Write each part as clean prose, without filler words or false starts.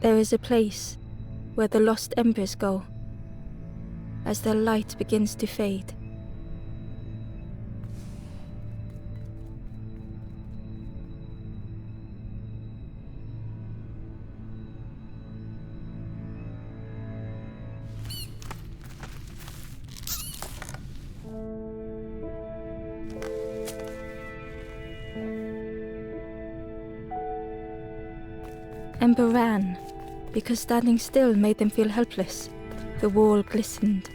There is a place where the lost embers go as their light begins to fade. Ember ran, because standing still made them feel helpless. The wall glistened.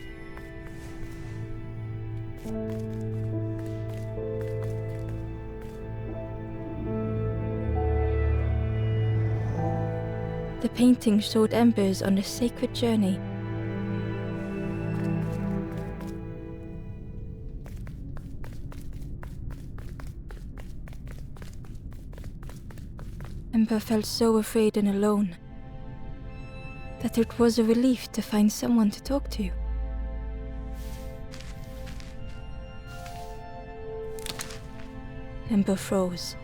The painting showed embers on a sacred journey. Ember felt so afraid and alone that it was a relief to find someone to talk to. Ember froze,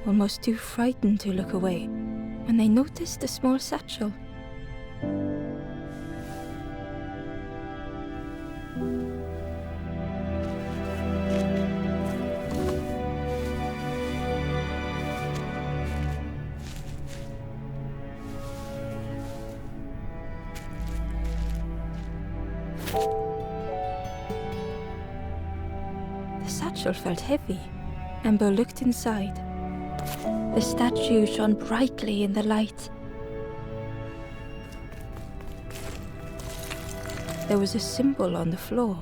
almost too frightened to look away, when they noticed a small satchel. The satchel felt heavy. Ember looked inside. The statue shone brightly in the light. There was a symbol on the floor.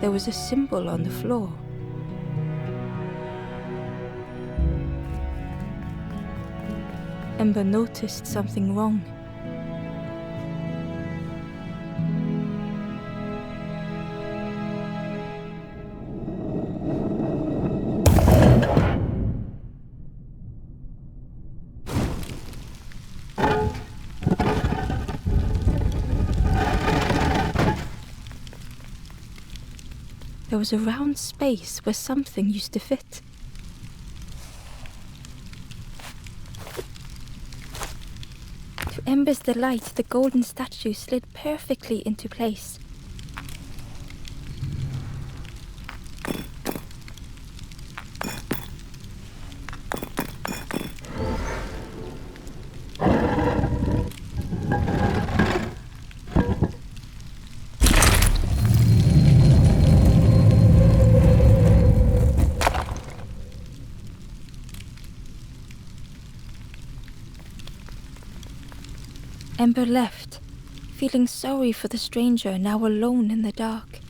There was a symbol on the floor. Ember noticed something wrong. There was a round space where something used to fit. To Ember's delight, the golden statue slid perfectly into place. Ember left, feeling sorry for the stranger now alone in the dark.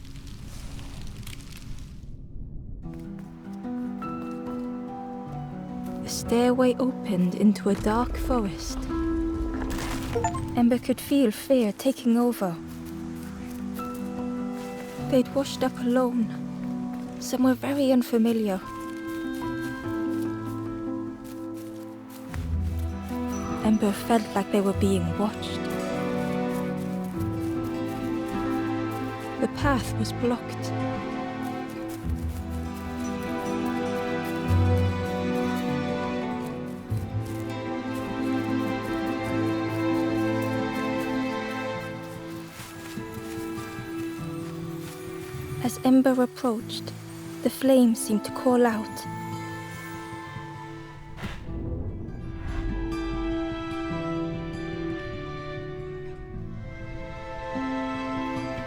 The stairway opened into a dark forest. Ember could feel fear taking over. They'd washed up alone, somewhere very unfamiliar. Ember felt like they were being watched. The path was blocked. As Ember approached, the flame seemed to call out.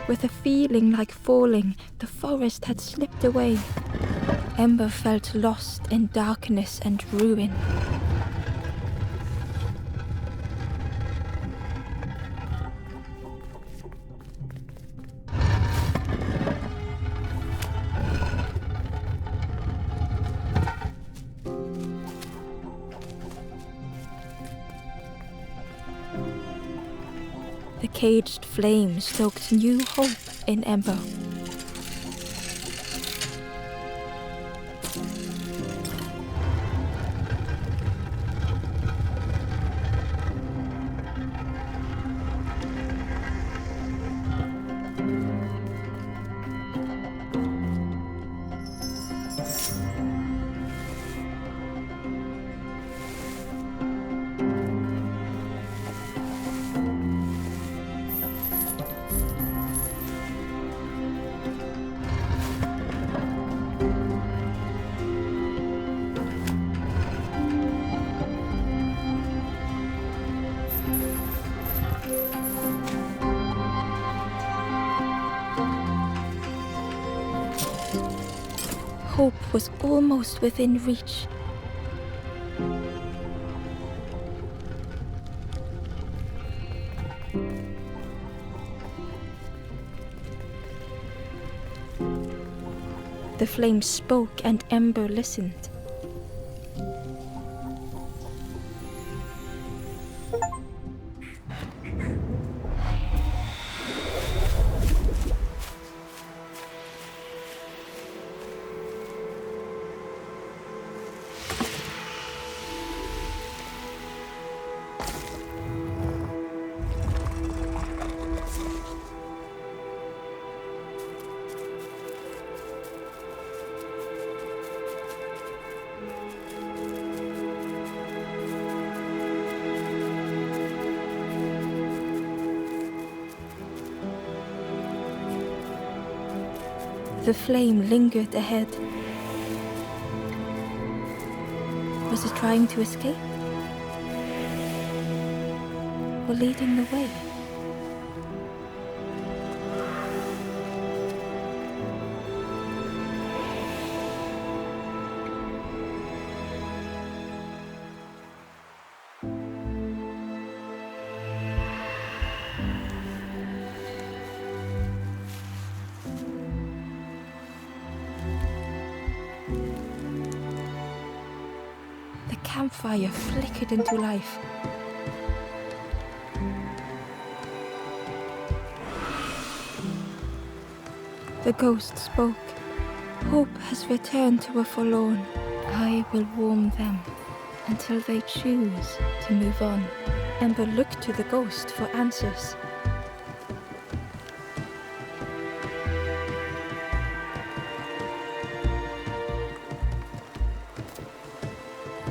With a feeling like falling, the forest had slipped away. Ember felt lost in darkness and ruin. The caged flame stoked new hope in Ember. hope was almost within reach. The flame spoke and Ember listened. The flame lingered ahead. Was it trying to escape? Or leading the way? The campfire flickered into life. The ghost spoke. Hope has returned to a forlorn. I will warm them until they choose to move on. Ember looked to the ghost for answers.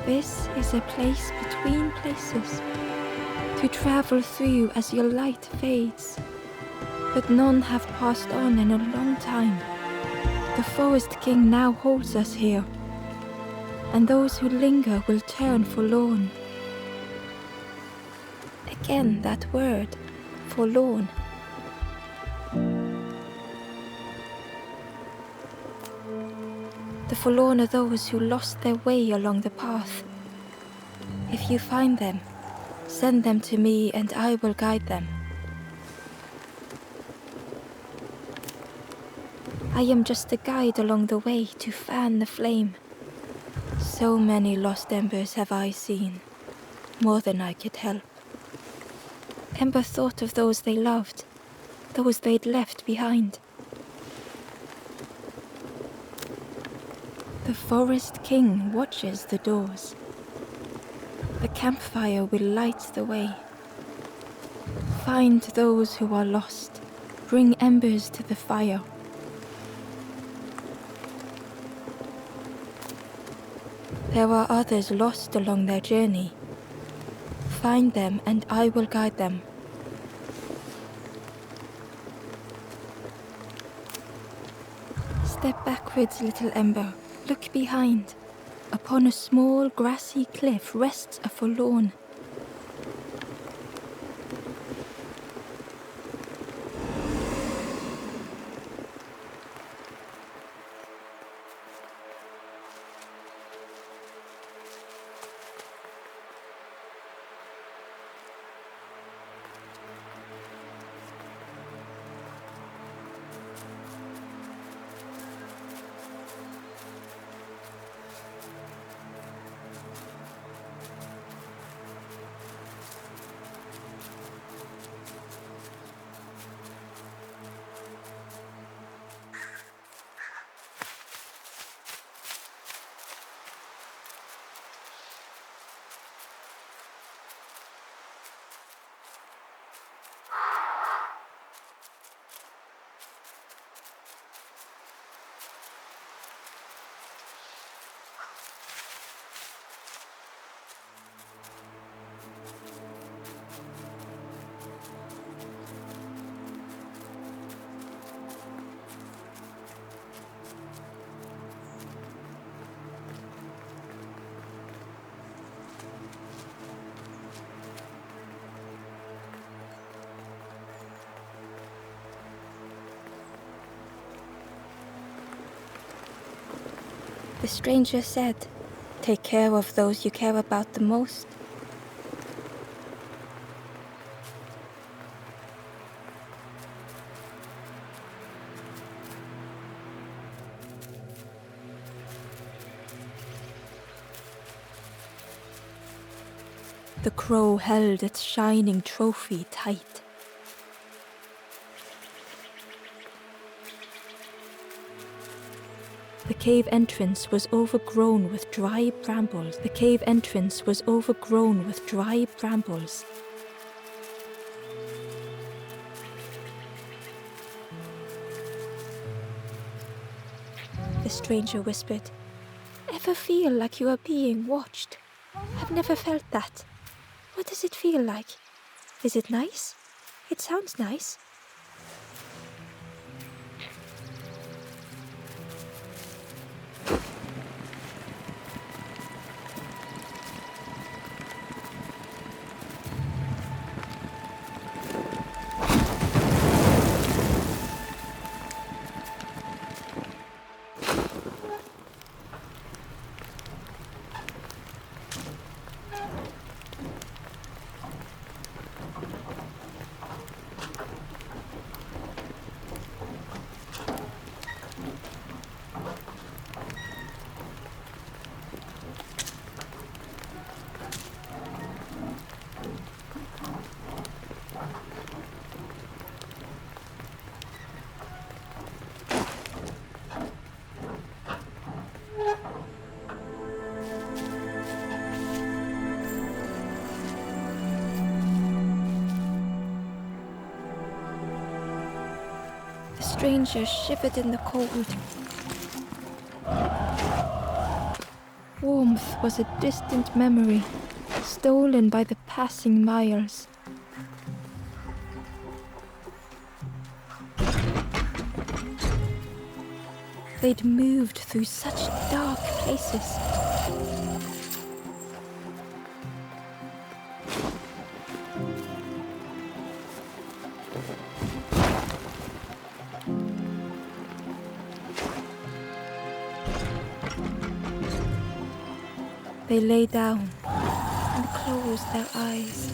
This is a place between places to travel through as your light fades. But none have passed on in a long time. The Forest King now holds us here, and those who linger will turn forlorn. Again that word, forlorn. The forlorn are those who lost their way along the path. If you find them, send them to me and I will guide them. I am just a guide along the way to fan the flame. So many lost embers have I seen, more than I could help. Ember thought of those they loved, those they'd left behind. The Forest King watches the doors. The campfire will light the way. Find those who are lost. Bring embers to the fire. There are others lost along their journey. Find them and I will guide them. Step backwards, little Ember. Look behind. Upon a small grassy cliff rests a forlorn. The stranger said, "Take care of those you care about the most." The crow held its shining trophy tight. The cave entrance was overgrown with dry brambles. The cave entrance was overgrown with dry brambles. The stranger whispered, "Ever feel like you are being watched? I've never felt that. What does it feel like? Is it nice? It sounds nice." The stranger shivered in the cold. Warmth was a distant memory, stolen by the passing miles. They'd moved through such dark places. They lay down and closed their eyes.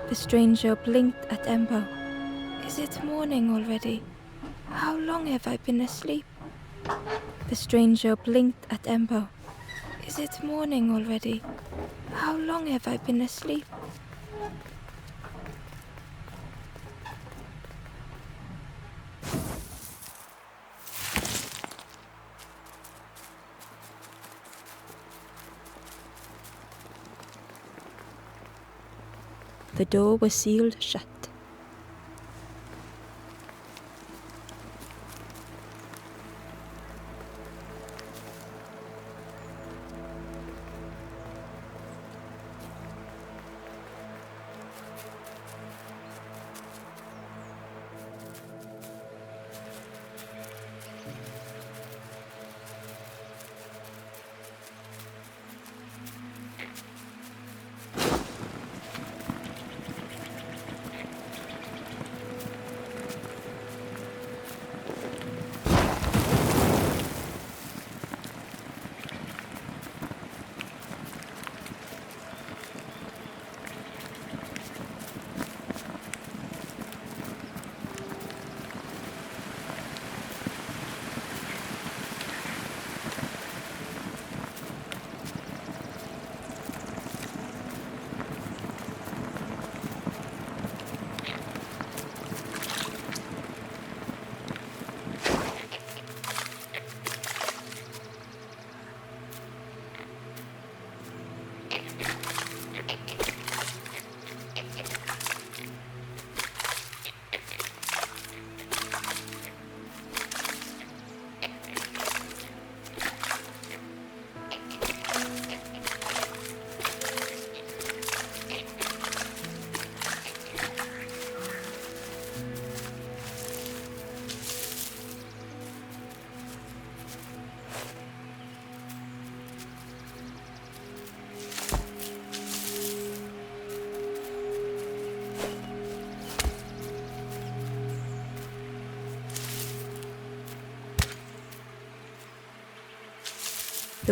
The stranger blinked at Embo. "Is it morning already? How long have I been asleep?" The stranger blinked at Embo. "Is it morning already? How long have I been asleep?" The door was sealed shut.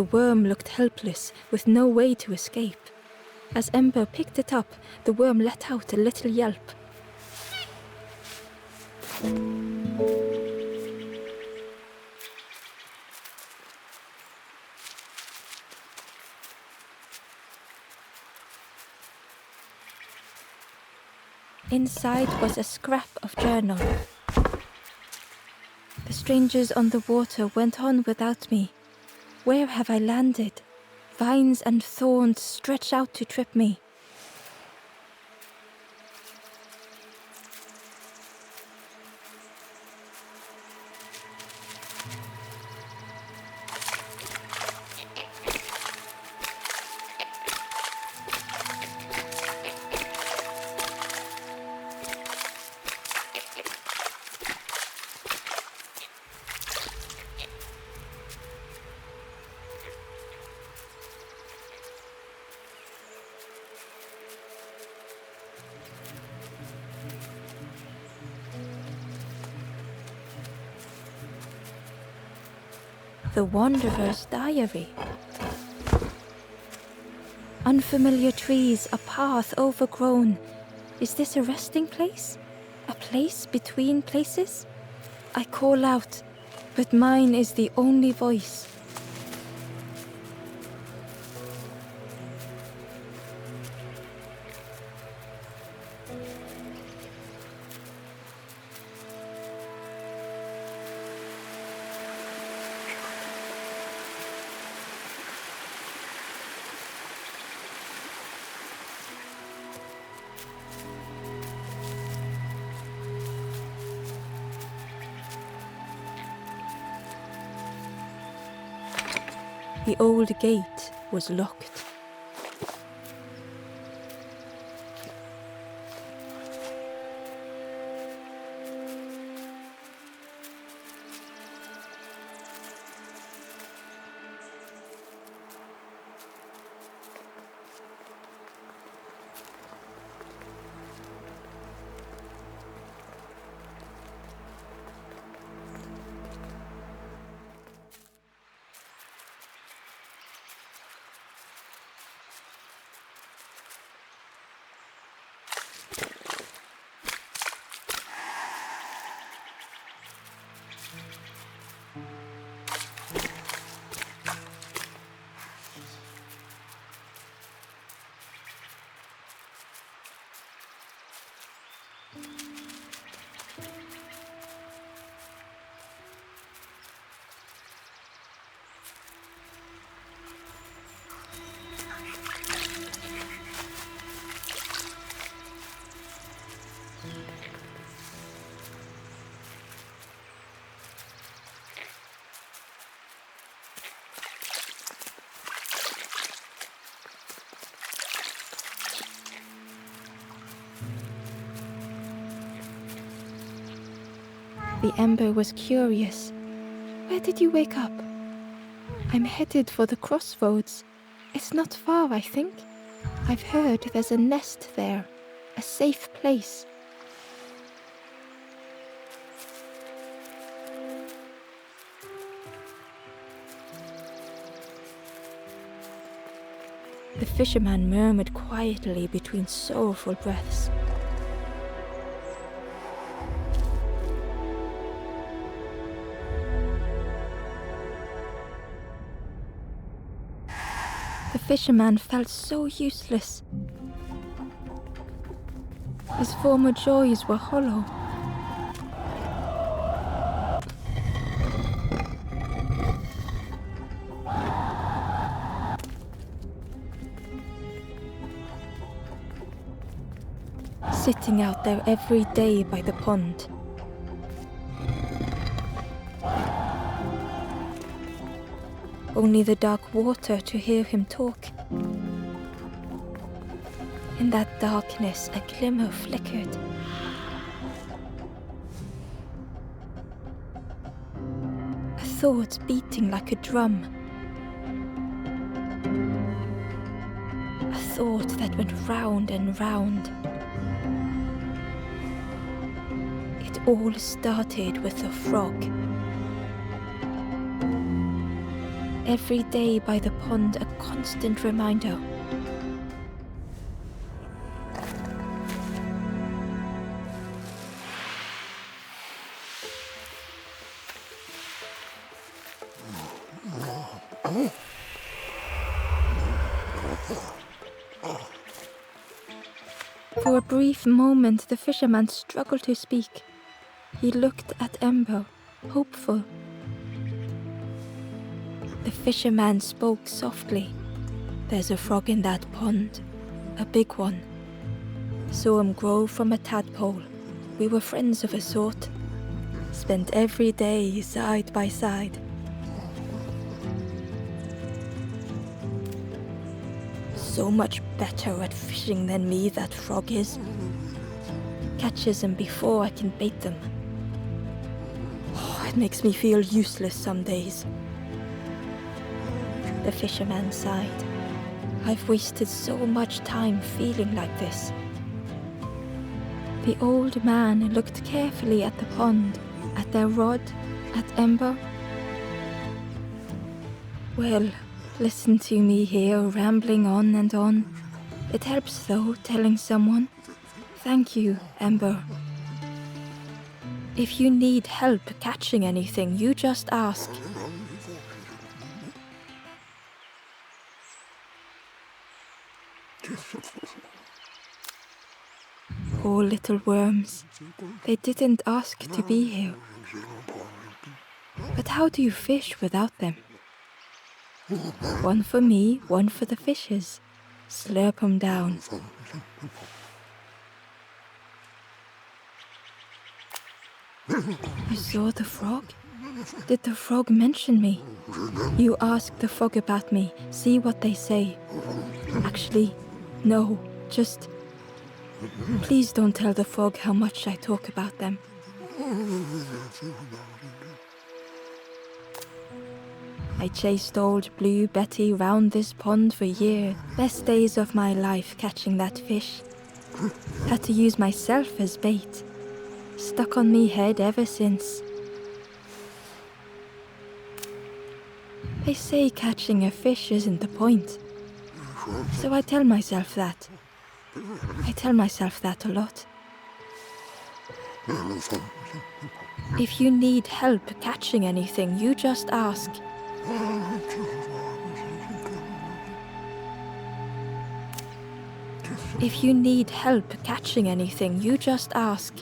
The worm looked helpless, with no way to escape. As Ember picked it up, the worm let out a little yelp. Inside was a scrap of journal. The strangers on the water went on without me. Where have I landed? Vines and thorns stretch out to trip me. The Wanderer's Diary. Unfamiliar trees, a path overgrown. Is this a resting place? A place between places? I call out, but mine is the only voice. The old gate was locked. The Ember was curious. Where did you wake up? I'm headed for the crossroads. It's not far, I think. I've heard there's a nest there, a safe place. The fisherman murmured quietly between sorrowful breaths. The fisherman felt so useless. His former joys were hollow. Sitting out there every day by the pond. Only the dark water to hear him talk. In that darkness, a glimmer flickered. A thought beating like a drum. A thought that went round and round. It all started with a frog. Every day by the pond, a constant reminder. For a brief moment, the fisherman struggled to speak. He looked at Ember, hopeful. The fisherman spoke softly. There's a frog in that pond, a big one. Saw him grow from a tadpole. We were friends of a sort. Spent every day side by side. So much better at fishing than me, that frog is. Catches them before I can bait them. Oh, it makes me feel useless some days. The fisherman sighed. I've wasted so much time feeling like this. The old man looked carefully at the pond, at their rod, at Ember. Well, listen to me here rambling on and on. It helps though, telling someone. Thank you, Ember. If you need help catching anything, you just ask. Poor little worms. They didn't ask to be here. But how do you fish without them? One for me, one for the fishes. Slurp 'em down. You saw the frog? Did the frog mention me? You ask the frog about me, see what they say. Actually, no, just... Please don't tell the frog how much I talk about them. I chased old Blue Betty round this pond for years. Best days of my life catching that fish. Had to use myself as bait. Stuck on me head ever since. They say catching a fish isn't the point. So I tell myself that. I tell myself that a lot. If you need help catching anything, you just ask. If you need help catching anything, you just ask.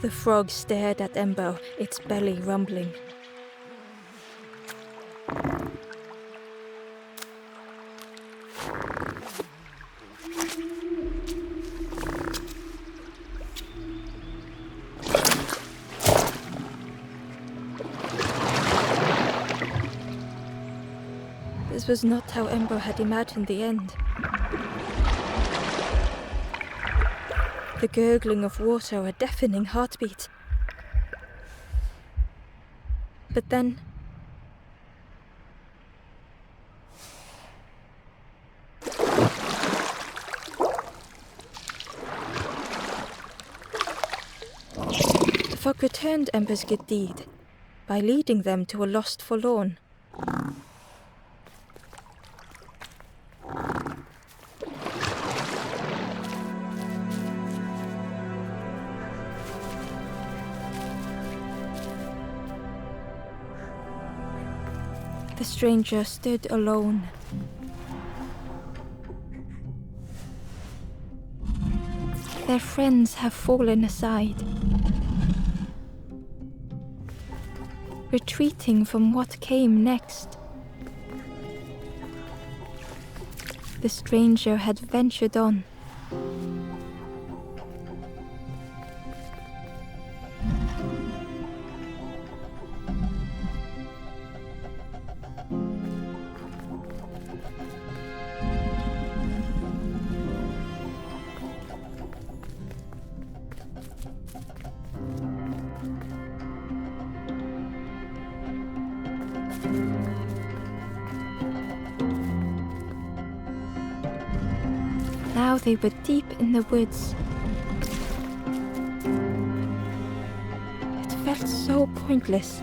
The frog stared at Ember, its belly rumbling. This was not how Ember had imagined the end. The gurgling of water, a deafening heartbeat. But then... the frog returned Ember's good deed by leading them to a lost forlorn. The stranger stood alone. Their friends have fallen aside, retreating from what came next. The stranger had ventured on. Now they were deep in the woods. It felt so pointless.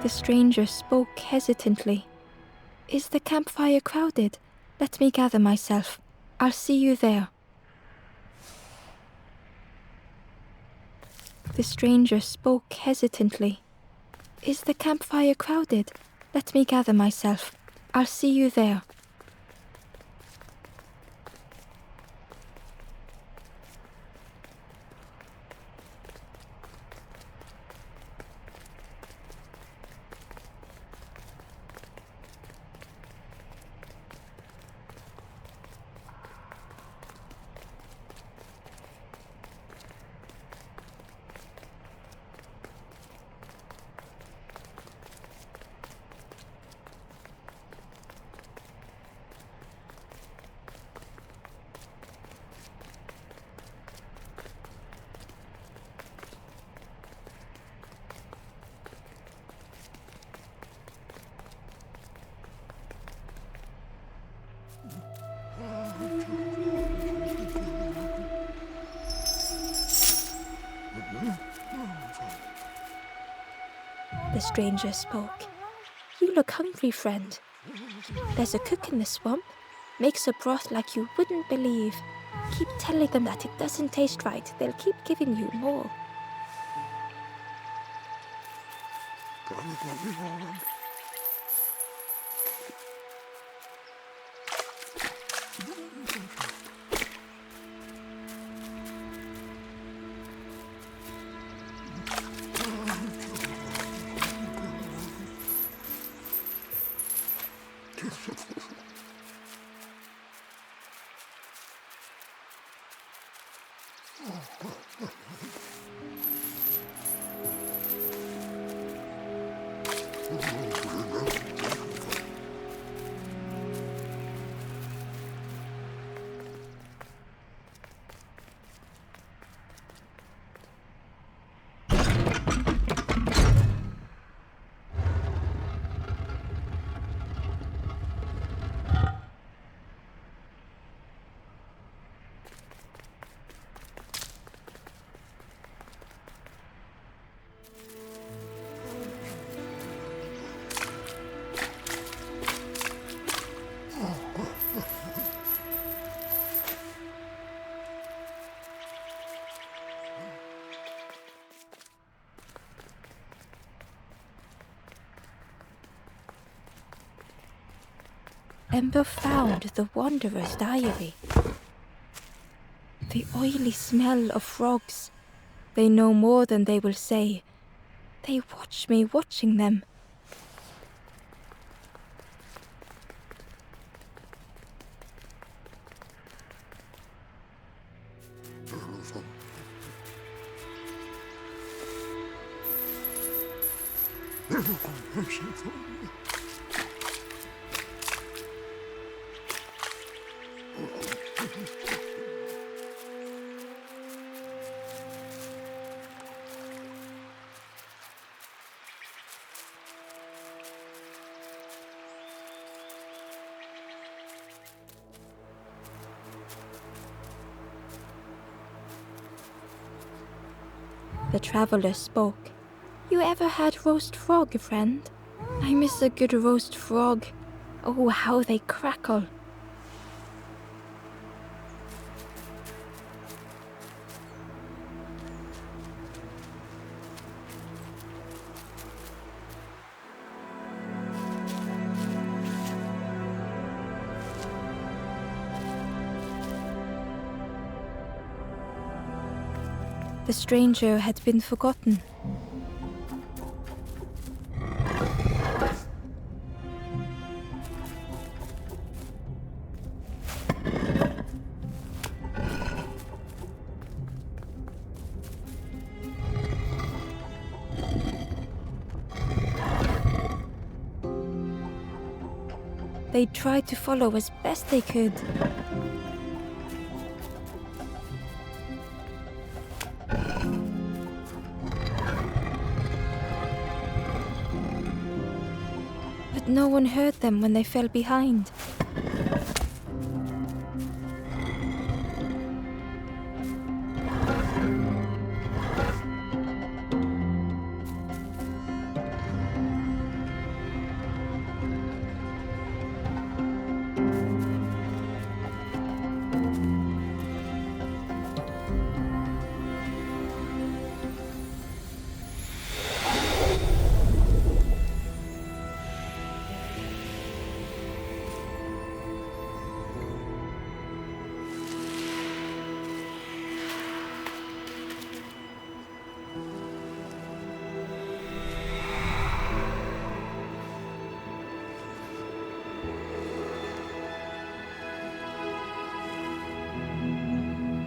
The stranger spoke hesitantly. "Is the campfire crowded? Let me gather myself. I'll see you there." The stranger spoke hesitantly. "Is the campfire crowded? Let me gather myself. I'll see you there." The stranger spoke. "You look hungry, friend. There's a cook in the swamp. Makes a broth like you wouldn't believe. Keep telling them that it doesn't taste right. They'll keep giving you more." Ember found the wanderer's diary. The oily smell of frogs. They know more than they will say. They watch me watching them. The traveler spoke. "You ever had roast frog, friend? I miss a good roast frog. Oh, how they crackle." The stranger had been forgotten. They tried to follow as best they could. But no one heard them when they fell behind.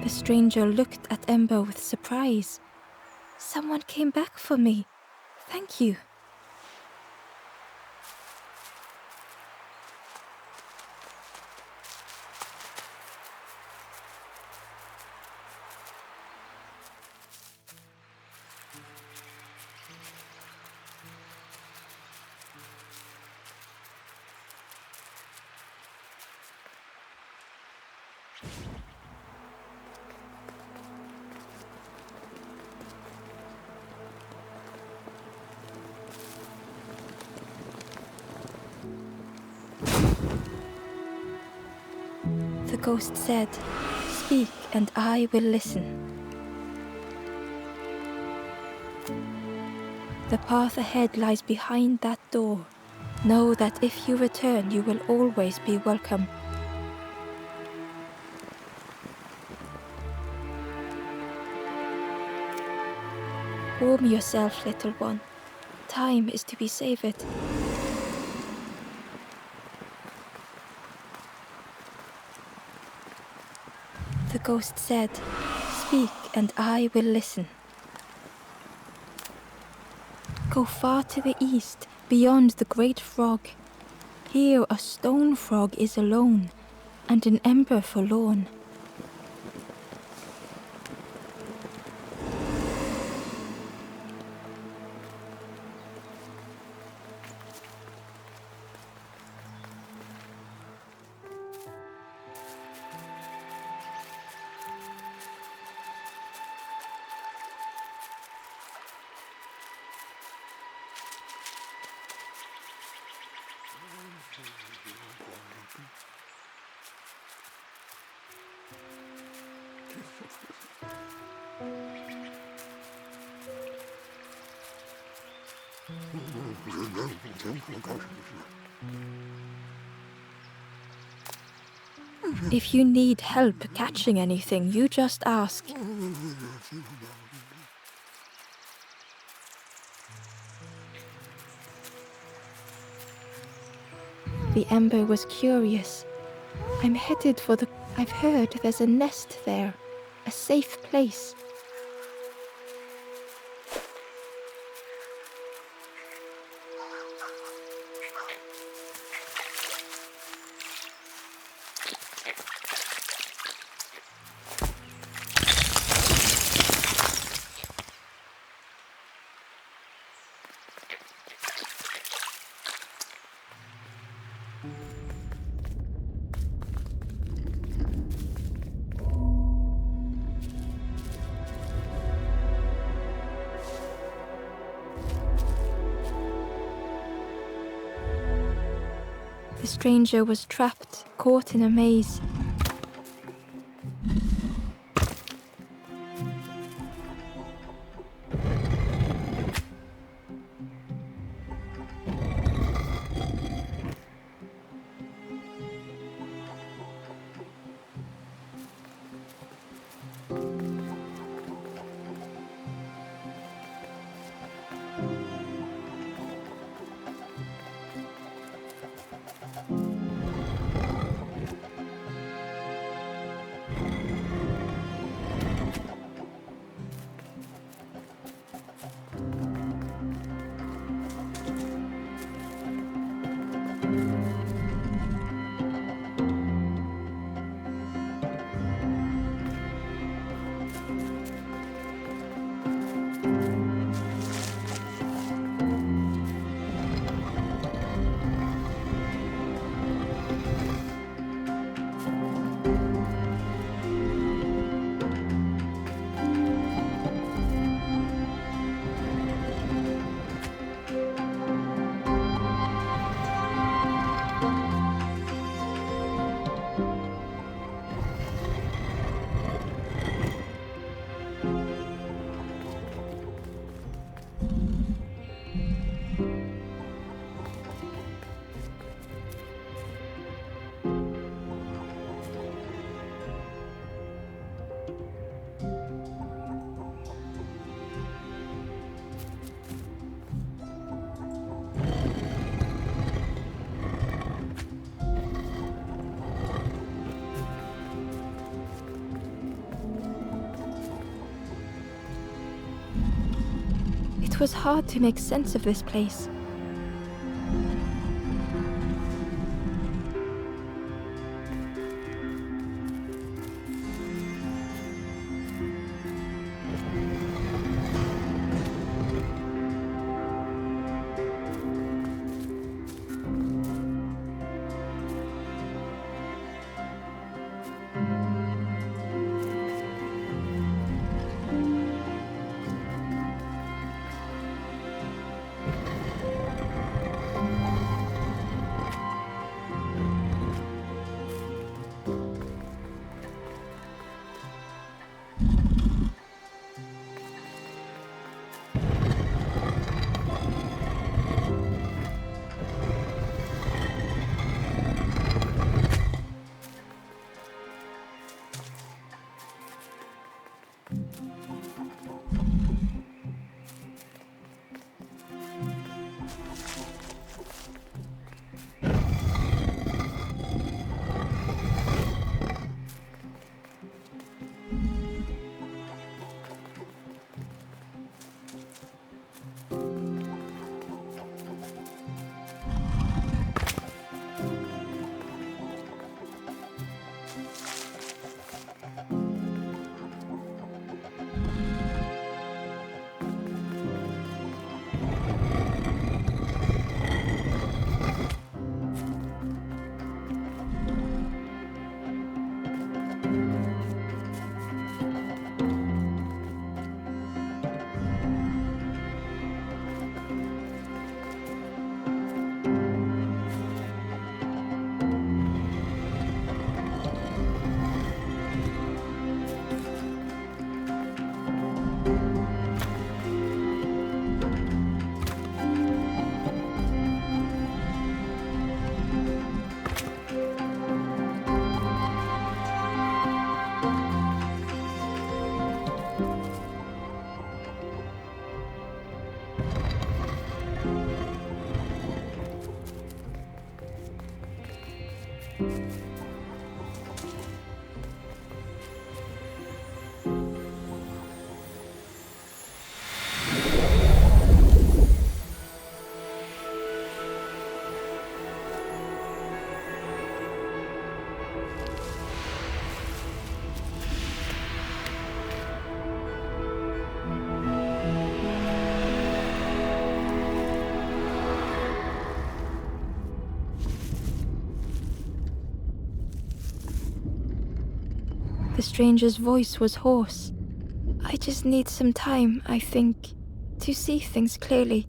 The stranger looked at Ember with surprise. Someone came back for me. Thank you. The ghost said, "Speak and I will listen." The path ahead lies behind that door. Know that if you return, you will always be welcome. Warm yourself, little one. Time is to be savored. The ghost said, "Speak and I will listen." Go far to the east, beyond the great frog. Here a stone frog is alone, and an ember forlorn. If you need help catching anything, you just ask. The ember was curious. I'm headed for the... I've heard there's a nest there. A safe place. The stranger was trapped, caught in a maze. was hard to make sense of this place. The stranger's voice was hoarse. I just need some time, I think, to see things clearly.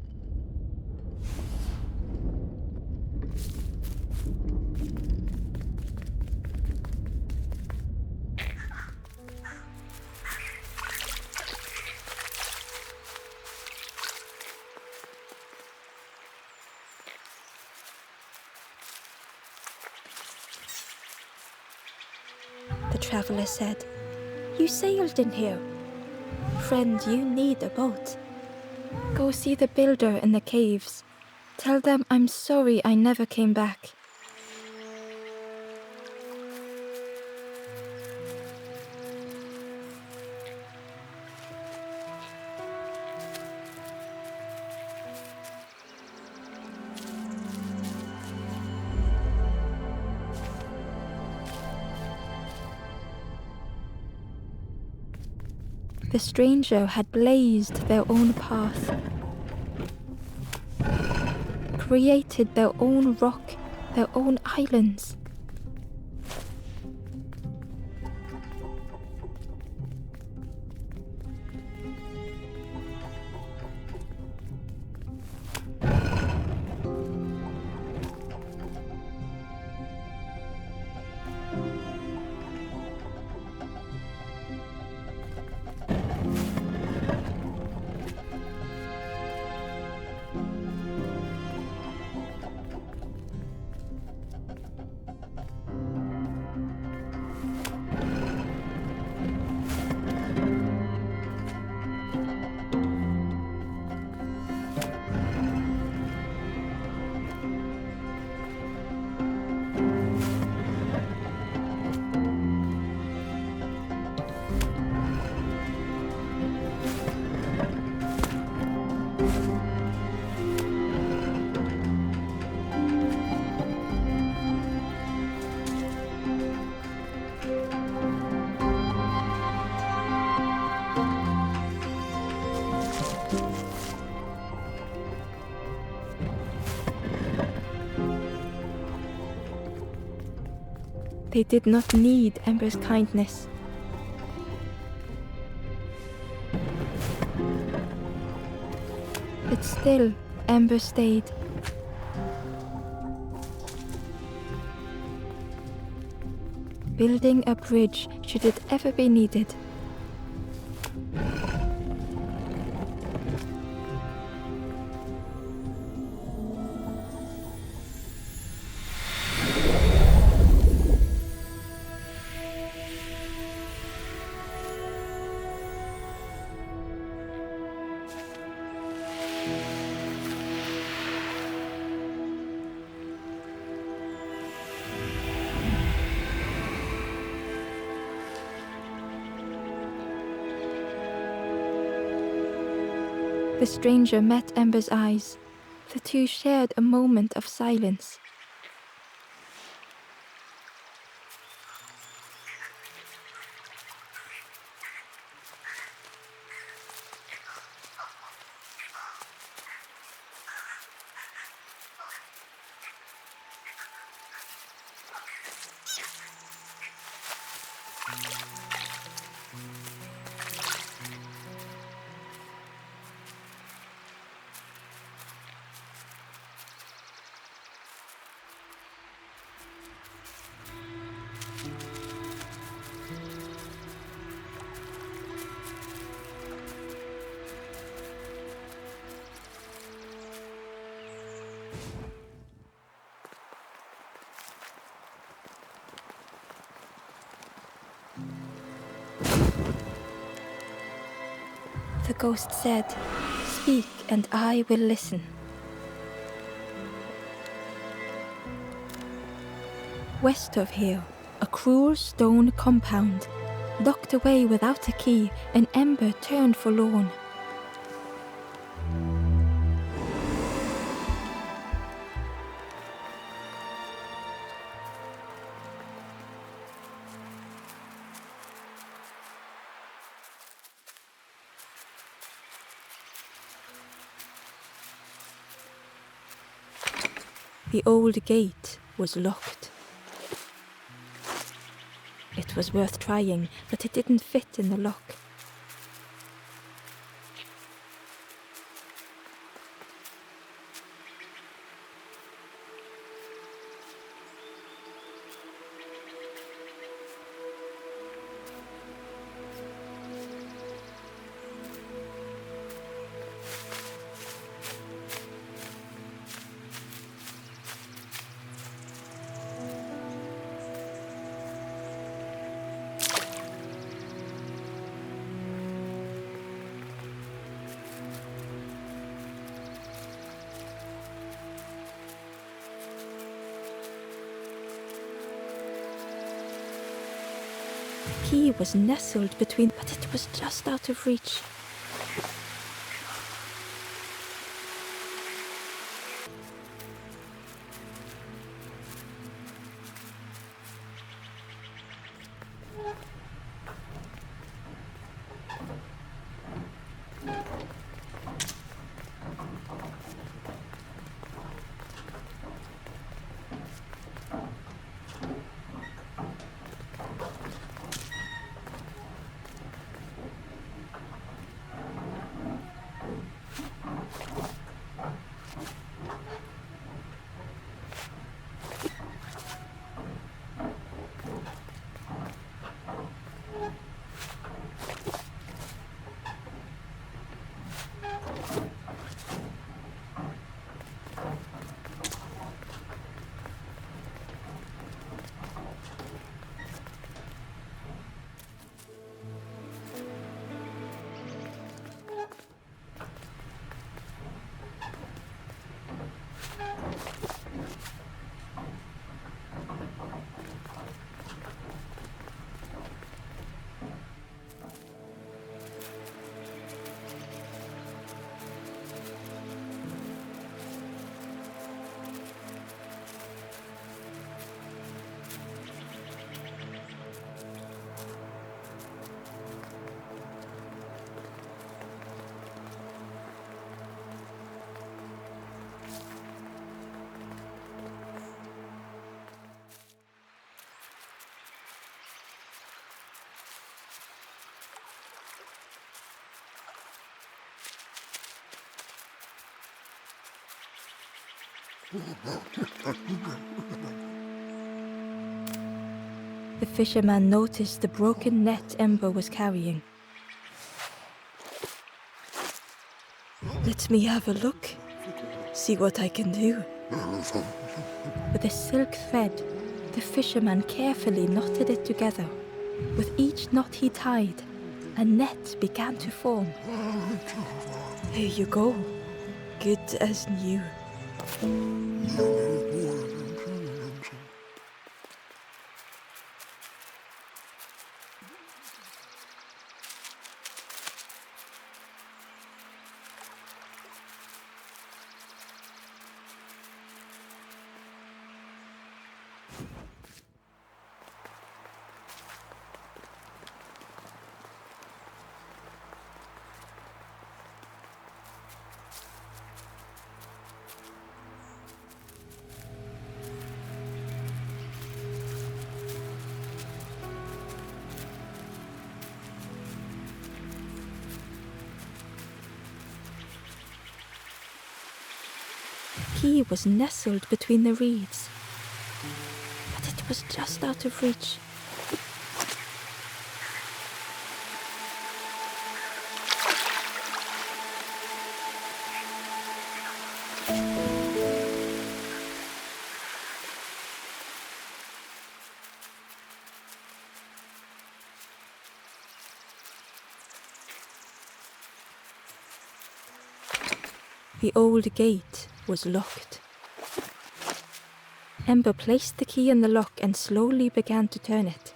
The traveler said, "You sailed in here. Friend, you need a boat. Go see the builder in the caves. Tell them I'm sorry I never came back." The stranger had blazed their own path, created their own rock, their own islands. They did not need Ember's kindness. But still, Ember stayed. Building a bridge should it ever be needed. The stranger met Ember's eyes. The two shared a moment of silence. The ghost said, "Speak and I will listen." West of here, a cruel stone compound, locked away without a key, and Ember turned forlorn. The old gate was locked. It was worth trying, but it didn't fit in the lock. The key was nestled between, but it was just out of reach. The fisherman noticed the broken net Ember was carrying. Let me have a look, see what I can do. With a silk thread, the fisherman carefully knotted it together. With each knot he tied, a net began to form. Here you go, good as new. The key was nestled between the reeds, but it was just out of reach. The old gate was locked. Ember placed the key in the lock and slowly began to turn it.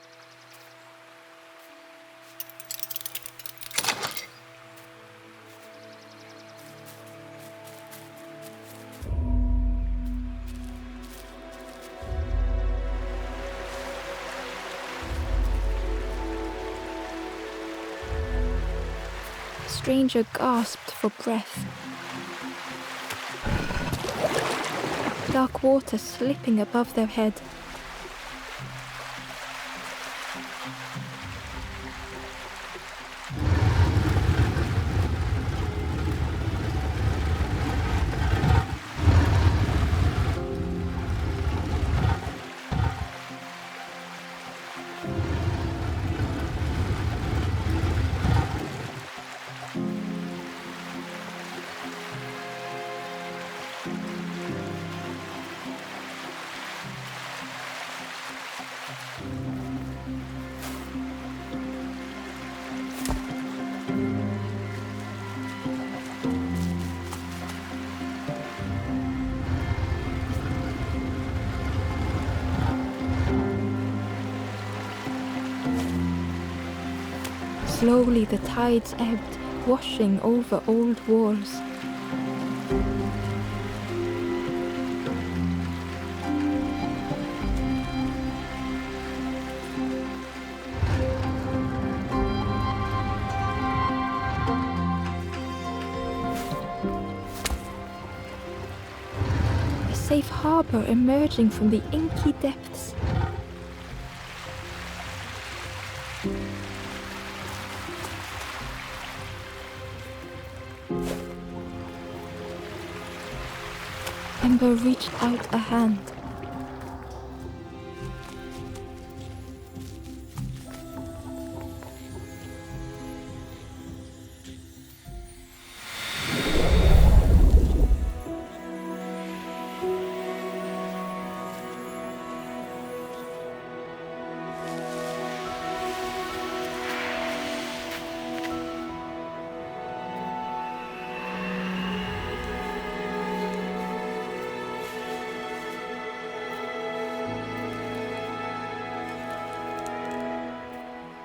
The stranger gasped for breath. Dark water slipping above their head. Slowly the tides ebbed, washing over old walls. A safe harbor emerging from the inky depths. Ember reached out a hand.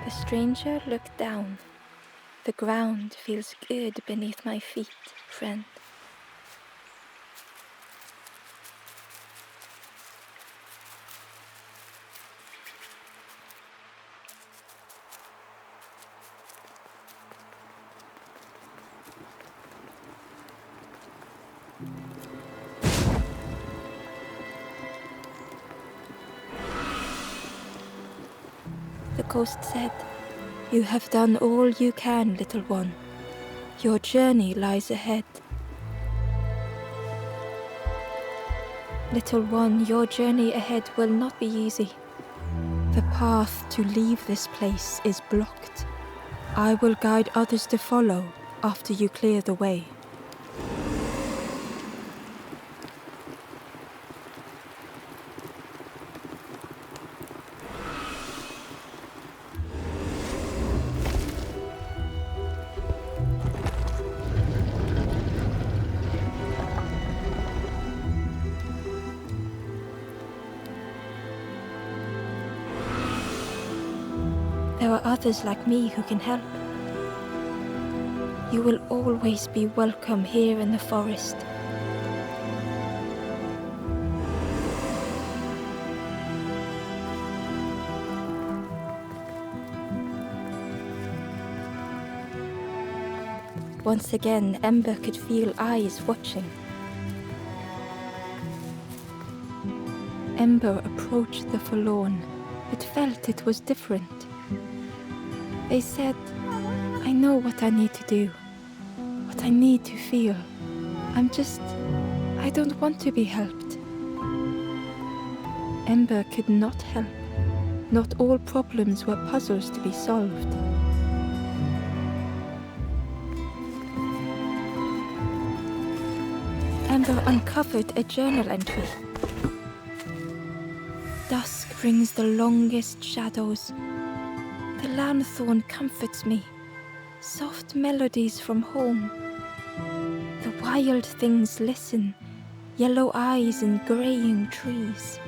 The stranger looked down. The ground feels good beneath my feet, friend. The ghost said, "You have done all you can, little one. Your journey lies ahead." Little one, your journey ahead will not be easy. The path to leave this place is blocked. I will guide others to follow after you clear the way. There are others like me who can help. You will always be welcome here in the forest. Once again, Ember could feel eyes watching. Ember approached the forlorn, but felt it was different. They said, I know what I need to do, what I need to feel. I don't want to be helped. Ember could not help. Not all problems were puzzles to be solved. Ember uncovered a journal entry. Dusk brings the longest shadows. The lanthorn comforts me. Soft melodies from home. The wild things listen. Yellow eyes in graying trees.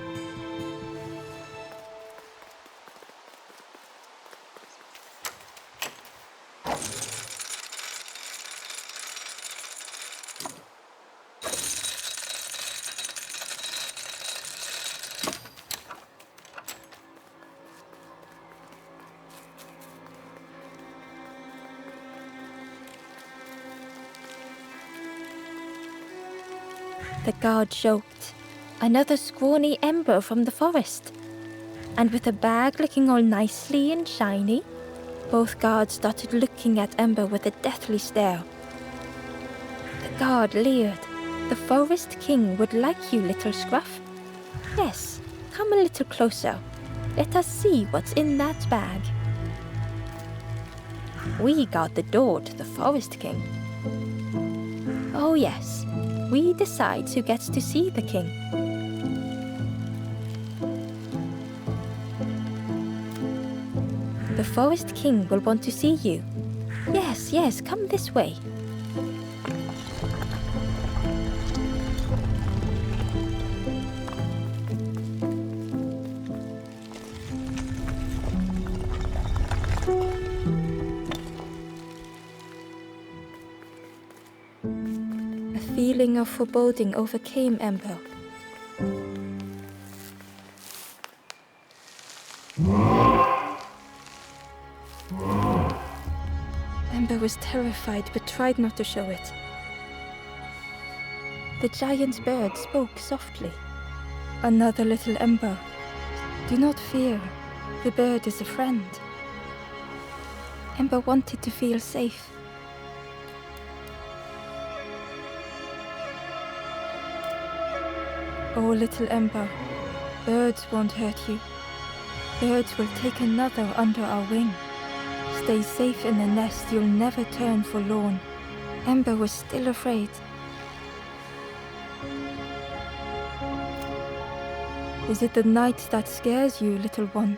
The guard joked. Another scrawny Ember from the forest. And with a bag looking all nicely and shiny, both guards started looking at Ember with a deathly stare. The guard leered. The forest king would like you, little scruff. Yes, come a little closer. Let us see what's in that bag. We guard the door to the forest king. Oh yes. We decide who gets to see the king. The forest king will want to see you. Yes, come this way. A feeling of foreboding overcame Ember. Ember was terrified but tried not to show it. The giant bird spoke softly. Another little Ember. Do not fear. The bird is a friend. Ember wanted to feel safe. Oh, little Ember, birds won't hurt you. Birds will take another under our wing. Stay safe in the nest, you'll never turn forlorn. Ember was still afraid. Is it the night that scares you, little one?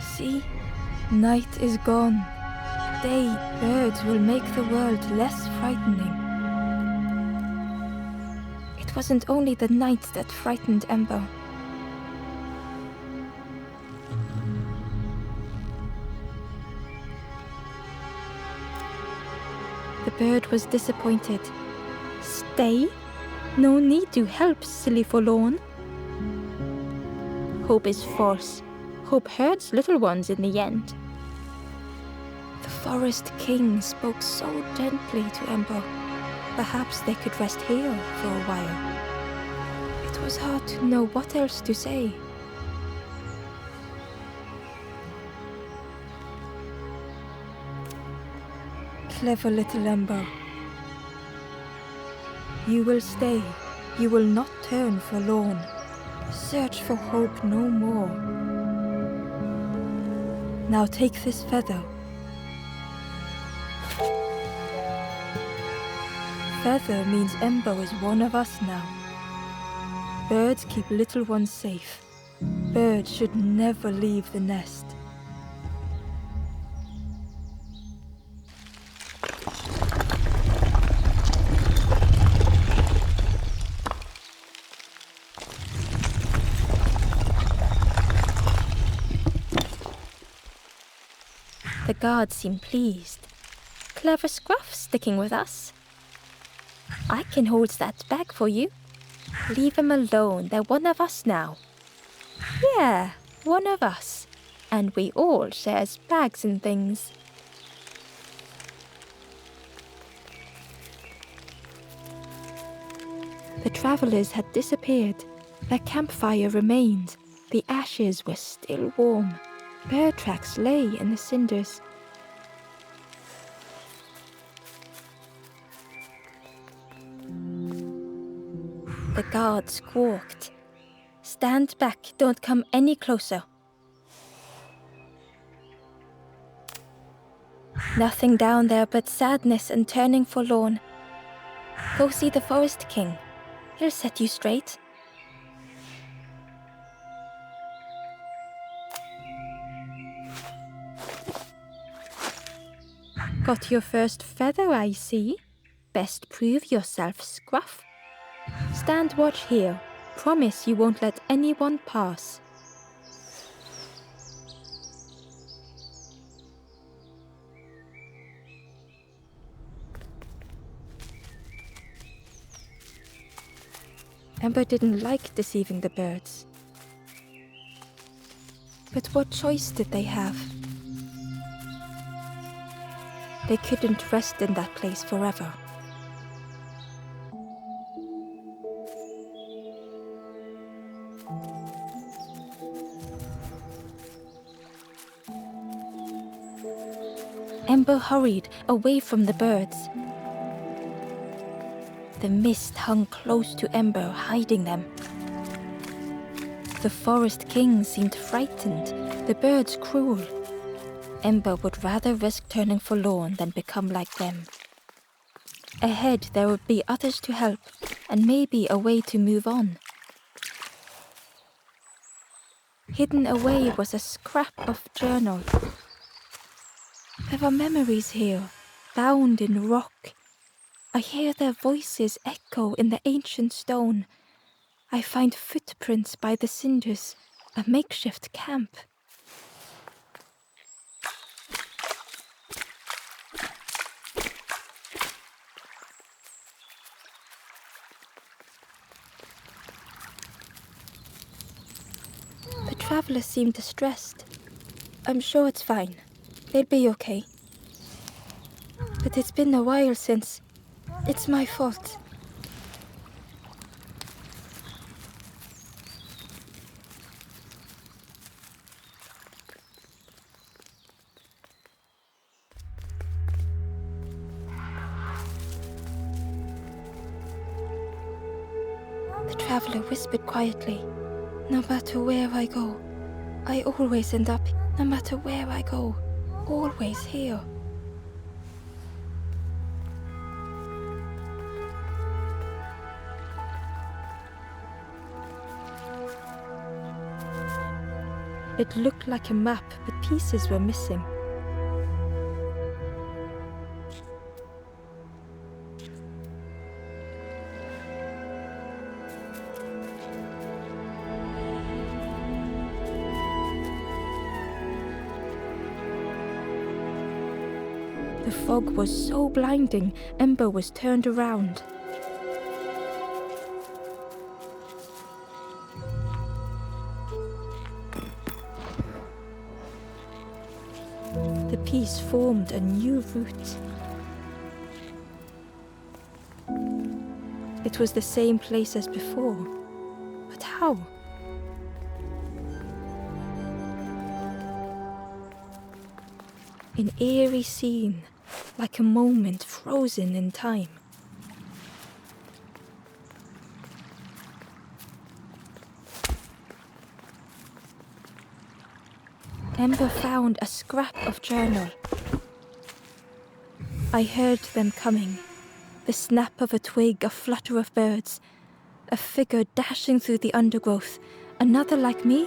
See, night is gone. Day, birds will make the world less frightening. It wasn't only the night that frightened Ember. The bird was disappointed. Stay? No need to help, silly forlorn. Hope is false. Hope hurts little ones in the end. The forest king spoke so gently to Ember. Perhaps they could rest here for a while. It was hard to know what else to say. Clever little Ember. You will stay. You will not turn forlorn. Search for hope no more. Now take this feather. Feather means Ember is one of us now. Birds keep little ones safe. Birds should never leave the nest. The guards seem pleased. Clever Scruff sticking with us. I can hold that bag for you. Leave them alone, they're one of us now. Yeah, one of us. And we all shares bags and things. The travellers had disappeared. Their campfire remained. The ashes were still warm. Bear tracks lay in the cinders. The guard squawked. Stand back, don't come any closer. Nothing down there but sadness and turning forlorn. Go see the Forest King. He'll set you straight. Got your first feather, I see. Best prove yourself, Scruff. Stand watch here. Promise you won't let anyone pass. Ember didn't like deceiving the birds. But what choice did they have? They couldn't rest in that place forever. Ember hurried away from the birds. The mist hung close to Ember, hiding them. The Forest King seemed frightened, the birds cruel. Ember would rather risk turning forlorn than become like them. Ahead there would be others to help, and maybe a way to move on. Hidden away was a scrap of journal. There were memories here, bound in rock. I hear their voices echo in the ancient stone. I find footprints by the cinders, a makeshift camp. The travelers seem distressed. I'm sure it's fine. They'll be okay. But it's been a while since. It's my fault. The traveler whispered quietly. No matter where I go, I always end up, no matter where I go, always here. It looked like a map, but pieces were missing. The fog was so blinding, Ember was turned around. The piece formed a new route. It was the same place as before, but how? An eerie scene, like a moment frozen in time. Ember found a scrap of journal. I heard them coming. The snap of a twig, a flutter of birds, a figure dashing through the undergrowth. Another like me?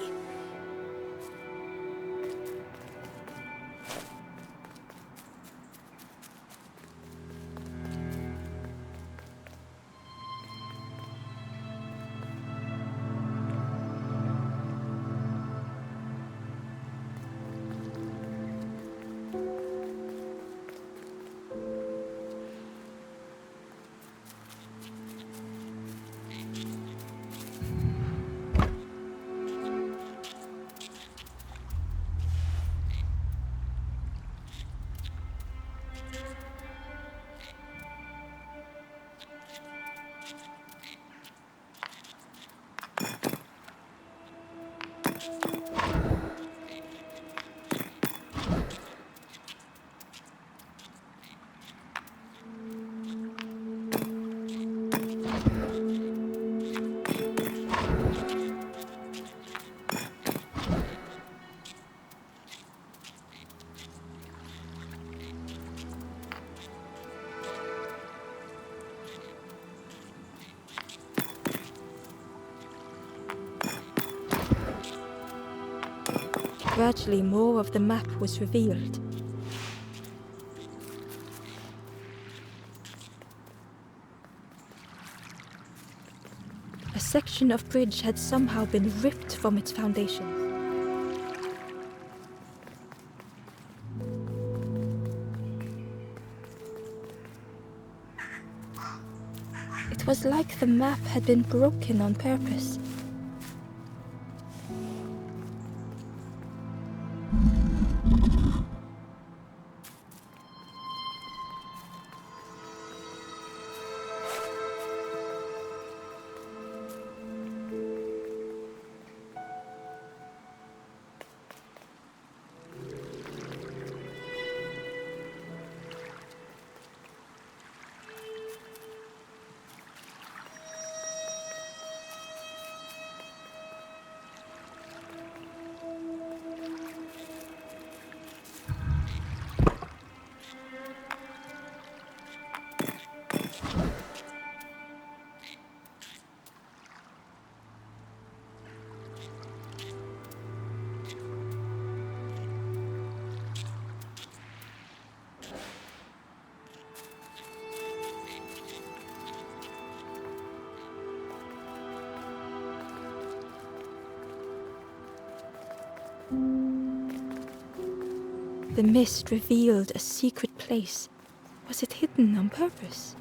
Gradually, more of the map was revealed. A section of bridge had somehow been ripped from its foundations. It was like the map had been broken on purpose. The mist revealed a secret place. Was it hidden on purpose?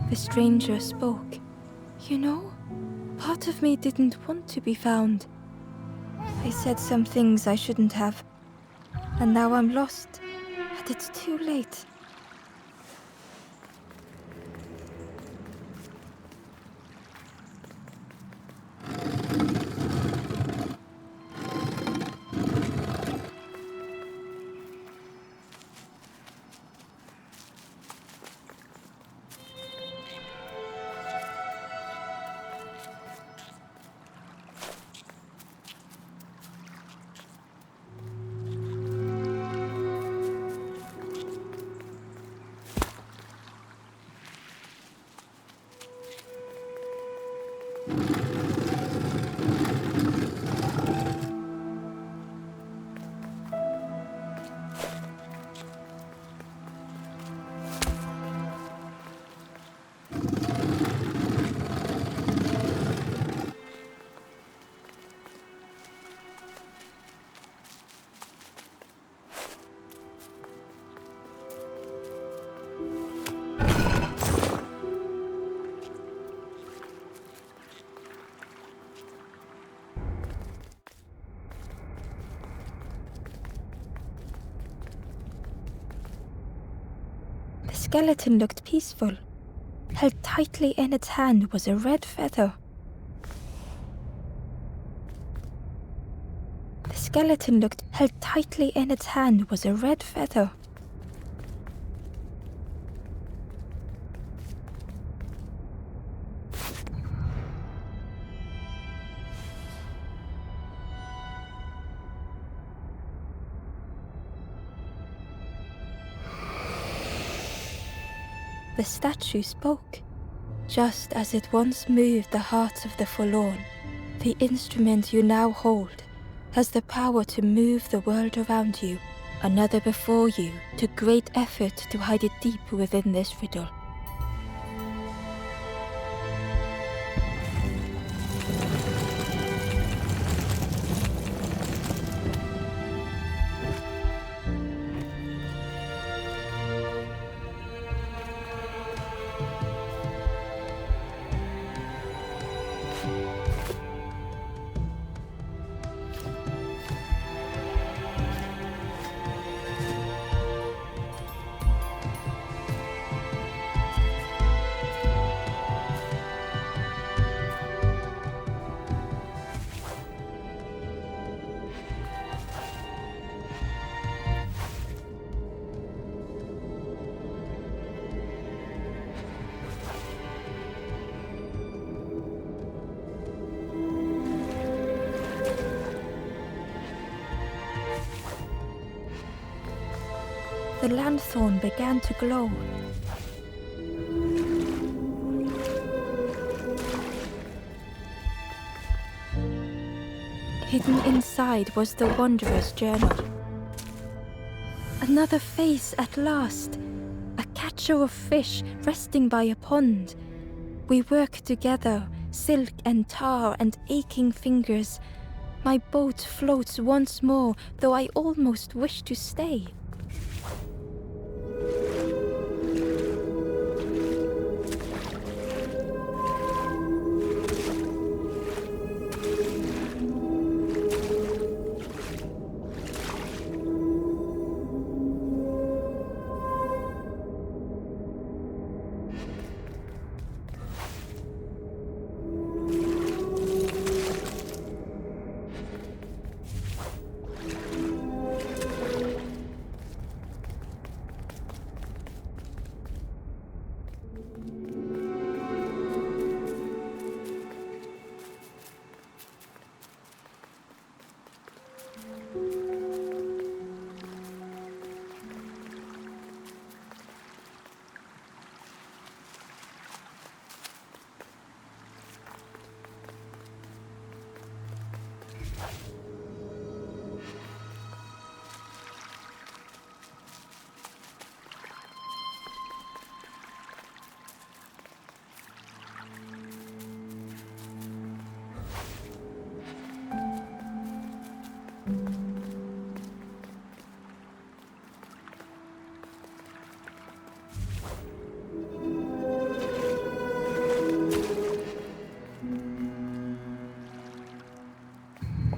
The stranger spoke. You know, part of me didn't want to be found. I said some things I shouldn't have. And now I'm lost. And it's too late. The skeleton looked peaceful. Held tightly in its hand was a red feather. The skeleton looked held tightly in its hand was a red feather. The statue spoke. Just as it once moved the hearts of the forlorn, the instrument you now hold has the power to move the world around you. Another before you took great effort to hide it deep within this riddle. The lanthorn began to glow. Hidden inside was the wanderer's journal. Another face at last, a catcher of fish resting by a pond. We work together, silk and tar and aching fingers. My boat floats once more, though I almost wish to stay.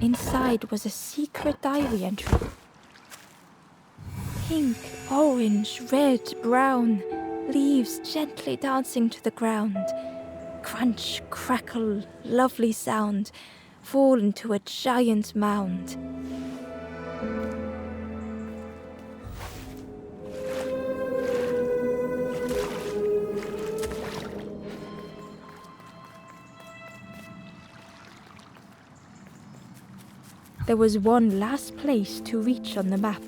Inside was a secret diary entry. Pink, orange, red, brown, leaves gently dancing to the ground. Crunch, crackle, lovely sound, fall into a giant mound. There was one last place to reach on the map.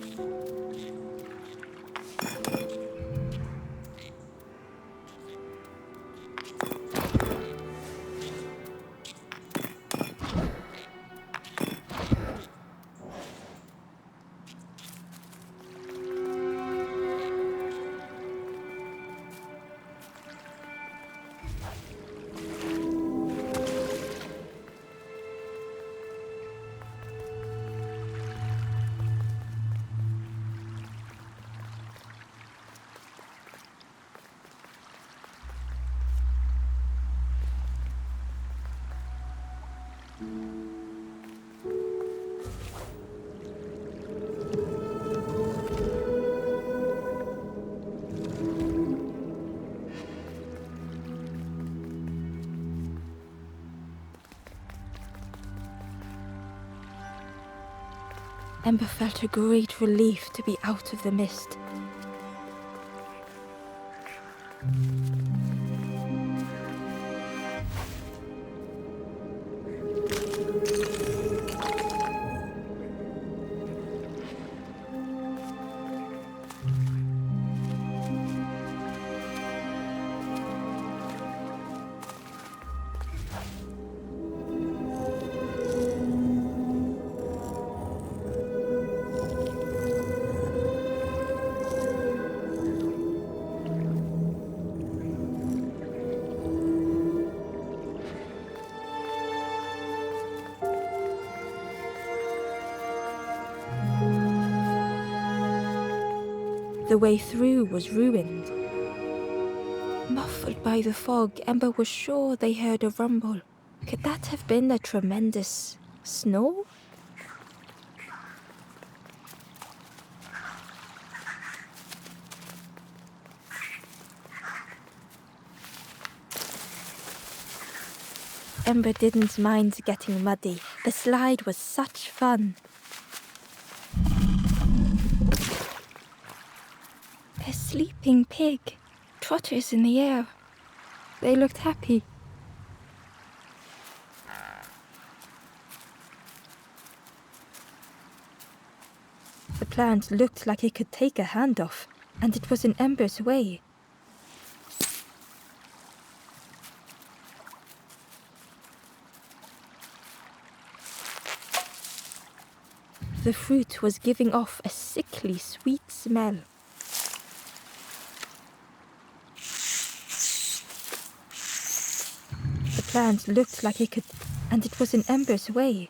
Ember felt a great relief to be out of the mist. The way through was ruined. Muffled by the fog, Ember was sure they heard a rumble. Could that have been a tremendous snow? Ember didn't mind getting muddy. The slide was such fun. A sleeping pig, trotters in the air. They looked happy. The plant looked like it could take a hand off, and it was in Ember's way. The fruit was giving off a sickly sweet smell. The plant looked like it could, and it was in Ember's way.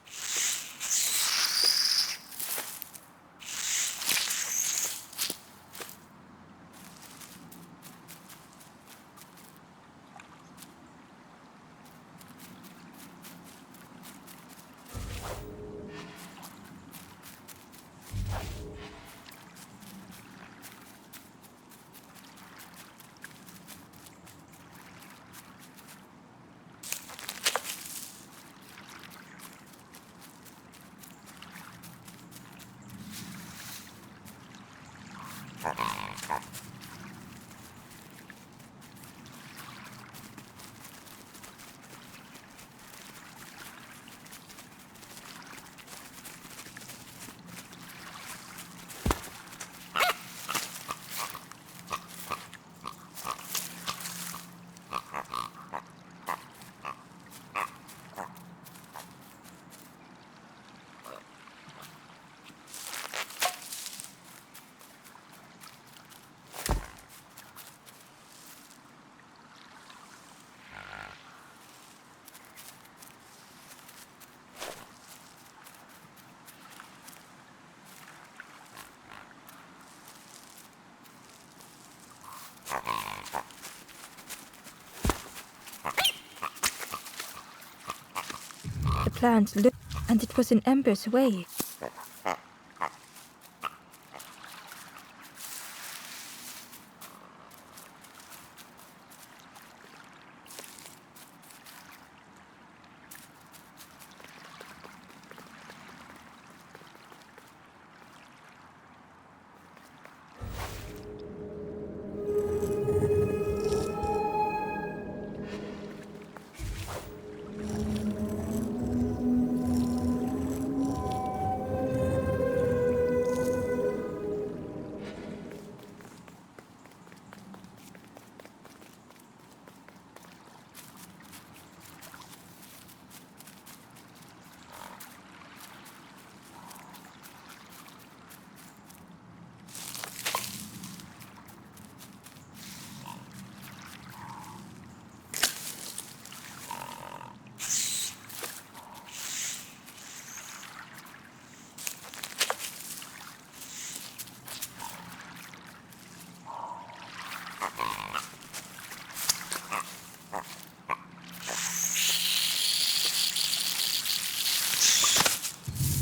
The plant looked, and it was in Ember's way.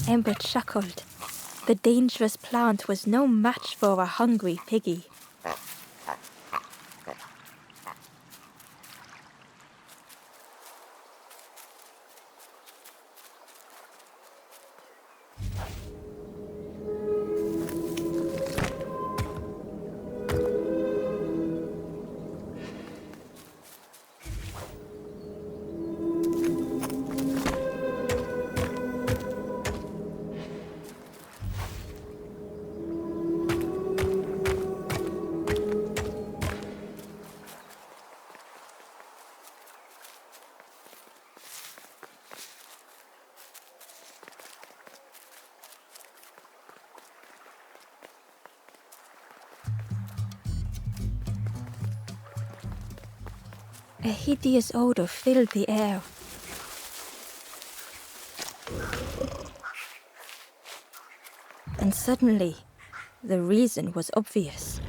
Ember chuckled. The dangerous plant was no match for a hungry piggy. A hideous odor filled the air. And suddenly, the reason was obvious.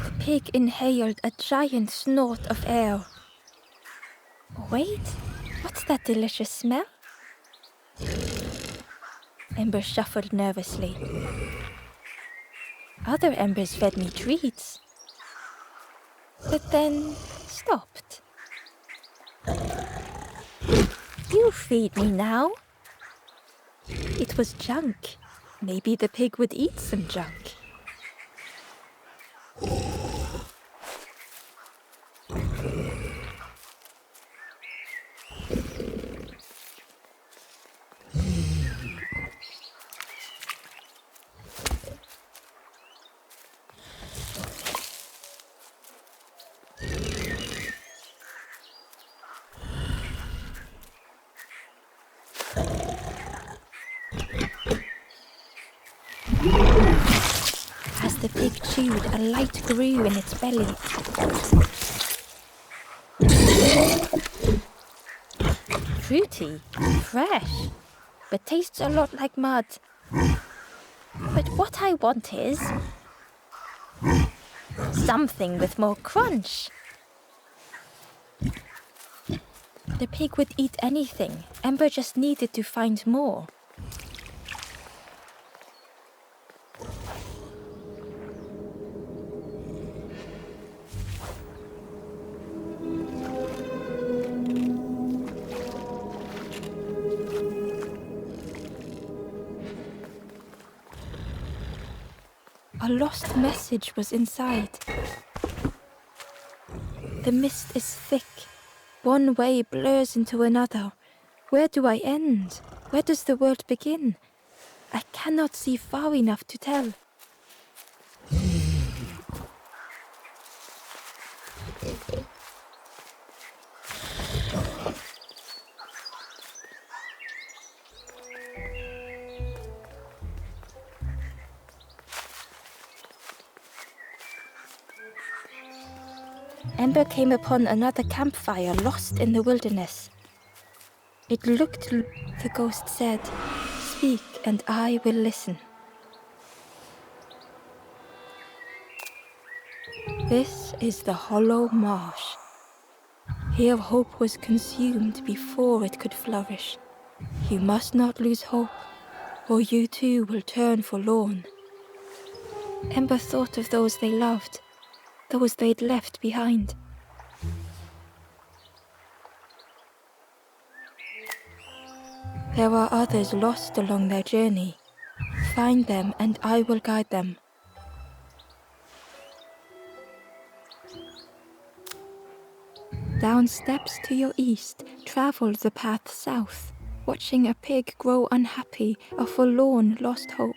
The pig inhaled a giant snort of air. Wait, what's that delicious smell? Ember shuffled nervously. Other embers fed me treats, but then stopped. You feed me now. It was junk. Maybe the pig would eat some junk. As the pig chewed, a light grew in its belly. Fruity, fresh, but tastes a lot like mud. But what I want is something with more crunch. The pig would eat anything. Ember just needed to find more. A lost message was inside. The mist is thick. One way blurs into another. Where do I end? Where does the world begin? I cannot see far enough to tell. Ember came upon another campfire lost in the wilderness. It looked, the ghost said, "Speak and I will listen." This is the hollow marsh. Here hope was consumed before it could flourish. You must not lose hope, or you too will turn forlorn. Ember thought of those they loved, those they'd left behind. There are others lost along their journey. Find them and I will guide them. Down steps to your east, travel the path south, watching a pig grow unhappy, a forlorn lost hope.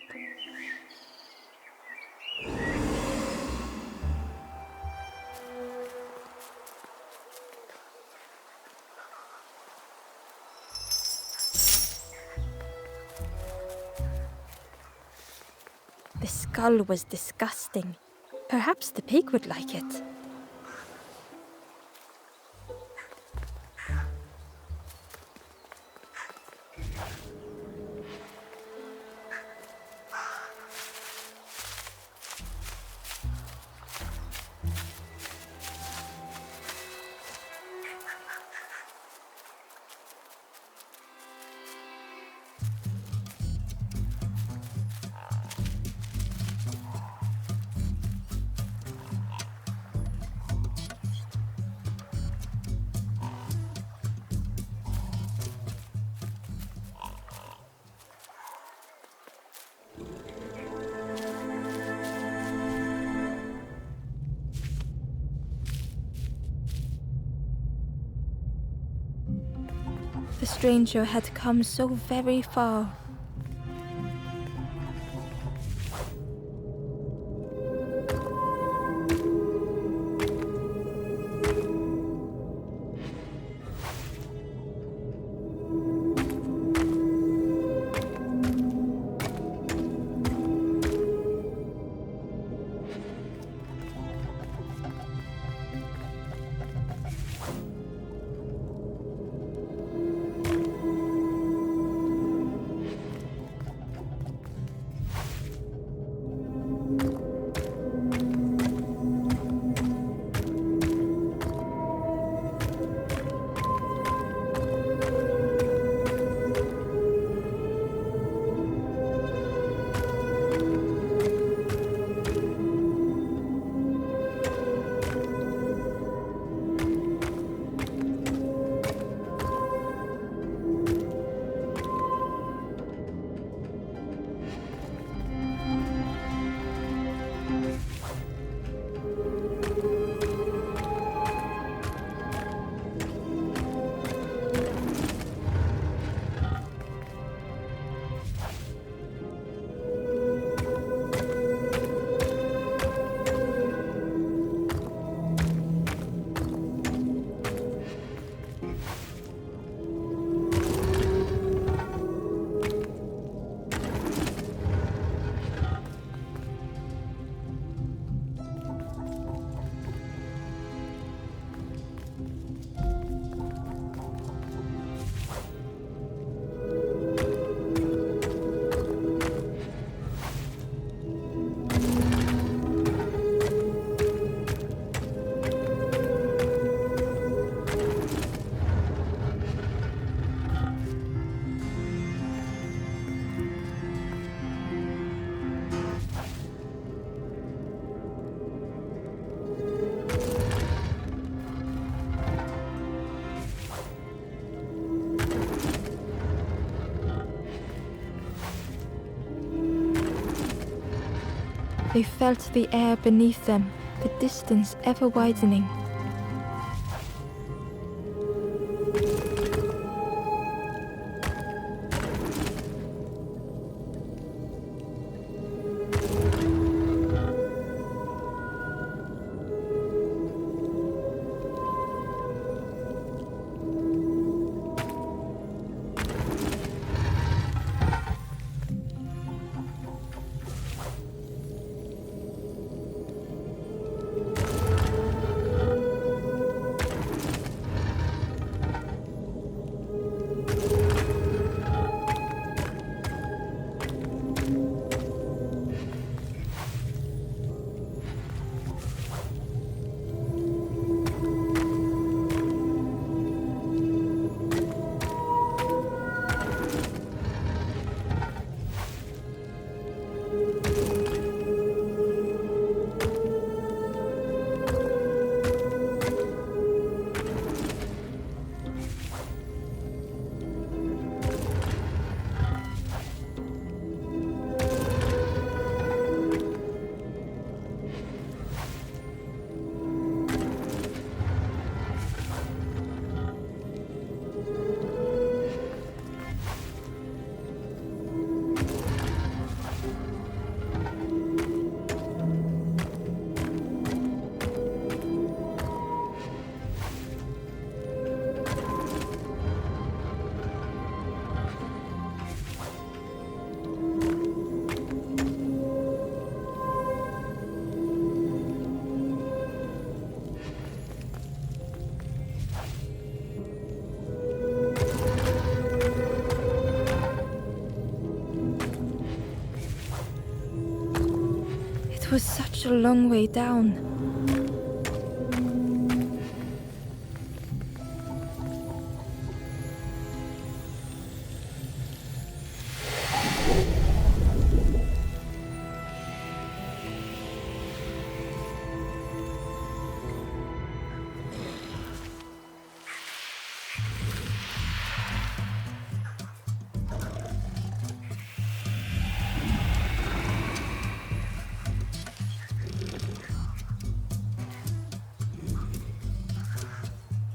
The skull was disgusting. Perhaps the pig would like it. The stranger had come so very far. They felt the air beneath them, the distance ever widening. It was such a long way down.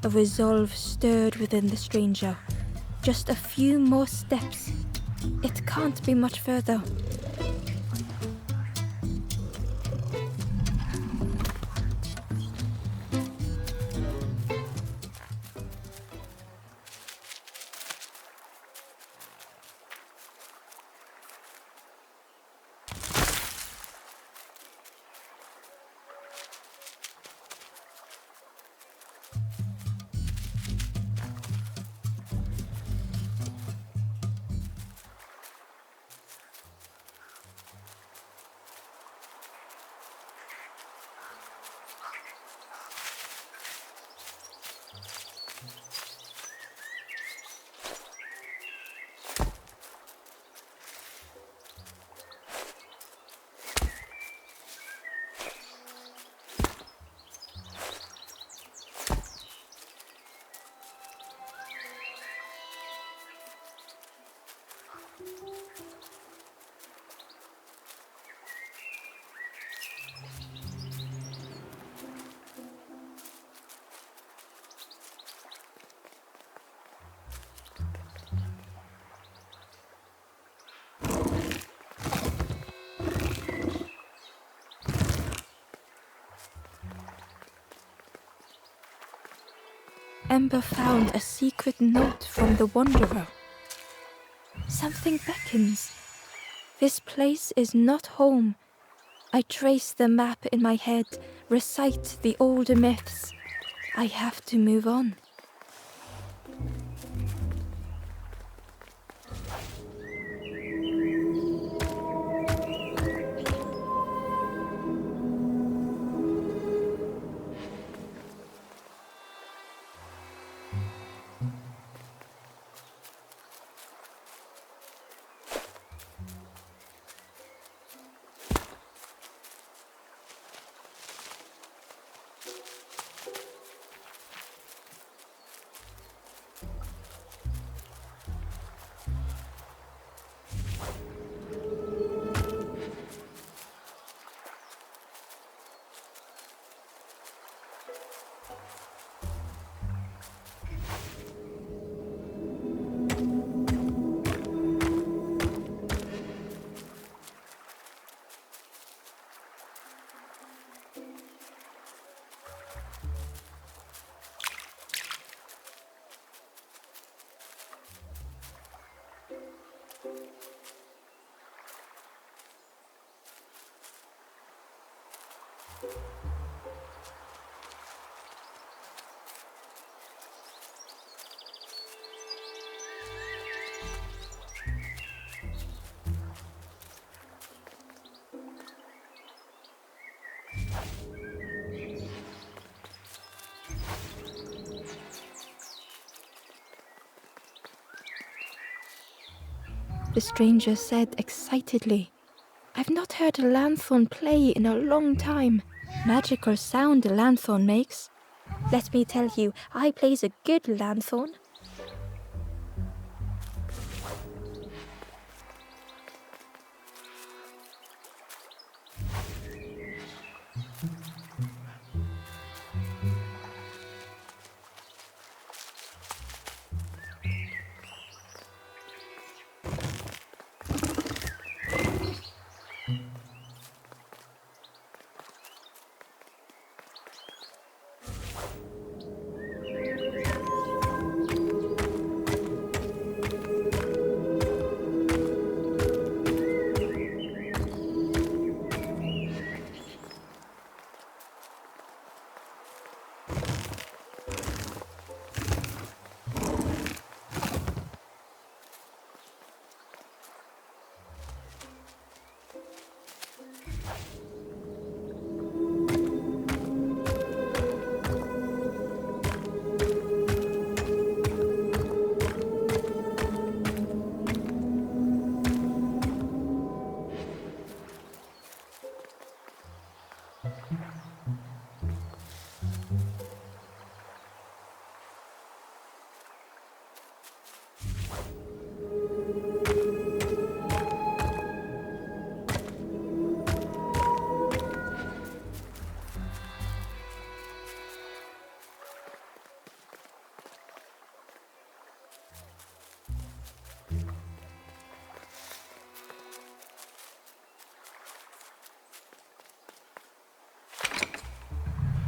A resolve stirred within the stranger. Just a few more steps. It can't be much further. Ember found a secret note from the Wanderer. Something beckons. This place is not home. I trace the map in my head, recite the older myths. I have to move on. the stranger said excitedly. "I've not heard a lanthorn play in a long time. Magical sound a lanthorn makes." Let me tell you, I plays a good lanthorn.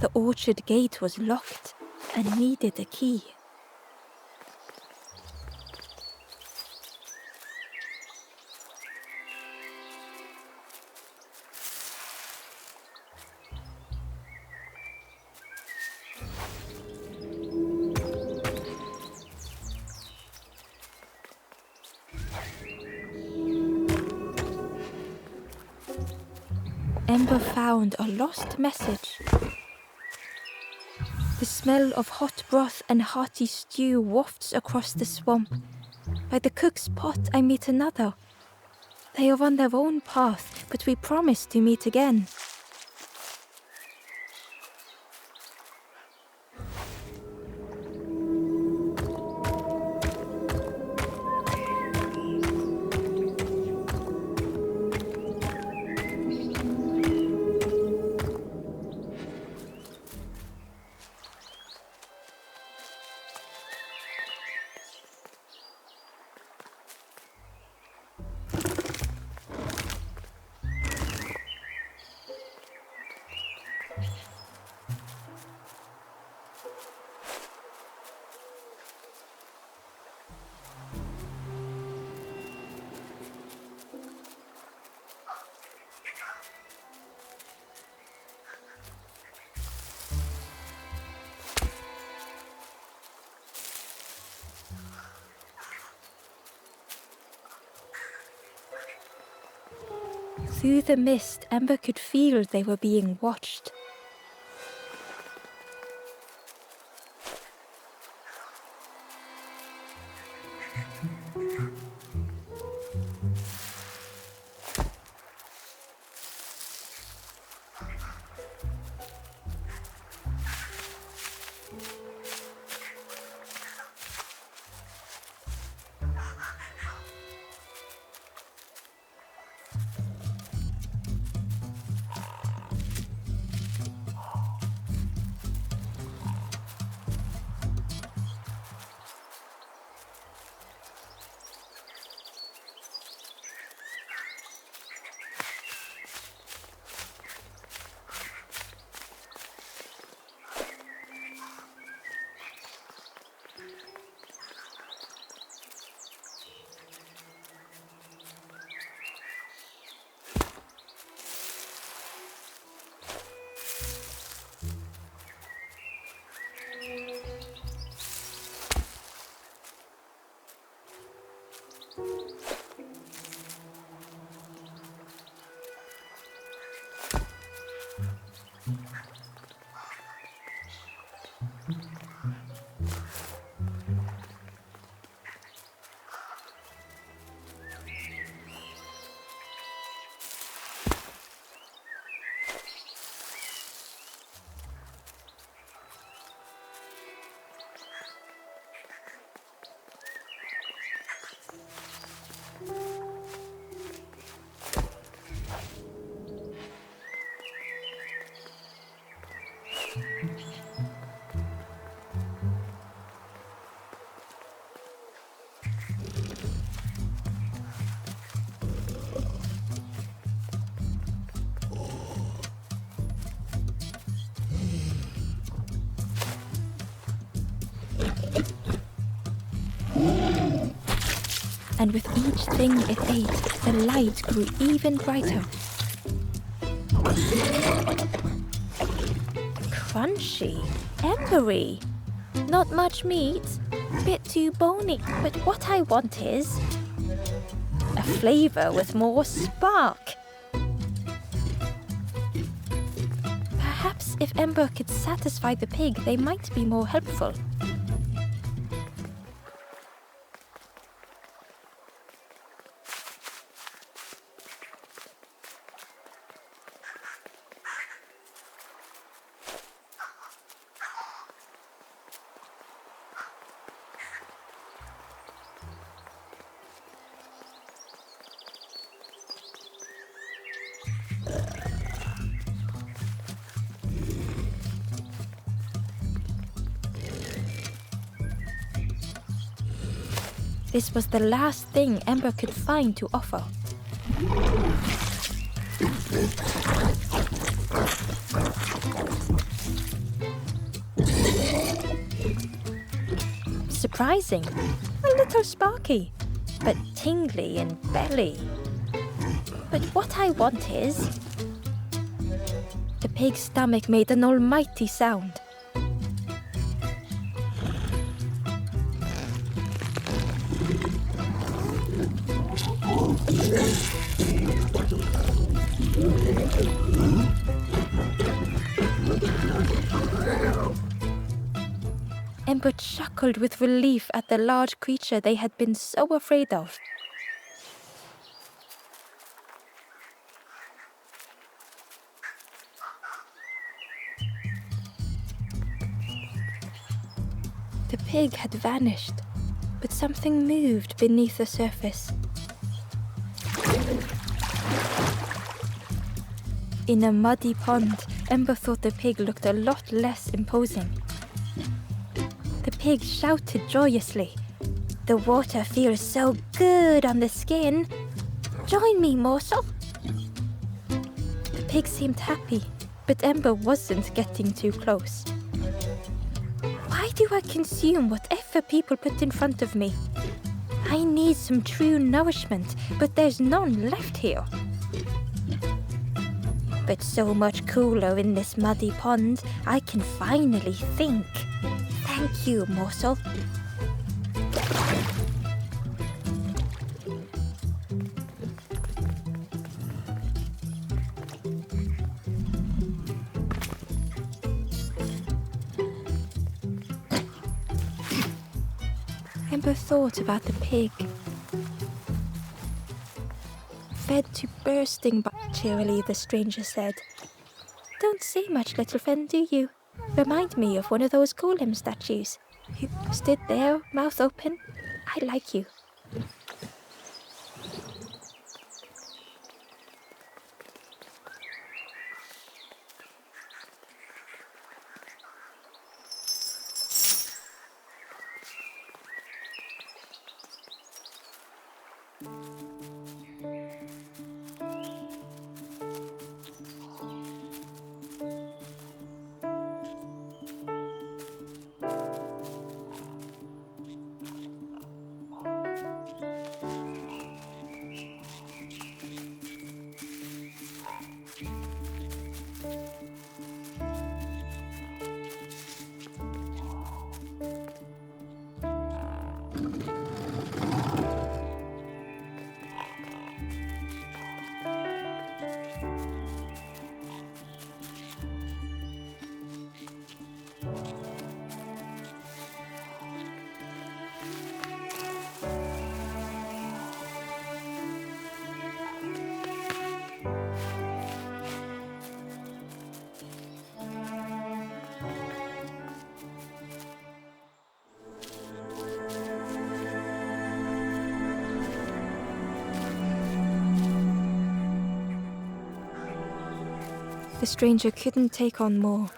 The orchard gate was locked and needed a key. Ember found a lost message. The smell of hot broth and hearty stew wafts across the swamp. By the cook's pot I meet another. They are on their own path, but we promise to meet again. Through the mist, Ember could feel they were being watched. and with each thing it ate, the light grew even brighter. Crunchy, embery. Not much meat, bit too bony, but what I want is a flavour with more spark. Perhaps if Ember could satisfy the pig, they might be more helpful. This was the last thing Ember could find to offer. Surprising, a little sparky, but tingly in belly. But what I want is... The pig's stomach made an almighty sound. Ember chuckled with relief at the large creature they had been so afraid of. The pig had vanished, but something moved beneath the surface. In a muddy pond, Ember thought the pig looked a lot less imposing. The pig shouted joyously. The water feels so good on the skin. Join me, morsel. The pig seemed happy, but Ember wasn't getting too close. Why do I consume whatever people put in front of me? I need some true nourishment, but there's none left here. But so much cooler in this muddy pond, I can finally think. Thank you, morsel. Ember thought about the pig. Fed to bursting, but cheerily the stranger said, Don't say much, little friend, do you? Remind me of one of those golem statues. You stood there, mouth open. I like you. The stranger couldn't take on more.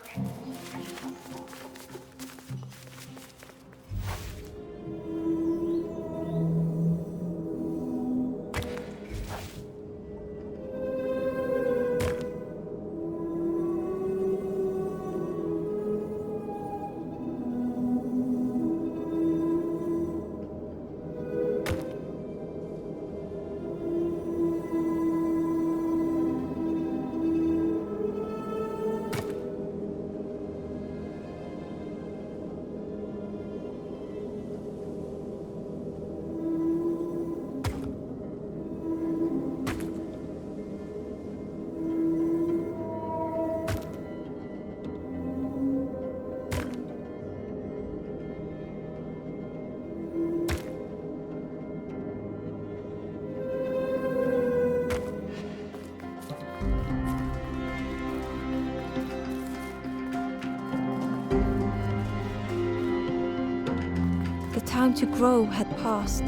time to grow had passed.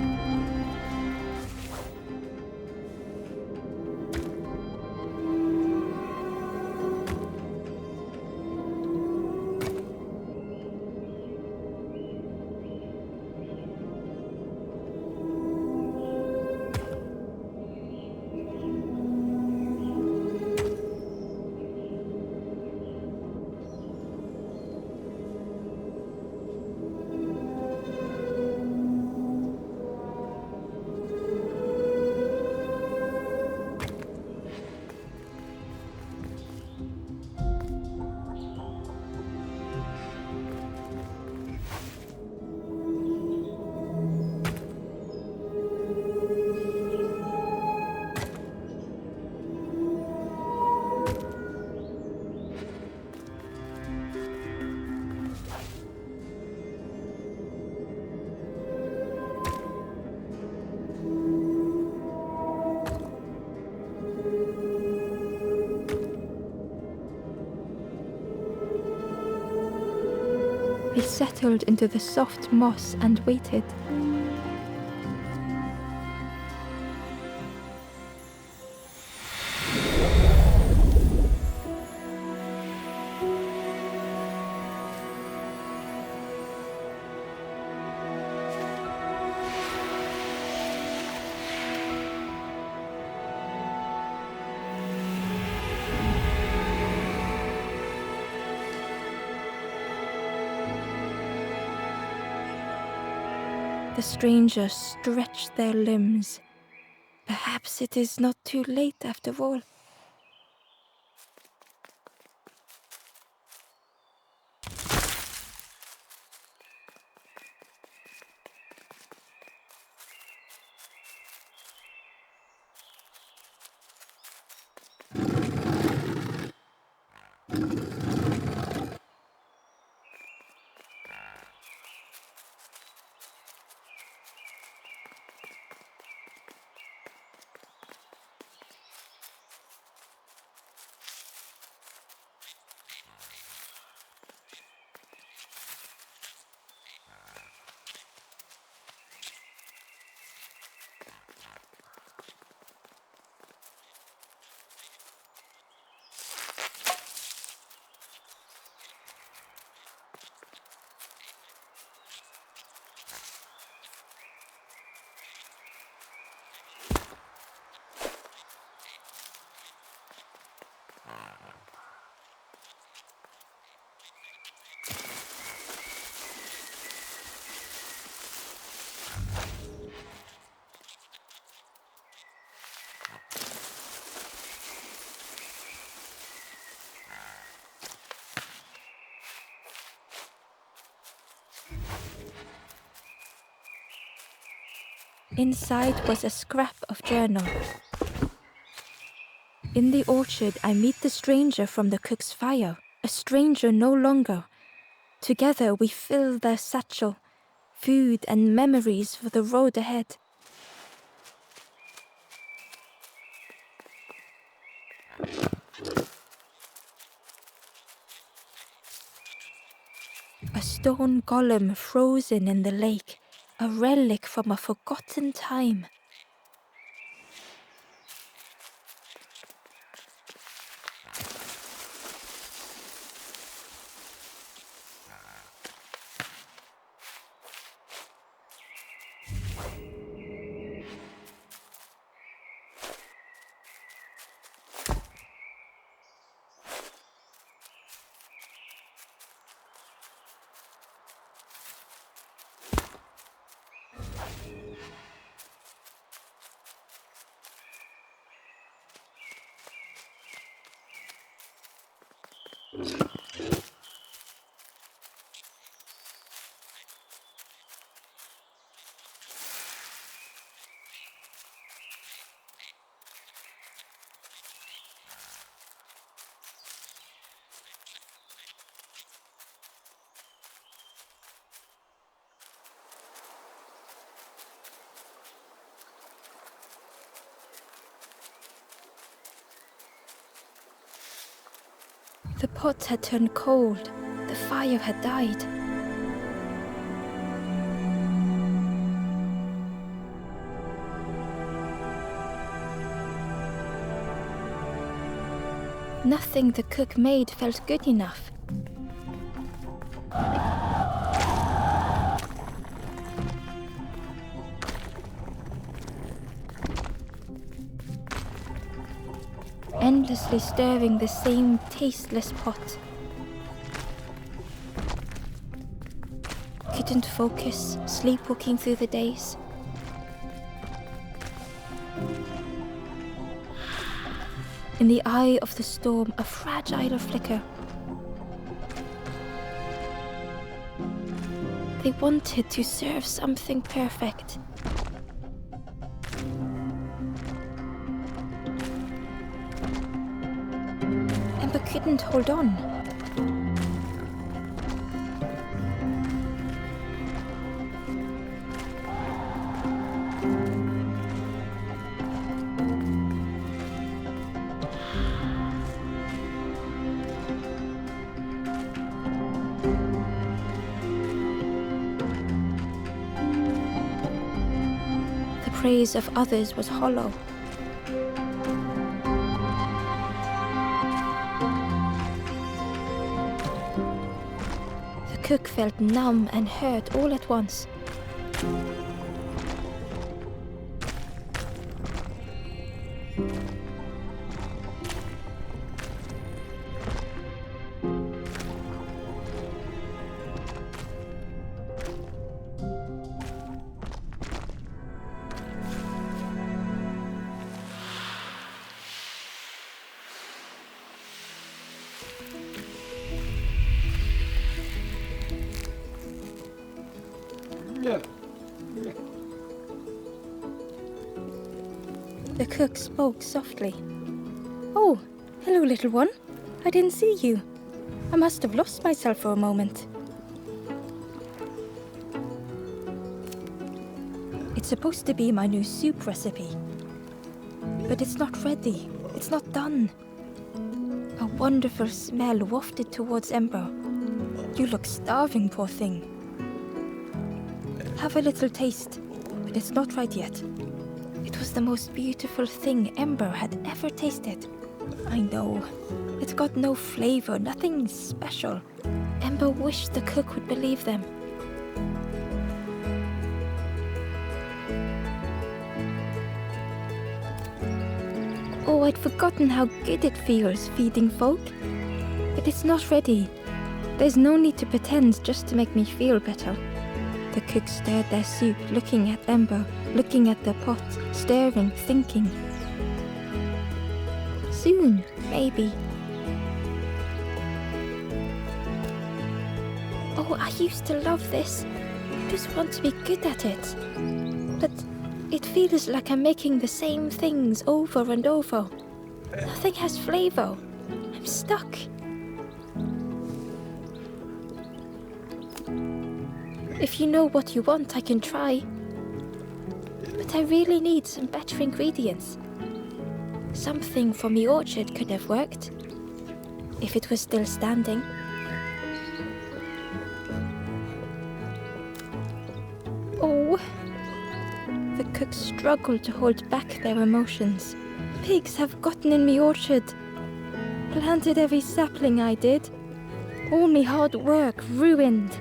We settled into the soft moss and waited. The strangers stretched their limbs. Perhaps it is not too late after all. Inside was a scrap of journal. In the orchard, I meet the stranger from the cook's fire, a stranger no longer. Together we fill their satchel, food and memories for the road ahead. A stone golem frozen in the lake, a relic from a forgotten time. The pot had turned cold. The fire had died. Nothing the cook made felt good enough. Endlessly stirring the same tasteless pot. Couldn't focus, sleepwalking through the days. In the eye of the storm, a fragile flicker. They wanted to serve something perfect. Ember couldn't hold on. The praise of others was hollow. The cook felt numb and hurt all at once. The cook spoke softly. "Oh, hello, little one. I didn't see you. I must have lost myself for a moment." It's supposed to be my new soup recipe. But it's not ready. It's not done. A wonderful smell wafted towards Ember. "You look starving, poor thing. Have a little taste, but it's not right yet." It was the most beautiful thing Ember had ever tasted. I know. It got no flavor, nothing special. Ember wished the cook would believe them. Oh, I'd forgotten how good it feels feeding folk. But it's not ready. There's no need to pretend just to make me feel better. The cook stirred their soup, looking at Ember, looking at the pot, stirring, thinking. Soon, maybe. Oh, I used to love this. I just want to be good at it. But it feels like I'm making the same things over and over. Nothing has flavor. I'm stuck. If you know what you want, I can try. But I really need some better ingredients. Something from the orchard could have worked, if it was still standing. Oh. The cook struggled to hold back their emotions. Pigs have gotten in me orchard. Planted every sapling I did. All me hard work ruined.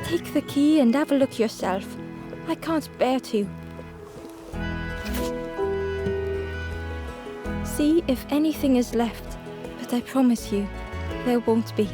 Take the key and have a look yourself. I can't bear to. See if anything is left, but I promise you, there won't be.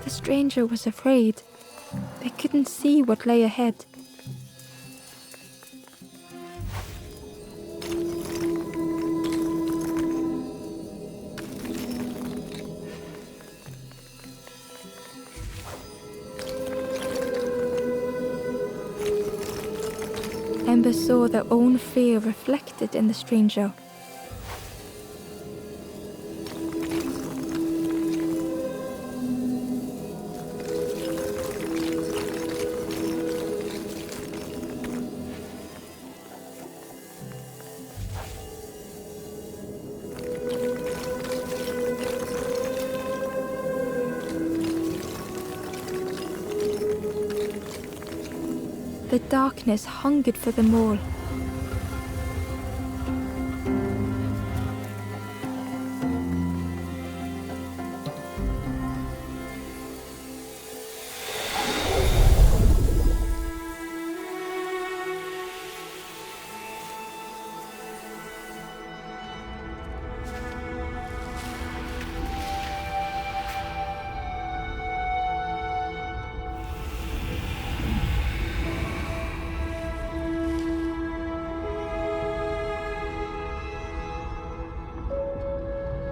The stranger was afraid. They couldn't see what lay ahead. Ember saw their own fear reflected in the stranger. The darkness hungered for them all.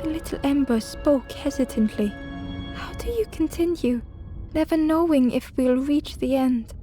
The little Ember spoke hesitantly. How do you continue, never knowing if we'll reach the end?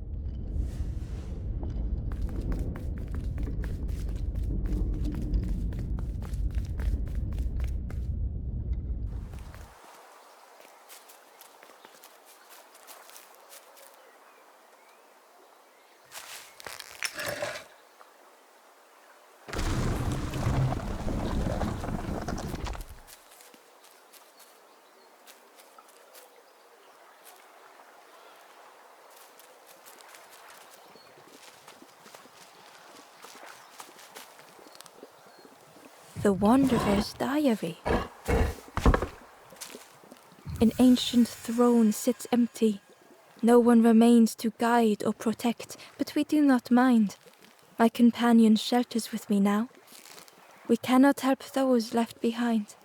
The Wanderer's Diary. An ancient throne sits empty. No one remains to guide or protect, but we do not mind. My companion shelters with me now. We cannot help those left behind.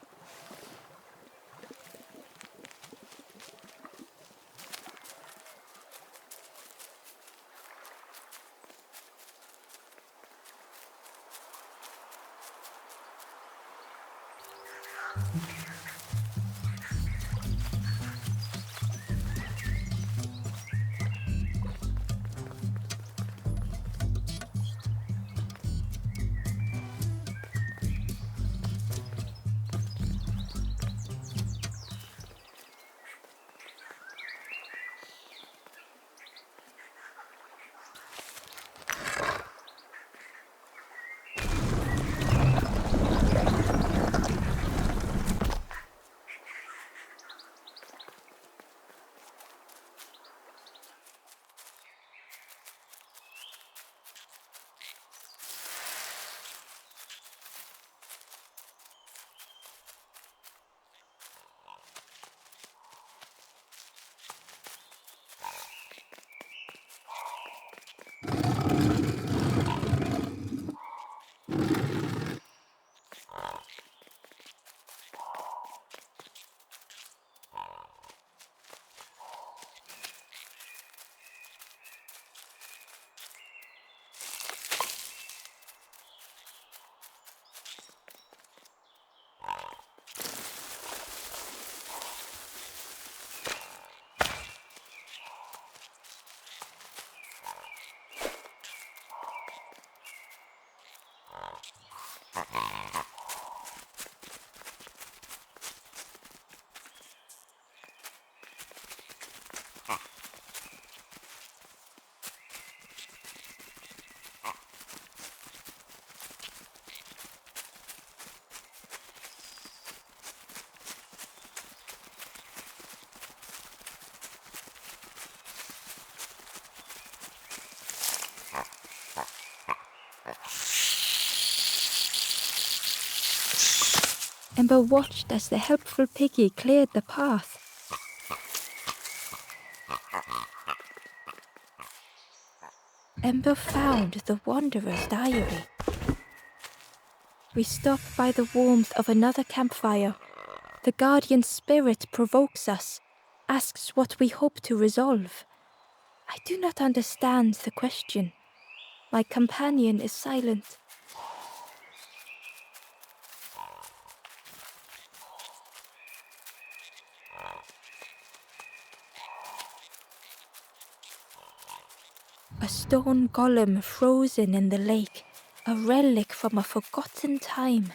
Ember watched as the helpful piggy cleared the path. Ember found the Wanderer's Diary. We stop by the warmth of another campfire. The guardian spirit provokes us. asks what we hope to resolve. I do not understand the question. My companion is silent. A stone golem frozen in the lake, a relic from a forgotten time.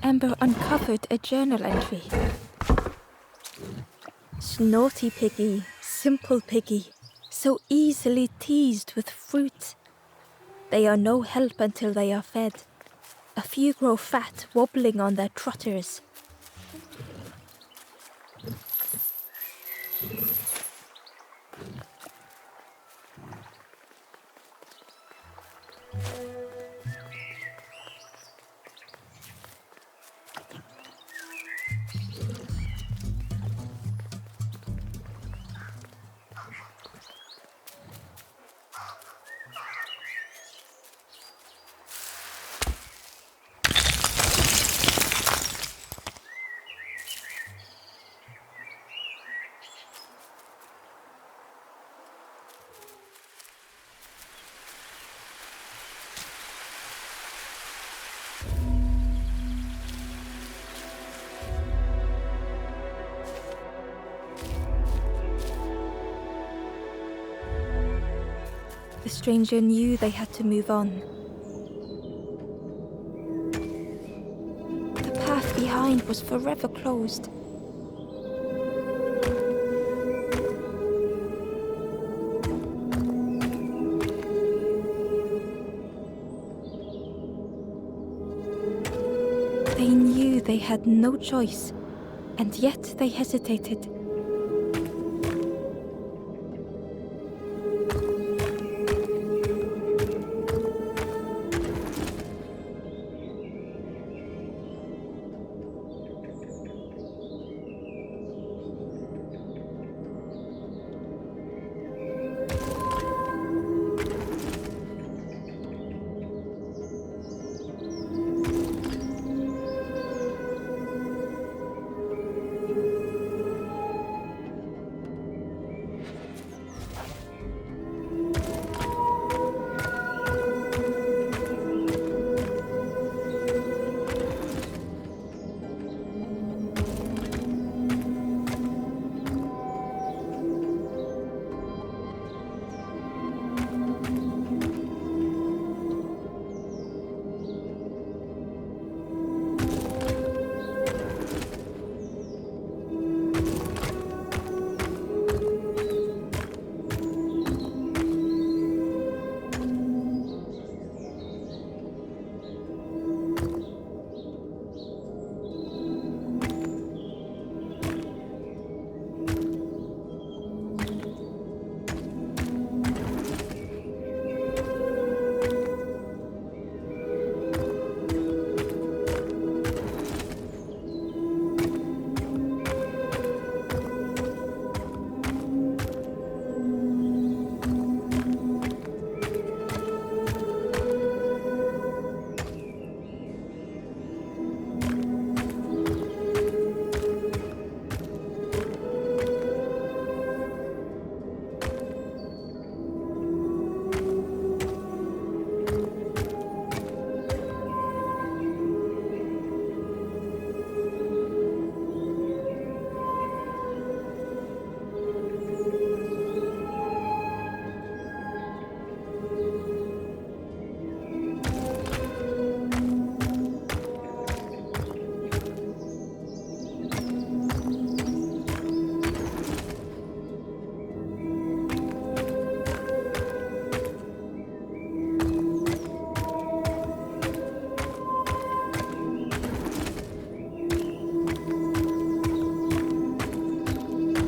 Amber uncovered a journal entry. Snaughty piggy, simple piggy, so easily teased with fruit. They are no help until they are fed. A few grow fat, wobbling on their trotters. The stranger knew they had to move on. The path behind was forever closed. They knew they had no choice, and yet they hesitated.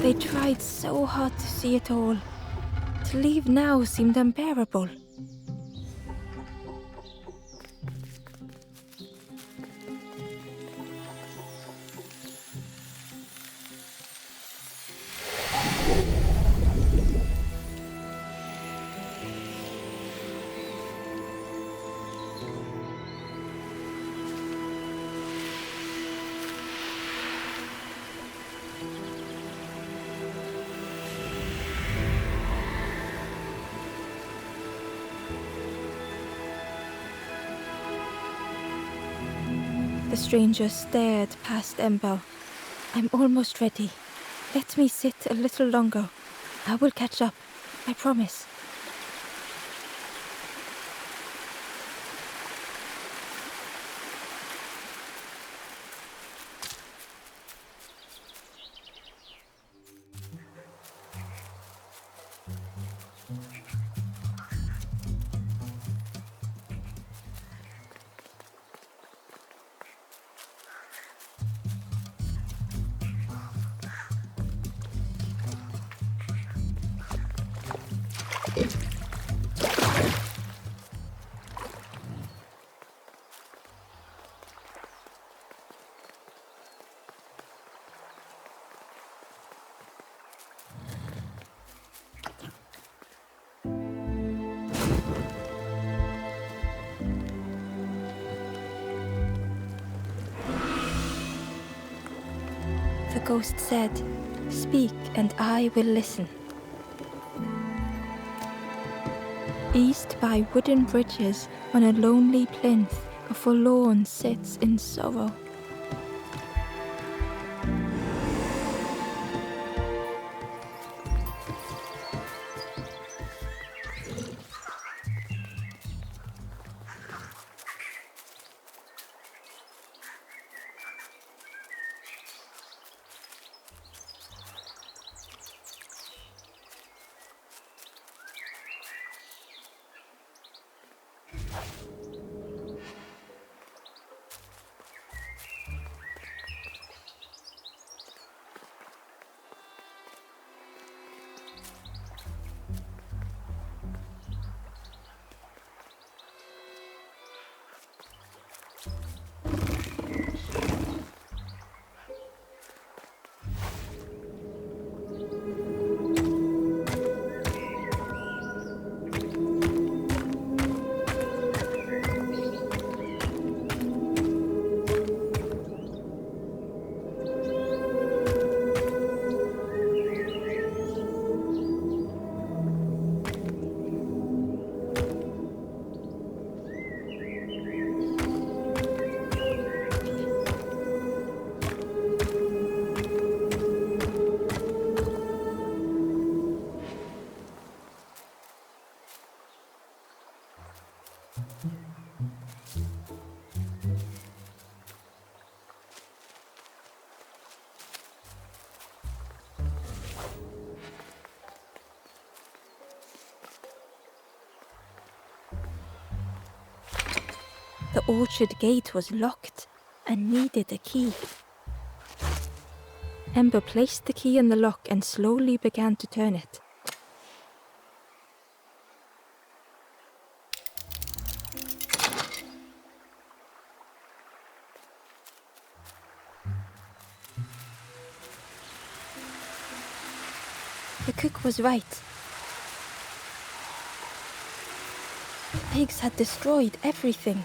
They tried so hard to see it all. To leave now seemed unbearable. The stranger stared past Ember. I'm almost ready. Let me sit a little longer. I will catch up. I promise. The ghost said, "Speak and I will listen." East by wooden bridges on a lonely plinth, a forlorn sits in sorrow. The orchard gate was locked and needed a key. Ember placed the key in the lock and slowly began to turn it. The cook was right. The pigs had destroyed everything.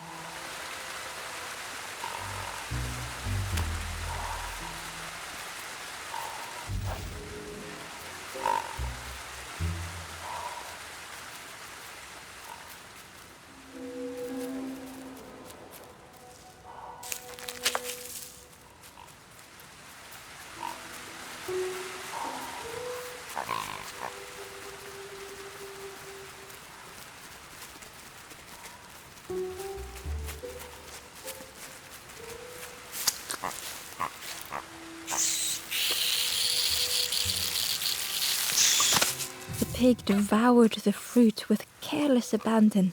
The pig devoured the fruit with careless abandon.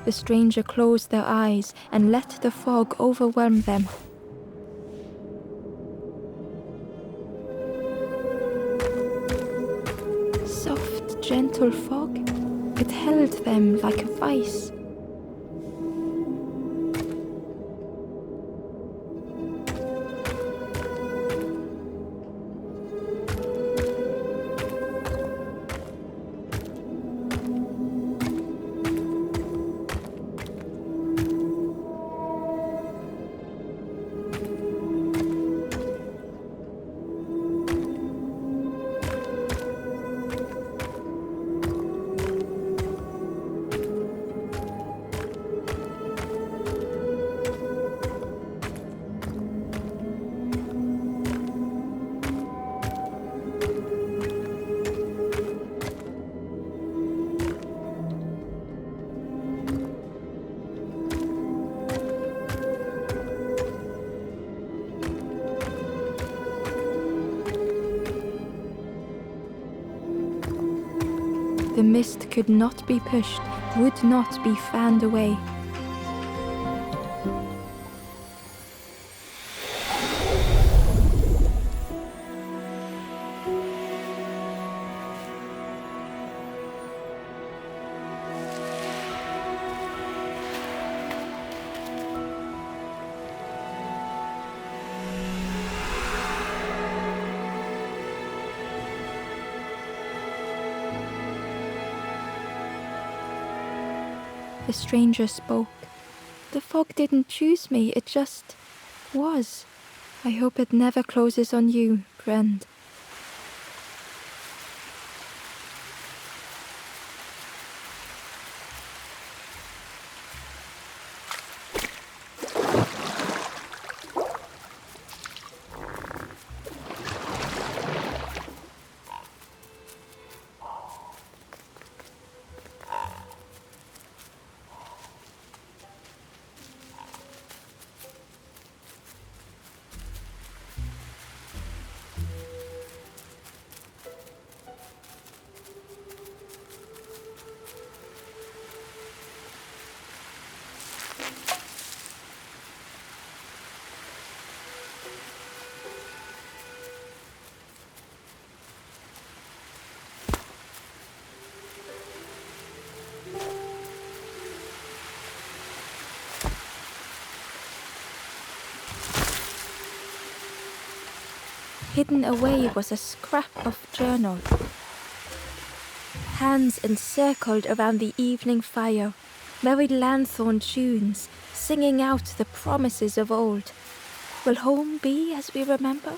The stranger closed their eyes and let the fog overwhelm them. Soft, gentle fog, it held them like a vice. The mist could not be pushed, would not be fanned away. The stranger spoke. The fog didn't choose me, it just was. I hope it never closes on you, friend. Hidden away was a scrap of journal. Hands encircled around the evening fire, merry lanthorn tunes, singing out the promises of old. Will home be as we remember?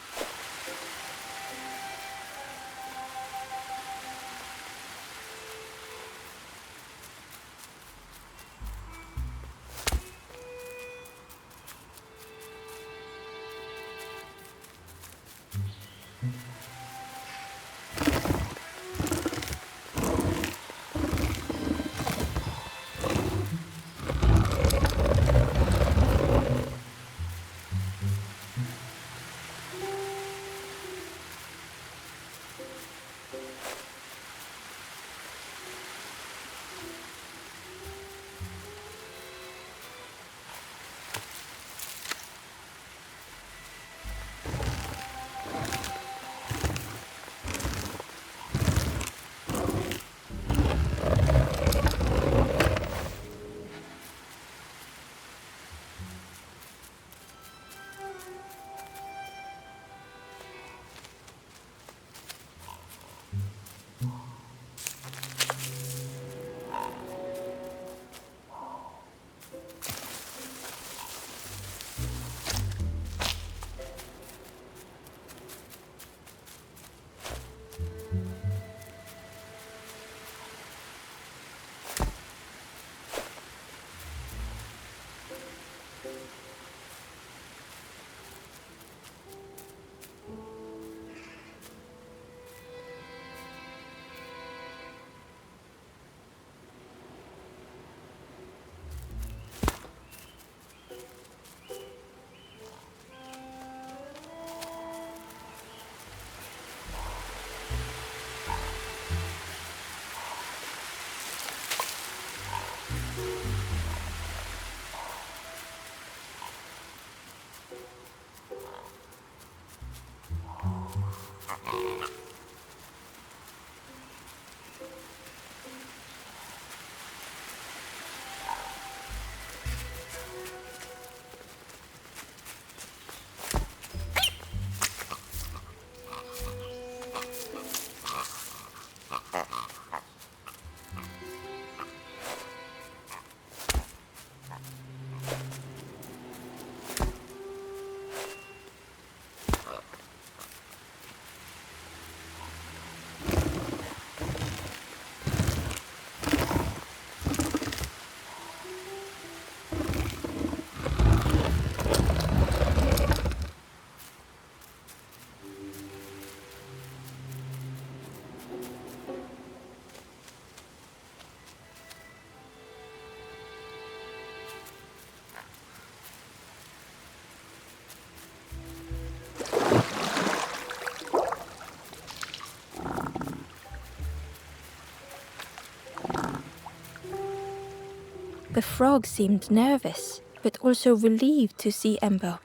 The frog seemed nervous, but also relieved to see Ember.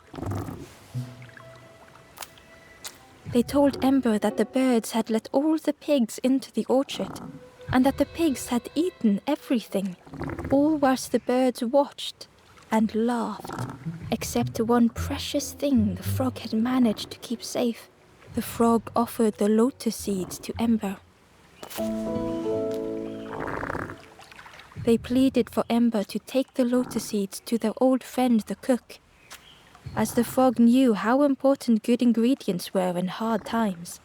They told Ember that the birds had let all the pigs into the orchard, and that the pigs had eaten everything, all whilst the birds watched and laughed, except one precious thing the frog had managed to keep safe. The frog offered the lotus seeds to Ember. They pleaded for Ember to take the lotus seeds to their old friend the cook, as the frog knew how important good ingredients were in hard times.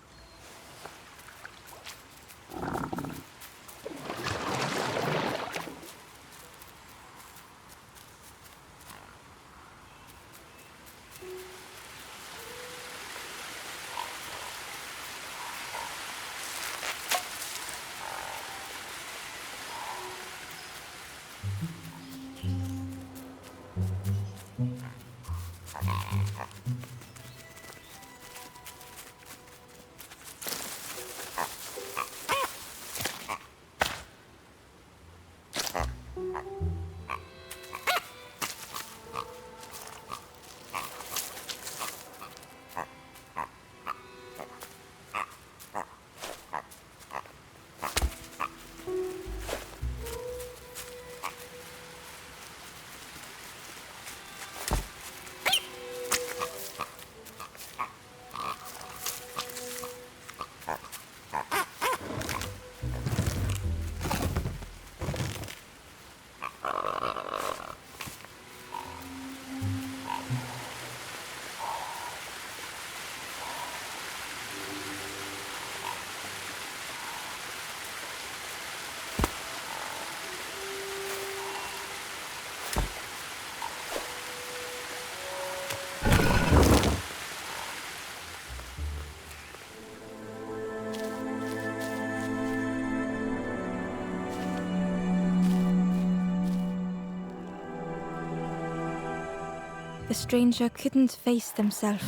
The stranger couldn't face themselves.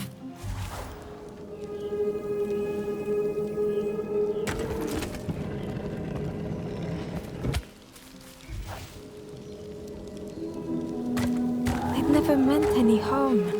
They'd never meant any harm.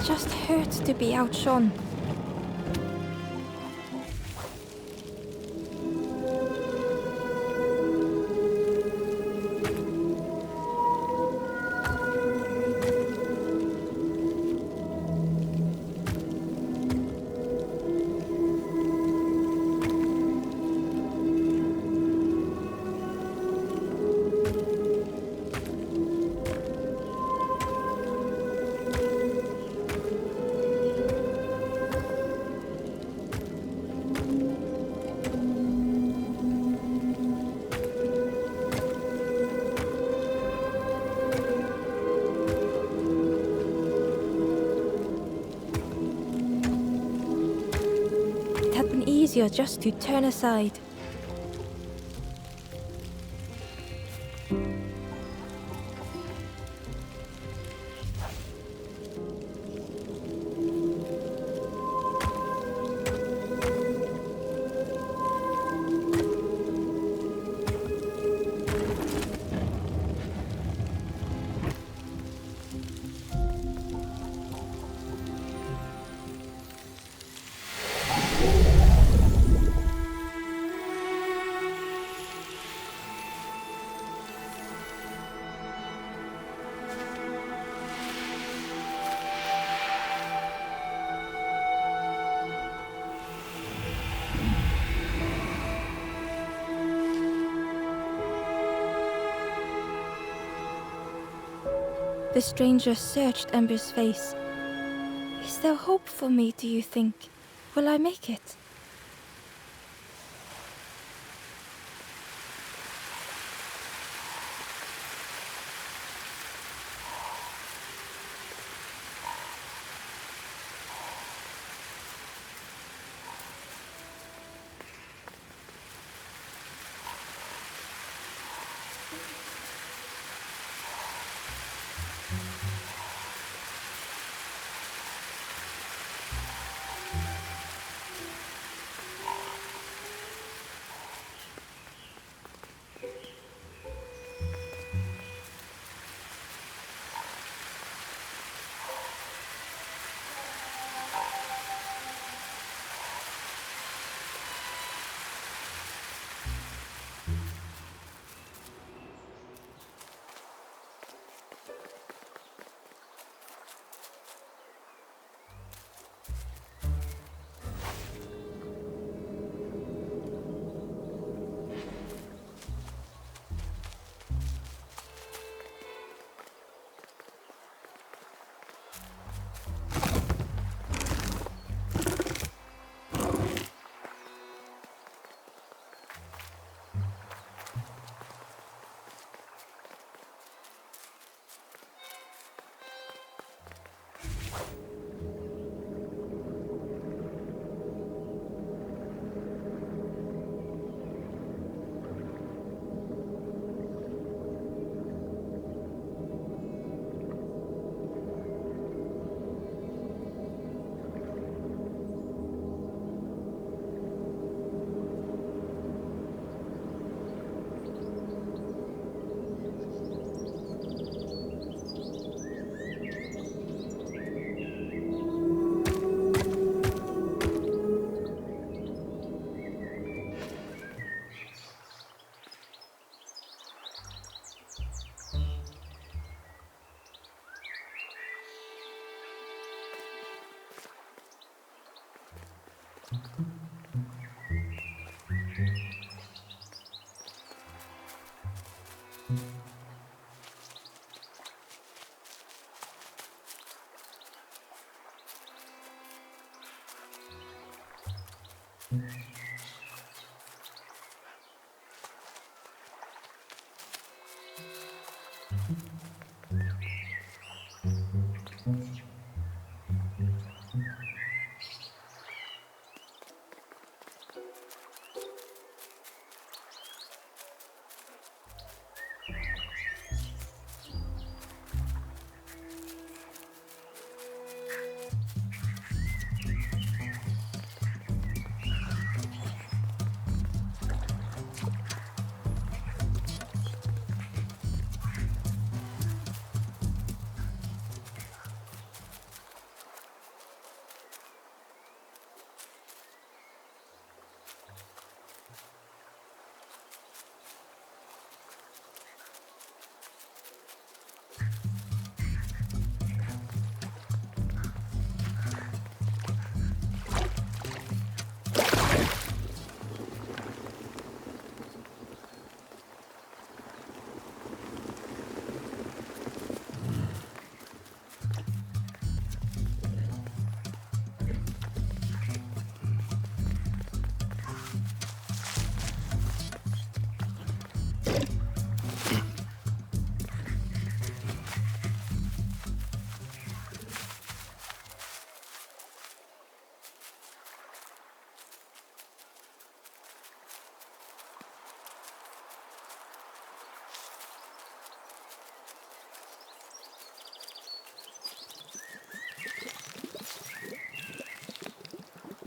just hurts to be outshone. Easier just to turn aside. The stranger searched Ember's face. Is there hope for me, do you think? Will I make it?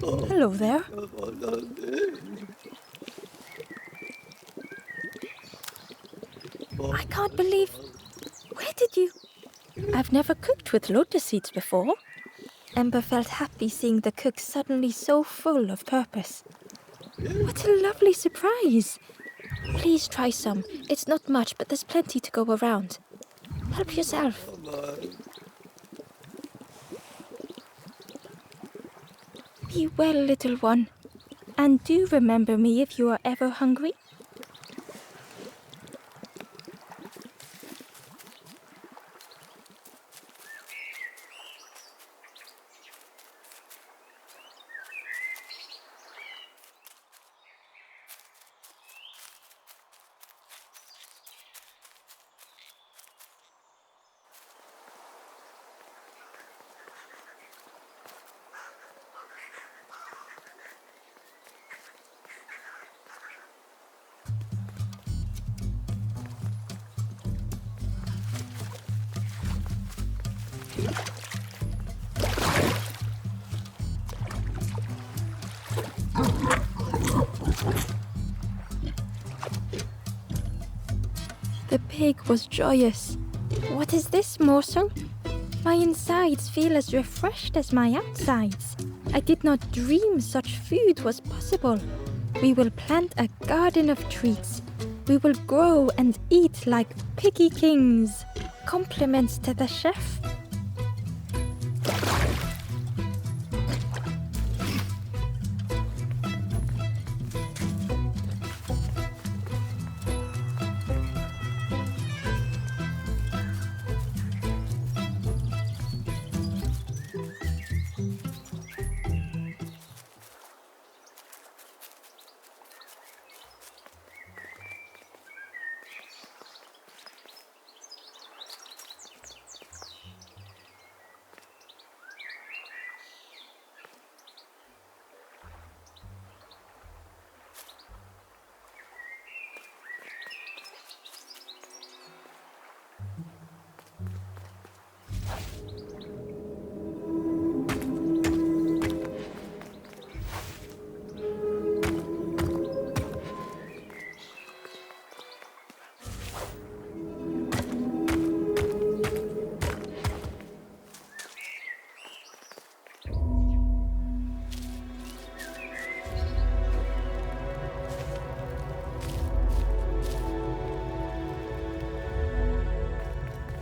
Hello there. I can't believe... Where did you... I've never cooked with lotus seeds before. Ember felt happy seeing the cook suddenly so full of purpose. What a lovely surprise! Please try some. It's not much, but there's plenty to go around. Help yourself. Be well, little one. And do remember me if you are ever hungry. The pig was joyous. What is this morsel? My insides feel as refreshed as my outsides. I did not dream such food was possible. We will plant a garden of treats. We will grow and eat like piggy kings. Compliments to the chef.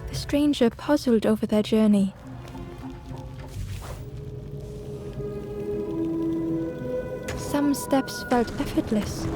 The stranger puzzled over their journey. Some steps felt effortless.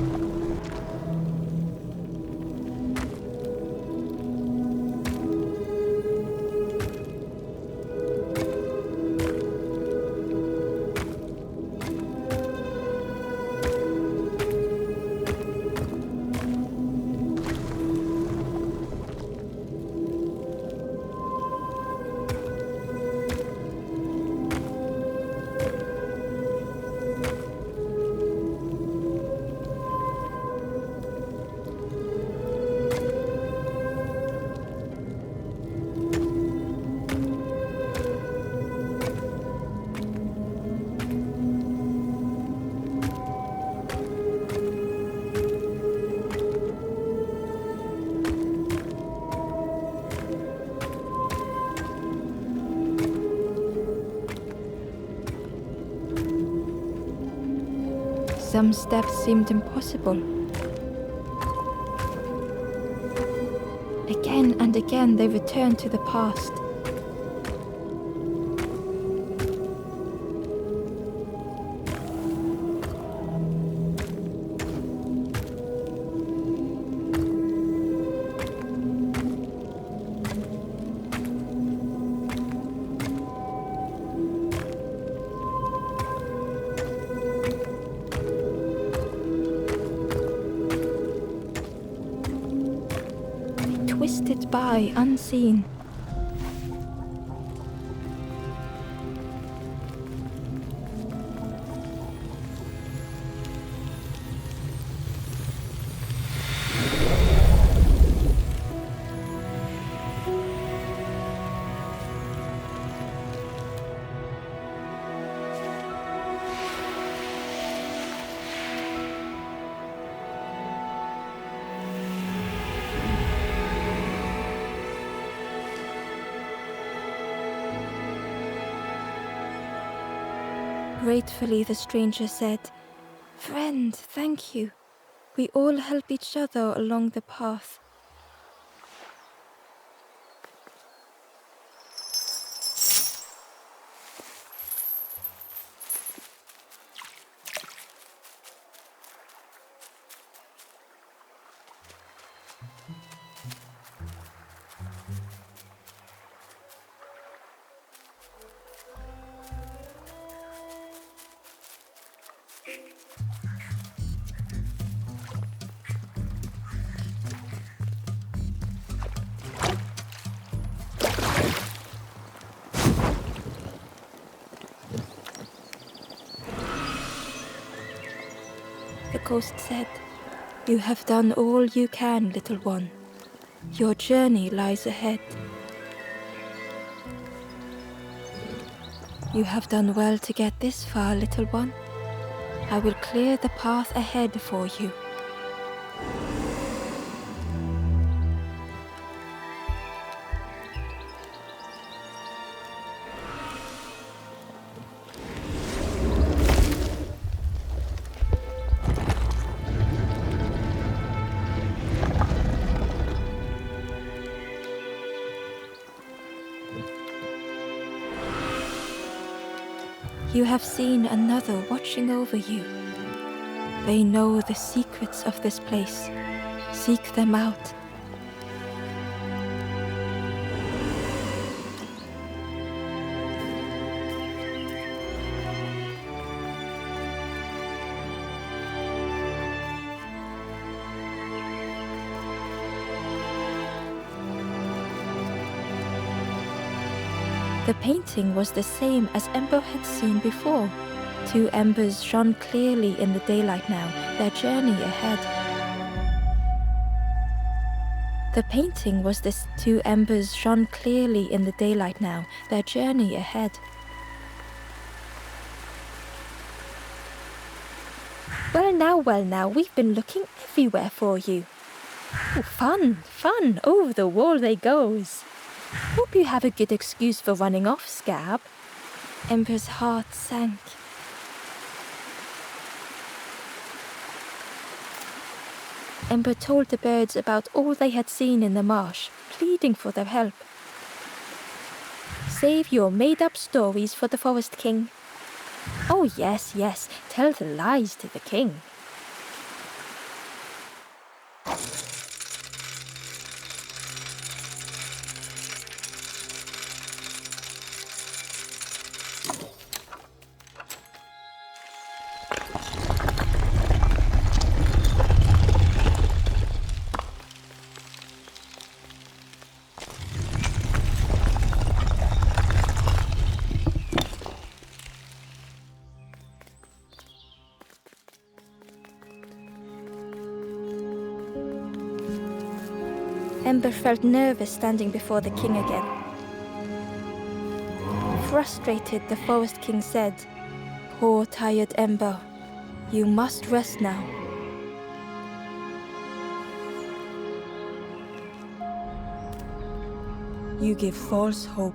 Some steps seemed impossible. Again and again they returned to the past. Twisted by unseen. Gratefully, the stranger said, "Friend, thank you. We all help each other along the path." The ghost said, "You have done all you can, little one. Your journey lies ahead. You have done well to get this far, little one. I will clear the path ahead for you." You have seen another watching over you. They know the secrets of this place. Seek them out. The painting was the same as Ember had seen before. Two embers shone clearly in the daylight now, their journey ahead. The painting was the two embers shone clearly in the daylight now, their journey ahead. Well now, we've been looking everywhere for you. Oh, fun, over the wall they goes. Hope you have a good excuse for running off, Scab. Ember's heart sank. Ember told the birds about all they had seen in the marsh, pleading for their help. Save your made-up stories for the Forest King. Oh yes, tell the lies to the king. Ember felt nervous standing before the king again. Frustrated, the Forest King said, "Poor tired Ember, you must rest now." You give false hope.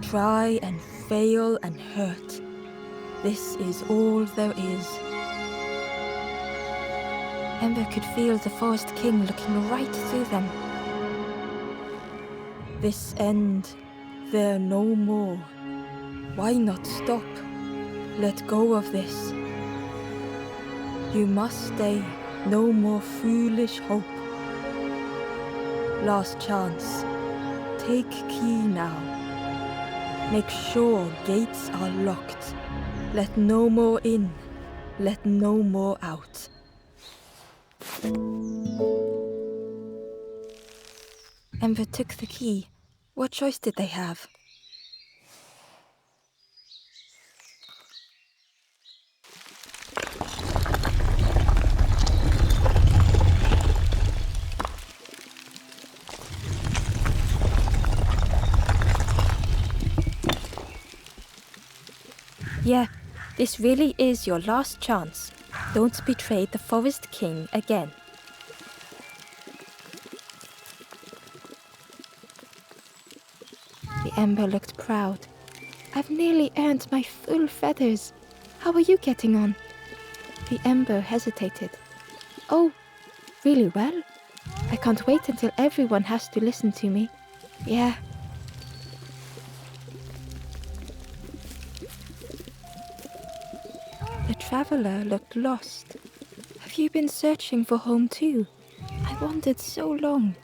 Try and fail and hurt. This is all there is. Ember could feel the Forest King looking right through them. This end, there no more. Why not stop? Let go of this. You must stay, no more foolish hope. Last chance. Take key now. Make sure gates are locked. Let no more in. Let no more out. Ember took the key. What choice did they have? Yeah, this really is your last chance. Don't betray the Forest King again. The Ember looked proud. I've nearly earned my full feathers. How are you getting on? The ember hesitated. Oh, really well. I can't wait until everyone has to listen to me. Yeah. The traveler looked lost. Have you been searching for home too? I wandered so long.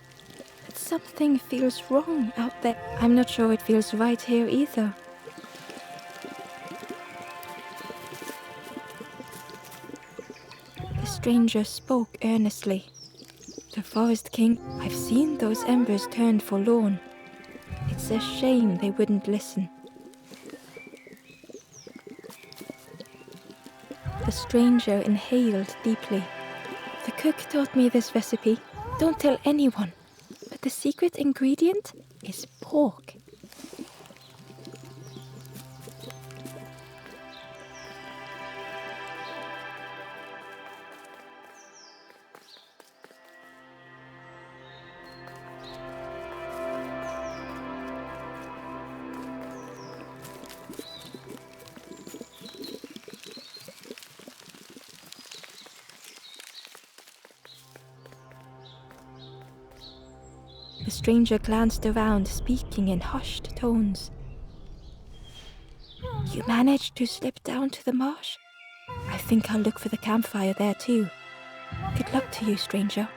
But something feels wrong out there. I'm not sure it feels right here either. The stranger spoke earnestly. The Forest King, I've seen those embers turned forlorn. It's a shame they wouldn't listen. The stranger inhaled deeply. The cook taught me this recipe. Don't tell anyone. But the secret ingredient is pork. The stranger glanced around, speaking in hushed tones. You managed to slip down to the marsh? I think I'll look for the campfire there too. Good luck to you, stranger.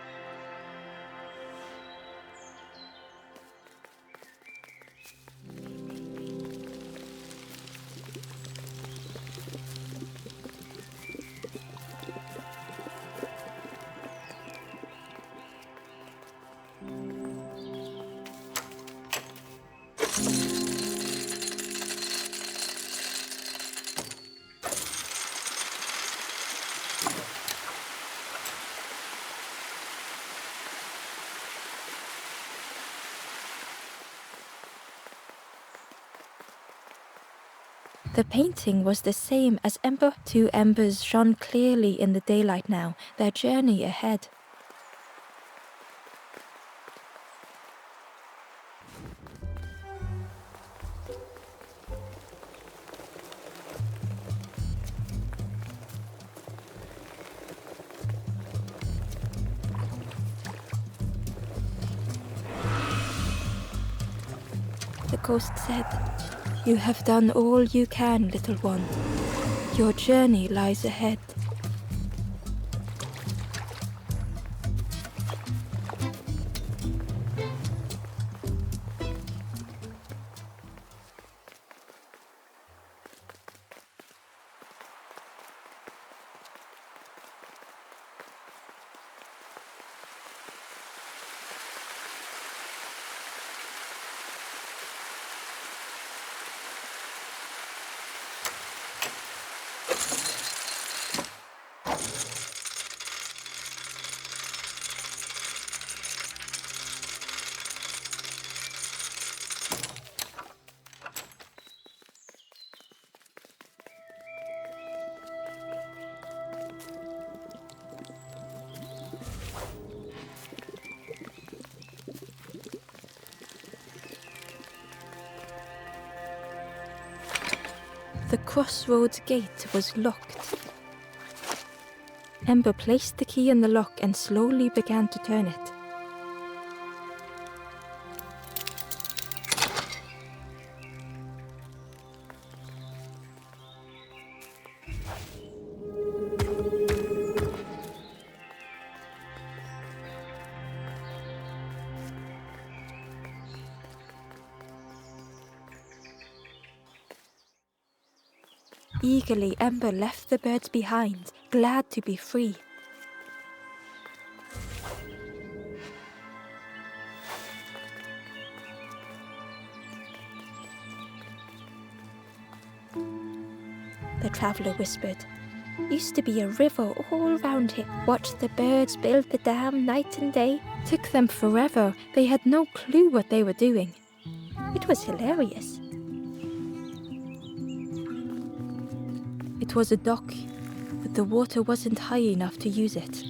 The painting was the same as ember. 2 embers shone clearly in the daylight now, their journey ahead. The ghost said, You have done all you can, little one. Your journey lies ahead. The crossroads gate was locked. Ember placed the key in the lock and slowly began to turn it. Eagerly, Ember left the birds behind, glad to be free. The traveler whispered, Used to be a river all round here. Watched the birds build the dam night and day. Took them forever. They had no clue what they were doing. It was hilarious. It was a dock, but the water wasn't high enough to use it.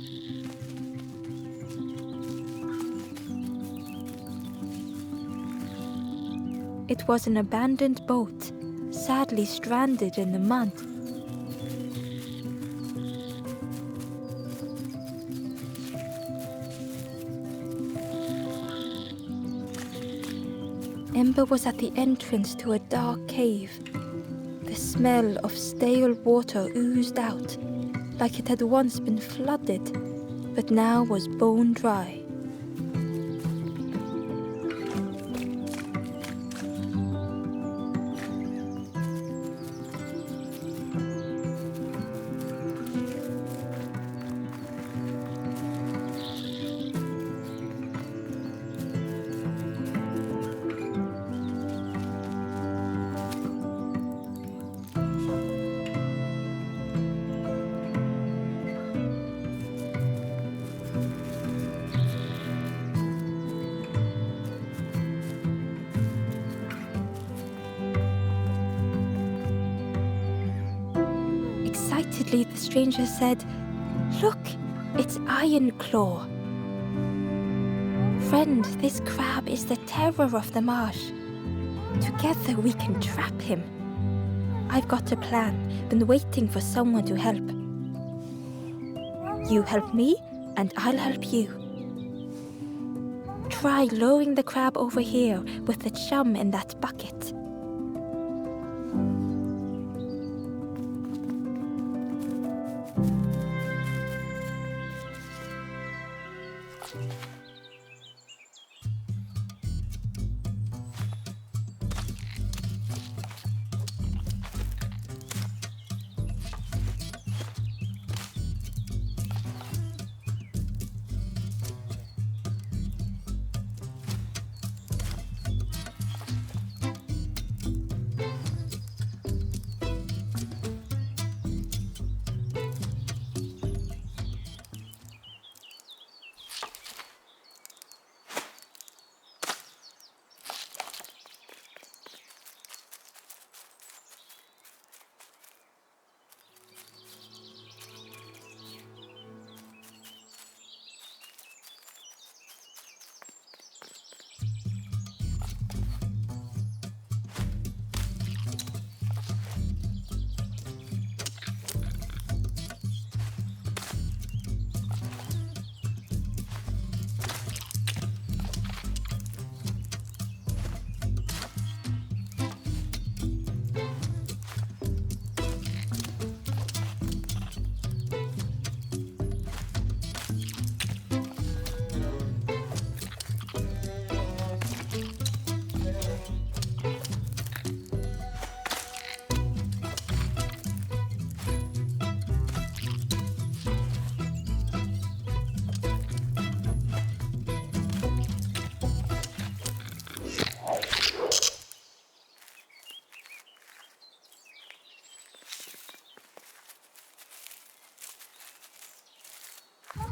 It was an abandoned boat, sadly stranded in the mud. Ember was at the entrance to a dark cave. The smell of stale water oozed out, like it had once been flooded, but now was bone dry. Excitedly, the stranger said, "Look, it's Iron Claw. Friend, this crab is the terror of the marsh. Together we can trap him. I've got a plan, been waiting for someone to help. You help me, and I'll help you. Try lowering the crab over here with the chum in that bucket."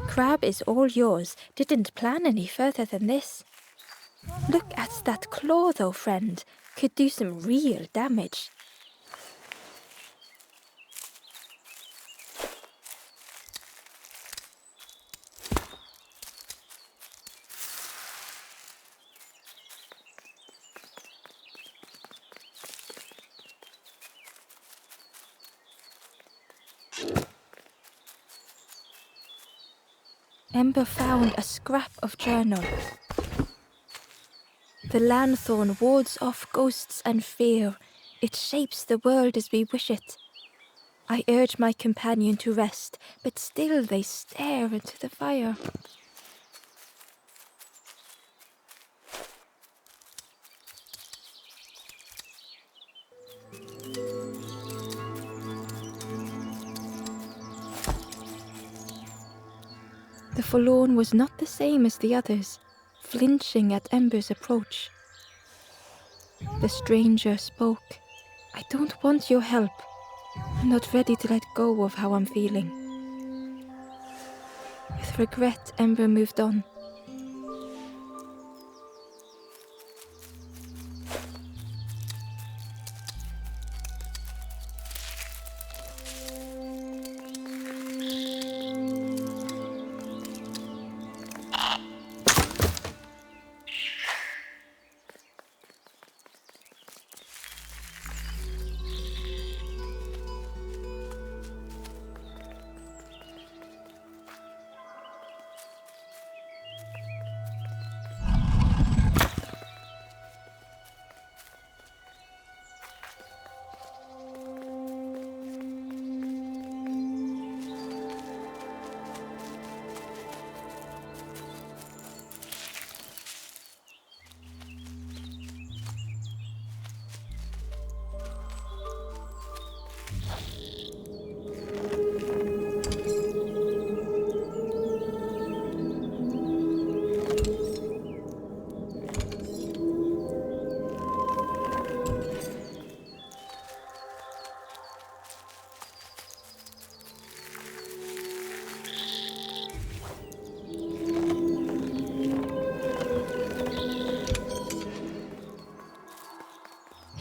Crab is all yours. Didn't plan any further than this. Look at that claw though, friend. Could do some real damage. Ember found a scrap of journal. The lanthorn wards off ghosts and fear. It shapes the world as we wish it. I urge my companion to rest, but still they stare into the fire. The forlorn was not the same as the others, flinching at Ember's approach. The stranger spoke. "I don't want your help. I'm not ready to let go of how I'm feeling." With regret, Ember moved on.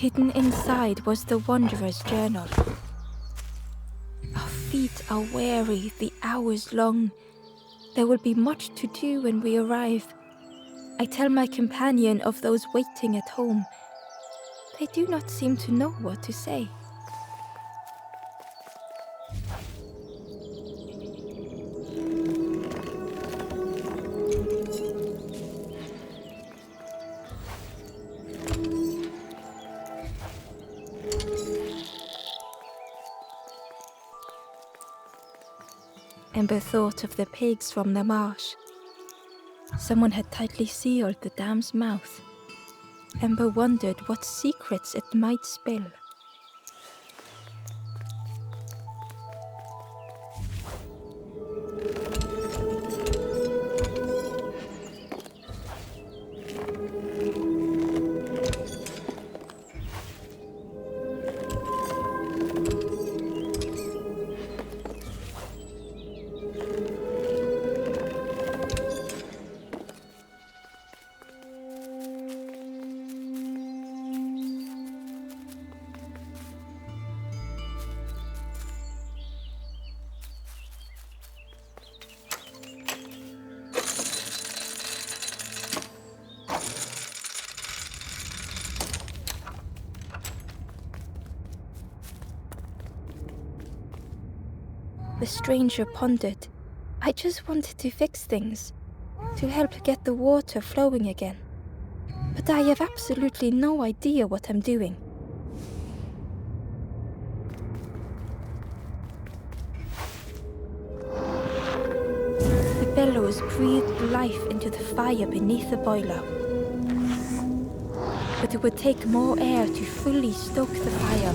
Hidden inside was the Wanderer's journal. Our feet are weary, the hours long. There will be much to do when we arrive. I tell my companion of those waiting at home. They do not seem to know what to say. Ember thought of the pigs from the marsh. Someone had tightly sealed the dam's mouth. Ember wondered what secrets it might spill. The stranger pondered. I just wanted to fix things, to help get the water flowing again. But I have absolutely no idea what I'm doing. The bellows breathed life into the fire beneath the boiler. But it would take more air to fully stoke the fire.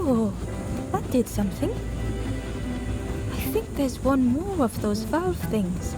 Oh, that did something. I think there's one more of those valve things.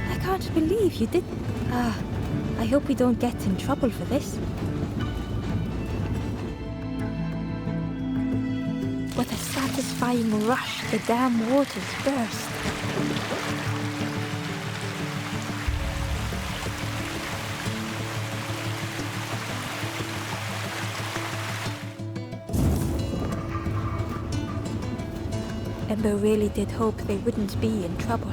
I can't believe you did. I hope we don't get in trouble for this. With a satisfying rush, the dam waters burst. Ember really did hope they wouldn't be in trouble.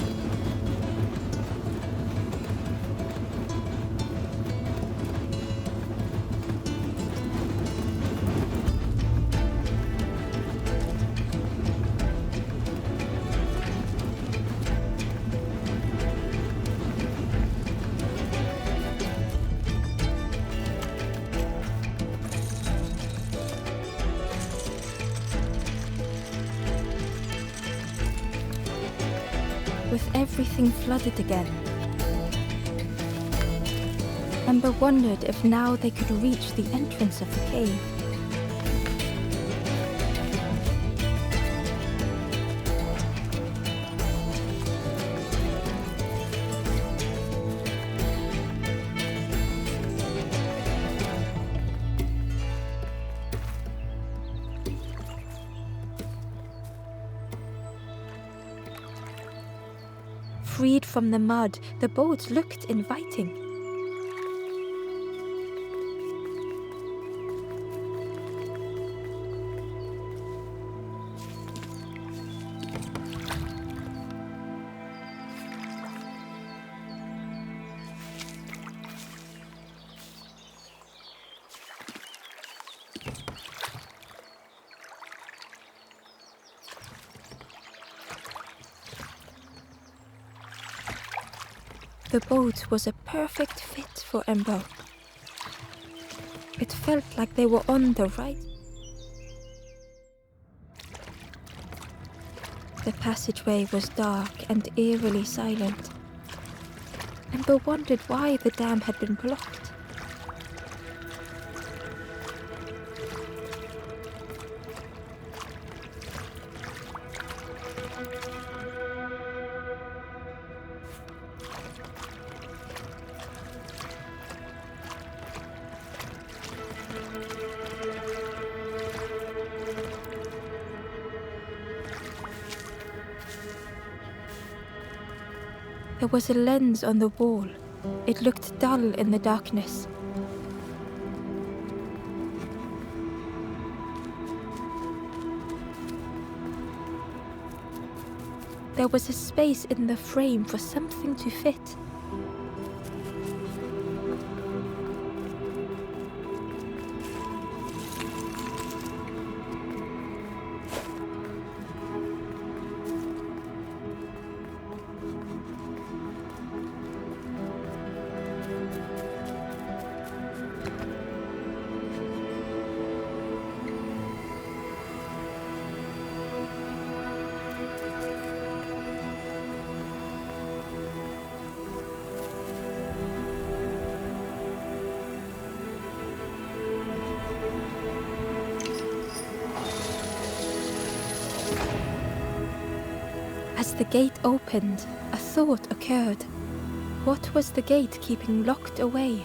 everything flooded again. Ember wondered if now they could reach the entrance of the cave. Freed from the mud, the boat looked inviting. The boat was a perfect fit for Ember. It felt like they were on the right. The passageway was dark and eerily silent. Ember wondered why the dam had been blocked. There was a lens on the wall. It looked dull in the darkness. There was a space in the frame for something to fit. As the gate opened, a thought occurred. What was the gate keeping locked away?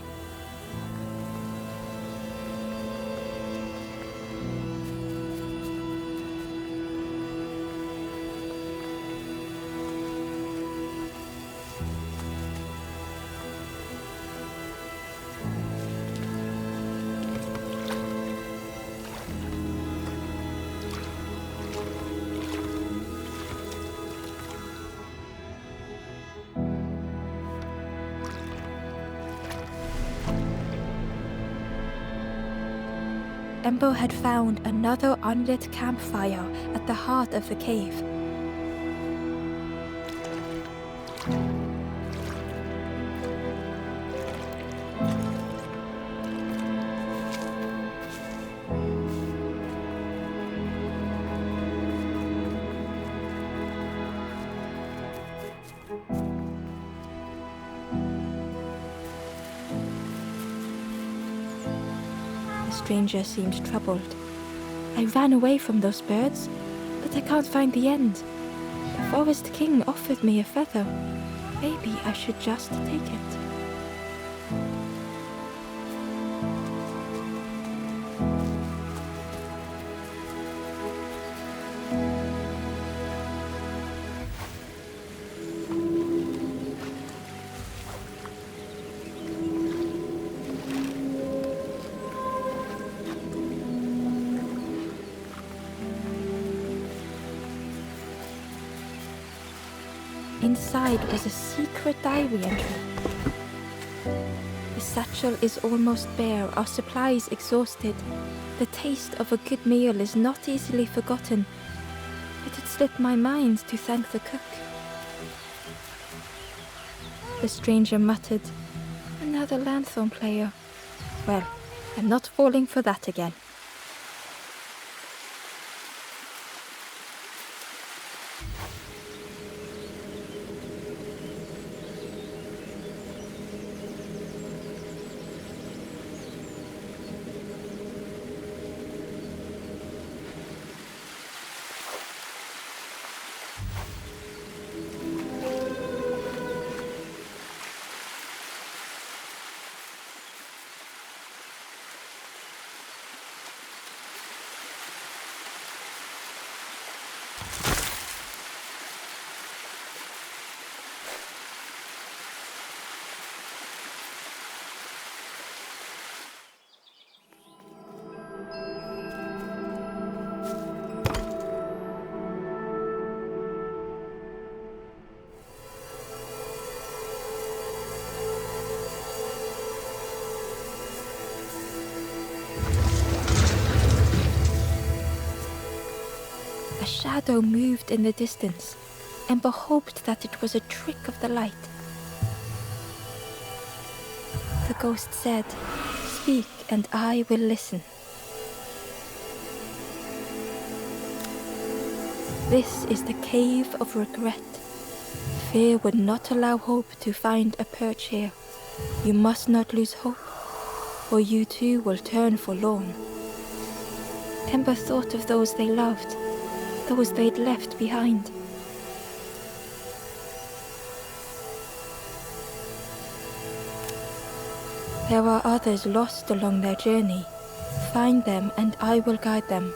Ember had found another unlit campfire at the heart of the cave. The stranger seemed troubled. I ran away from those birds, but I can't find the end. The Forest King offered me a feather. Maybe I should just take it. Inside was a secret diary entry. The satchel is almost bare, our supplies exhausted. The taste of a good meal is not easily forgotten. It had slipped my mind to thank the cook. The stranger muttered, "Another lanthorn player. Well, I'm not falling for that again." shadow moved in the distance. Ember hoped that it was a trick of the light. The ghost said, "Speak, and I will listen." This is the cave of regret. Fear would not allow hope to find a perch here. You must not lose hope, or you too will turn forlorn. Ember thought of those they loved, those they'd left behind. There are others lost along their journey. Find them and I will guide them.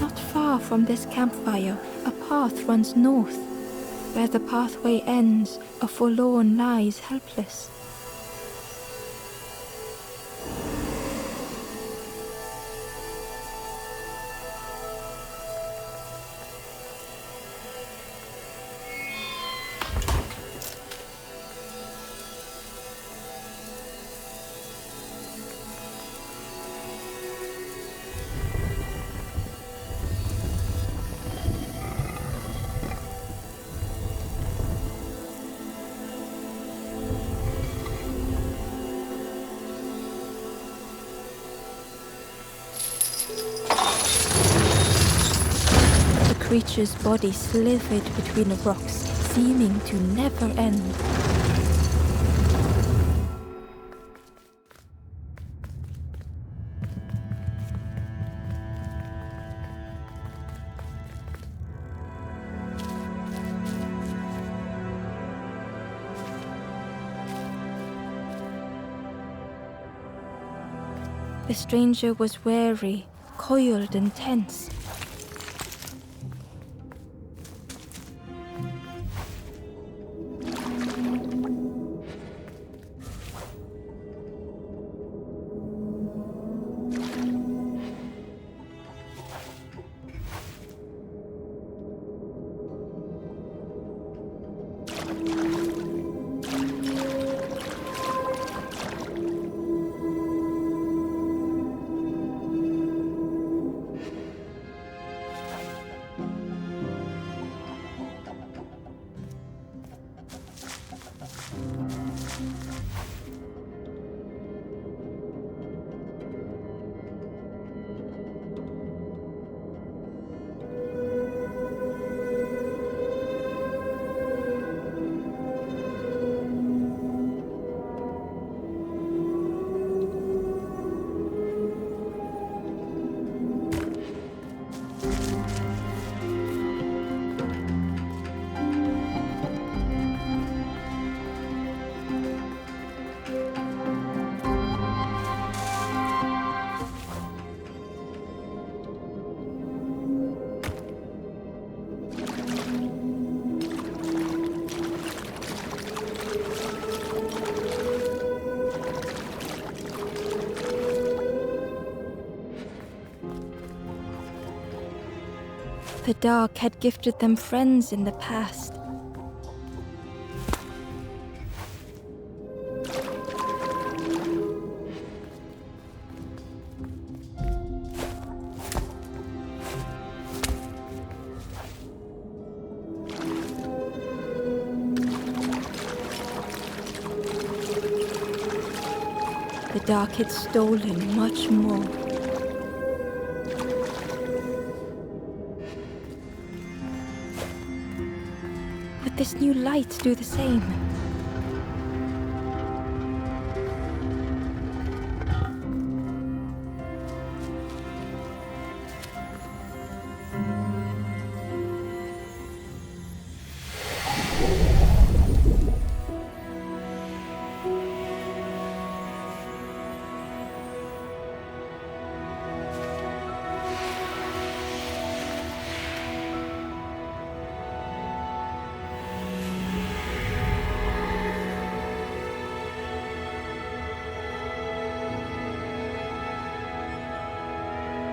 Not far from this campfire, a path runs north. Where the pathway ends, a forlorn lies helpless. The creature's body slithered between the rocks, seeming to never end. The stranger was wary, coiled and tense. The dark had gifted them friends in the past. The dark had stolen much more. Would this new light do the same?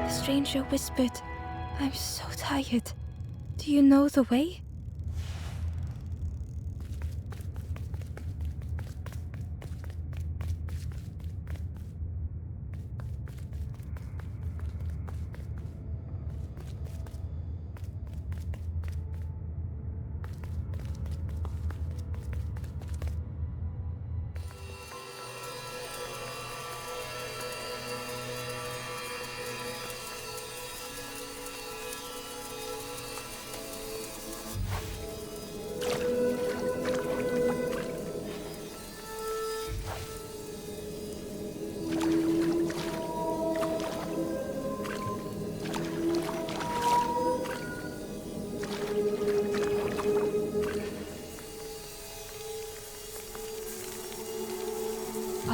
The stranger whispered, "I'm so tired. Do you know the way?"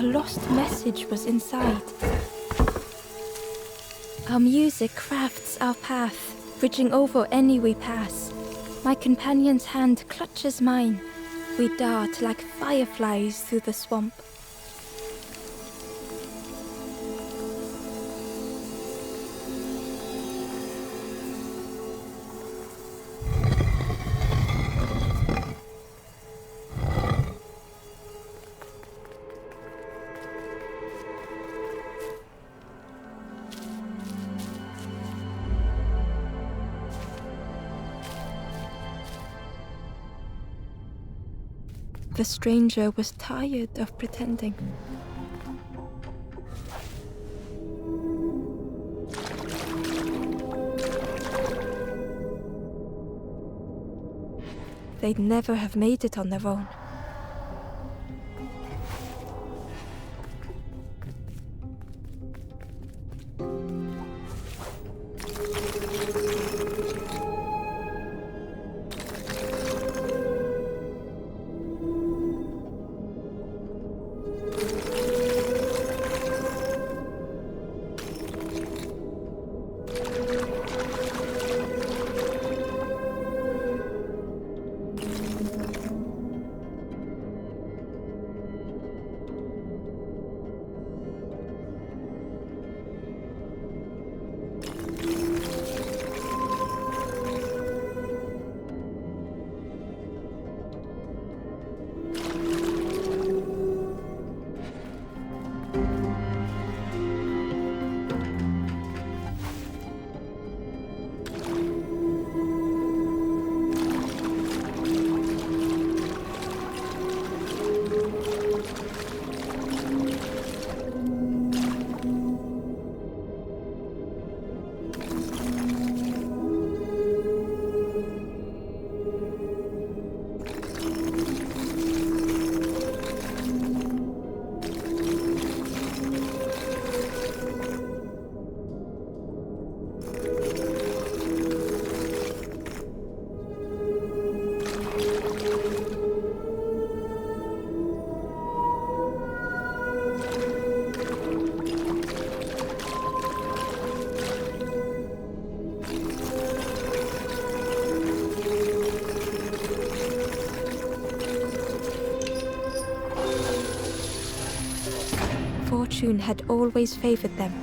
A lost message was inside. Our music crafts our path, bridging over any we pass. My companion's hand clutches mine. We dart like fireflies through the swamp. The stranger was tired of pretending. They'd never have made it on their own. Fortune had always favored them.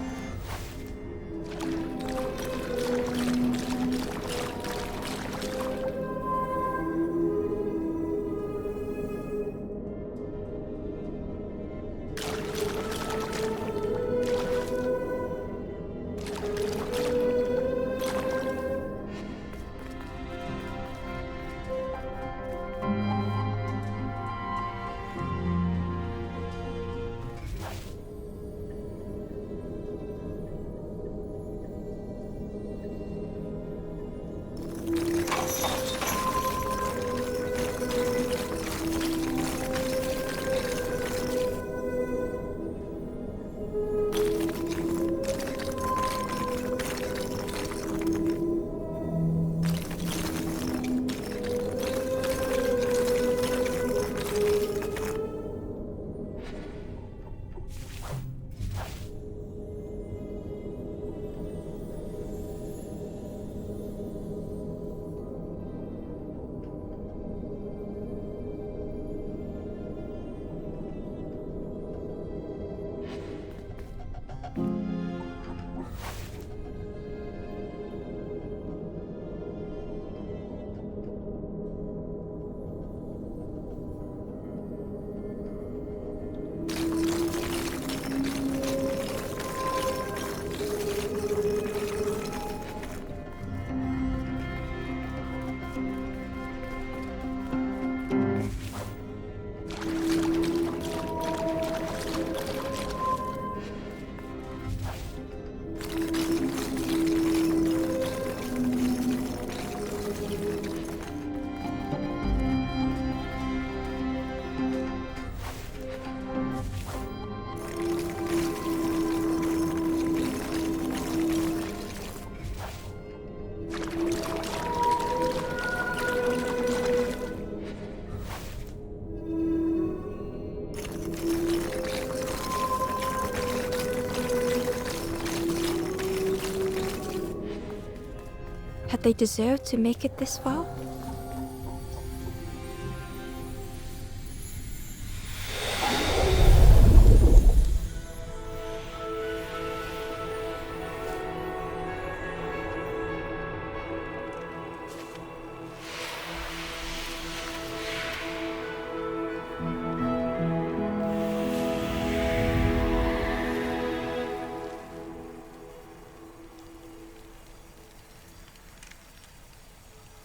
Had they deserved to make it this far?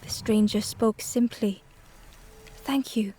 The stranger spoke simply. Thank you.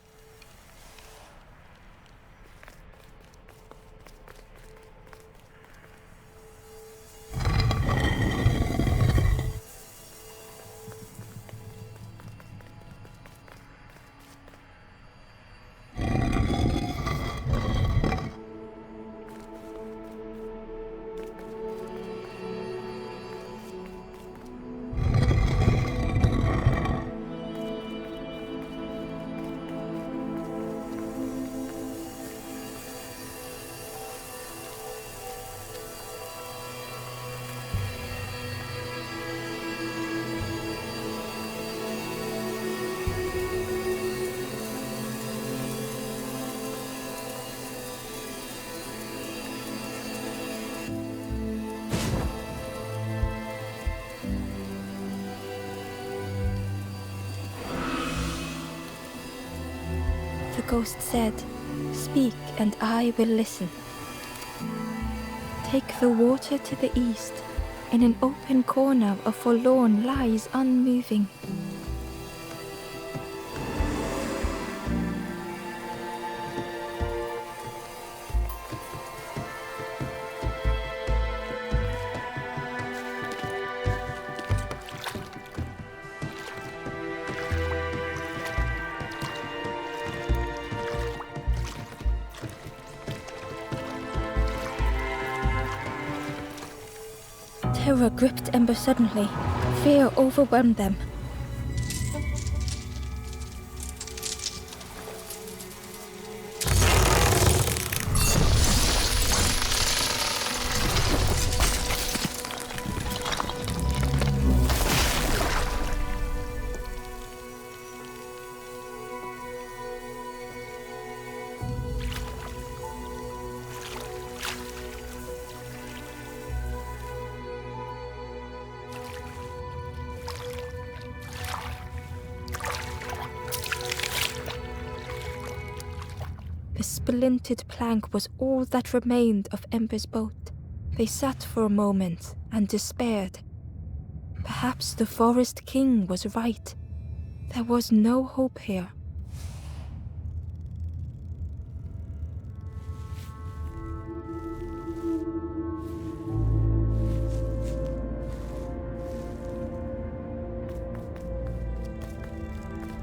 The ghost said, "Speak and I will listen." Take the water to the east. In an open corner, a forlorn lies unmoving. Terror gripped Ember suddenly. Fear overwhelmed them. The splintered plank was all that remained of Ember's boat. They sat for a moment and despaired. Perhaps the Forest King was right. There was no hope here.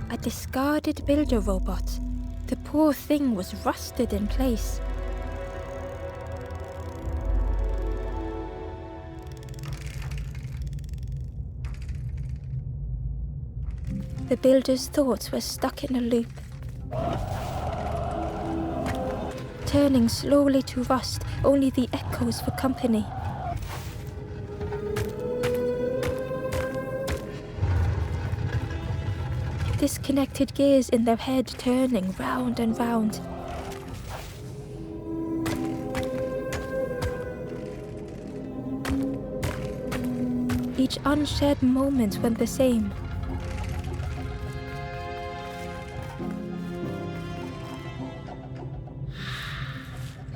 A discarded builder robot. The poor thing was rusted in place. The builder's thoughts were stuck in a loop, turning slowly to rust, only the echoes for company. Disconnected gears in their head turning round and round. Each unshared moment went the same.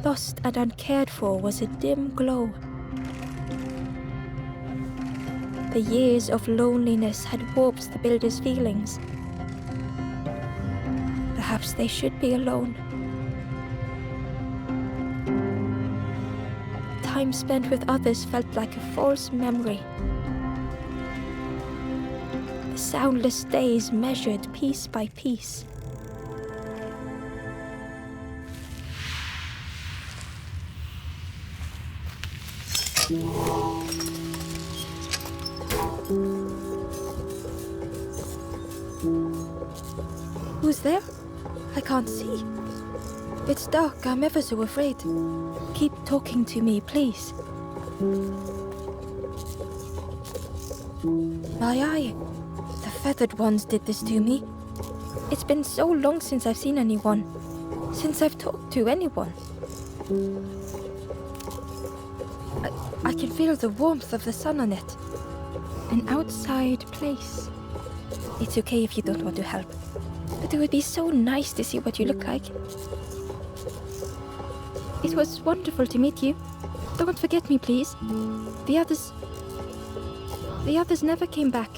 Lost and uncared for was a dim glow. The years of loneliness had warped the builder's feelings. Perhaps they should be alone. Time spent with others felt like a false memory. The soundless days measured piece by piece. Who's there? I can't see. It's dark, I'm ever so afraid. Keep talking to me, please. My eye. The feathered ones did this to me. It's been so long since I've seen anyone. Since I've talked to anyone. I can feel the warmth of the sun on it. An outside place. It's okay if you don't want to help. But it would be so nice to see what you look like. It was wonderful to meet you. Don't forget me, please. The others never came back.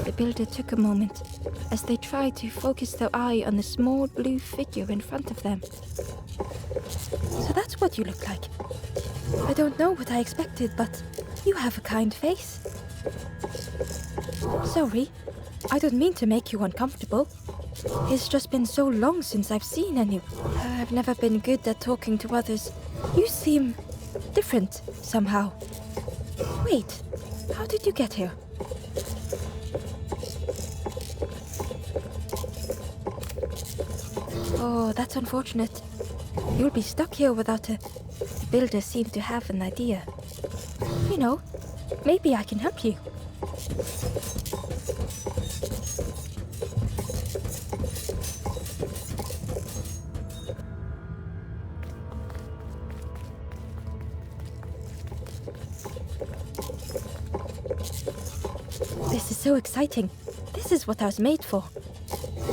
The builder took a moment as they tried to focus their eye on the small blue figure in front of them. So that's what you look like. I don't know what I expected, but you have a kind face. Sorry, I don't mean to make you uncomfortable. It's just been so long since I've seen any. I've never been good at talking to others. You seem different somehow. Wait, how did you get here? Oh, that's unfortunate. You'll be stuck here without a... The builder seemed to have an idea. You know, maybe I can help you. This is so exciting. This is what I was made for.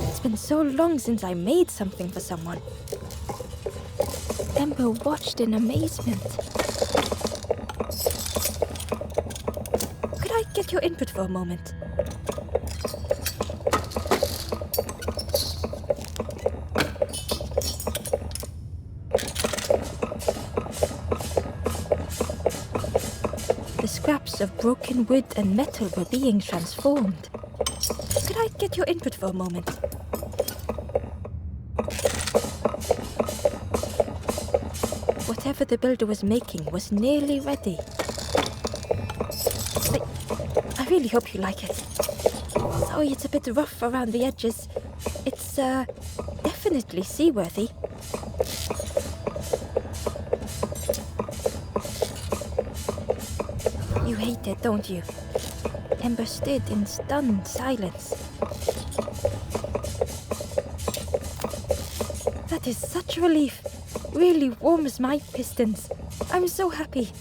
It's been so long since I made something for someone. Ember watched in amazement. get your input for a moment? The scraps of broken wood and metal were being transformed. Could I get your input for a moment? Whatever the builder was making was nearly ready. I really hope you like it. Sorry it's a bit rough around the edges. It's, definitely seaworthy. You hate it, don't you? Ember stood in stunned silence. That is such a relief. Really warms my pistons. I'm so happy.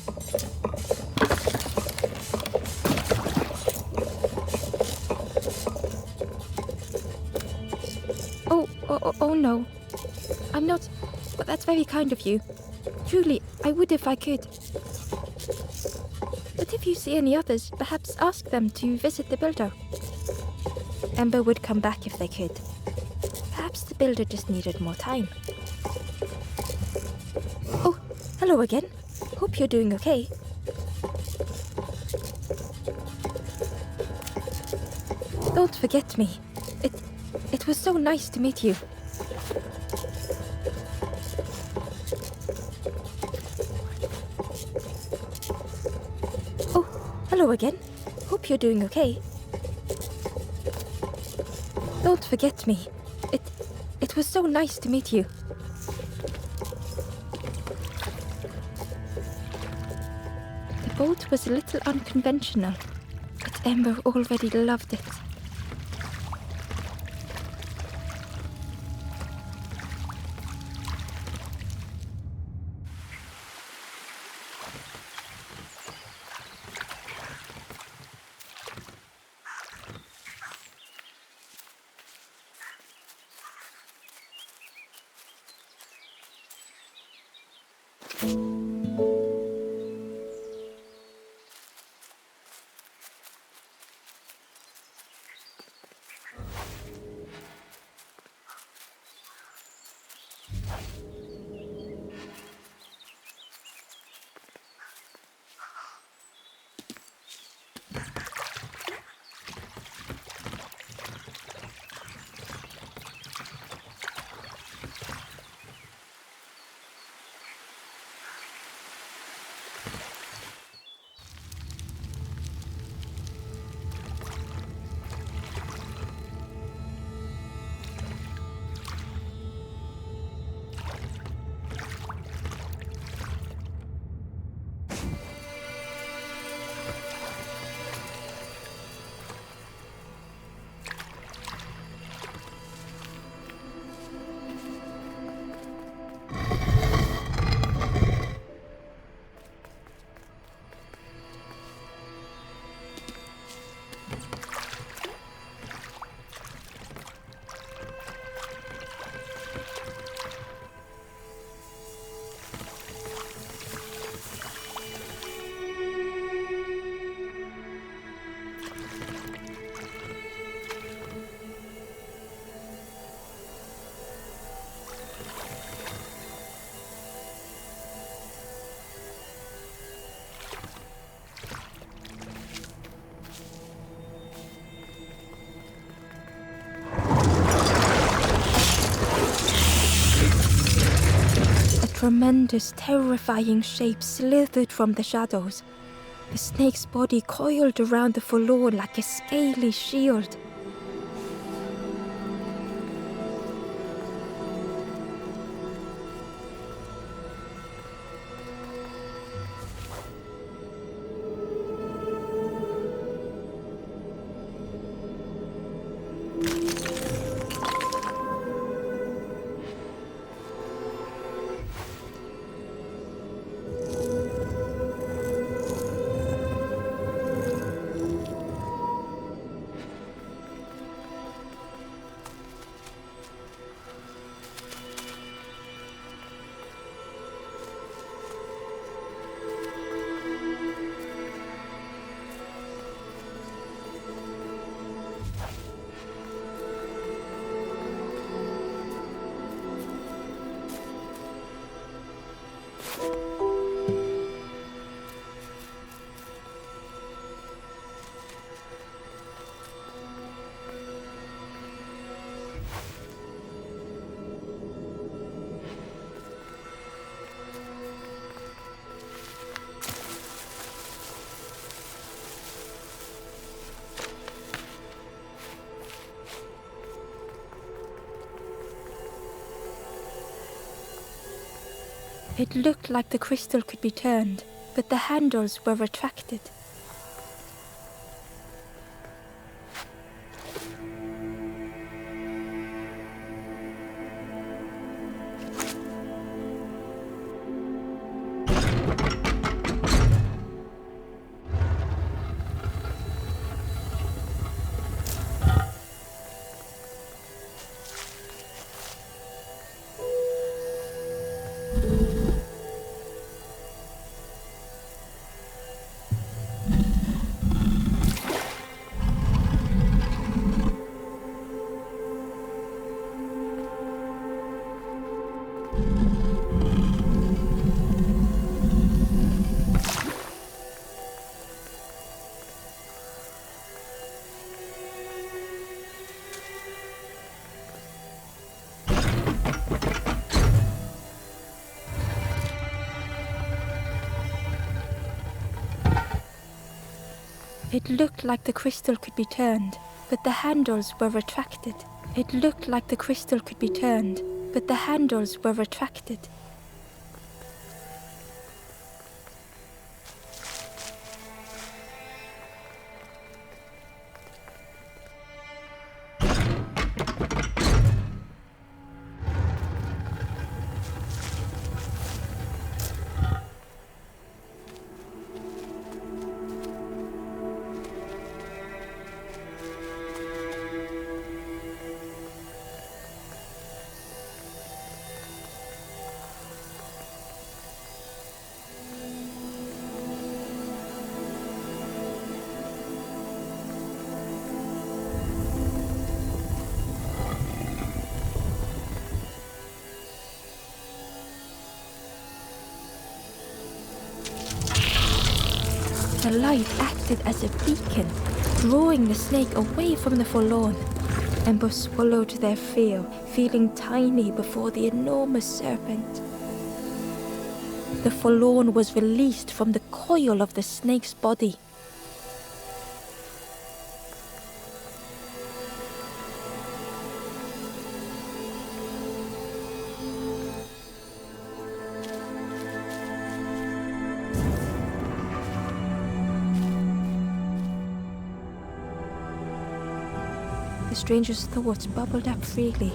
Oh no. I'm not. But that's very kind of you. Truly, I would if I could. But if you see any others, perhaps ask them to visit the builder. Ember would come back if they could. Perhaps the builder just needed more time. Oh, hello again. Hope you're doing okay. Don't forget me. It was so nice to meet you. Oh, hello again. Hope you're doing okay. Don't forget me. It was so nice to meet you. The boat was a little unconventional, but Ember already loved it. Tremendous, terrifying shape slithered from the shadows. The snake's body coiled around the forlorn like a scaly shield. It looked like the crystal could be turned, but the handles were retracted. It looked like the crystal could be turned, but the handles were retracted. It looked like the crystal could be turned, but the handles were retracted. The light acted as a beacon, drawing the snake away from the forlorn. Ember swallowed their fear, feeling tiny before the enormous serpent. The forlorn was released from the coil of the snake's body. The stranger's thoughts bubbled up freely.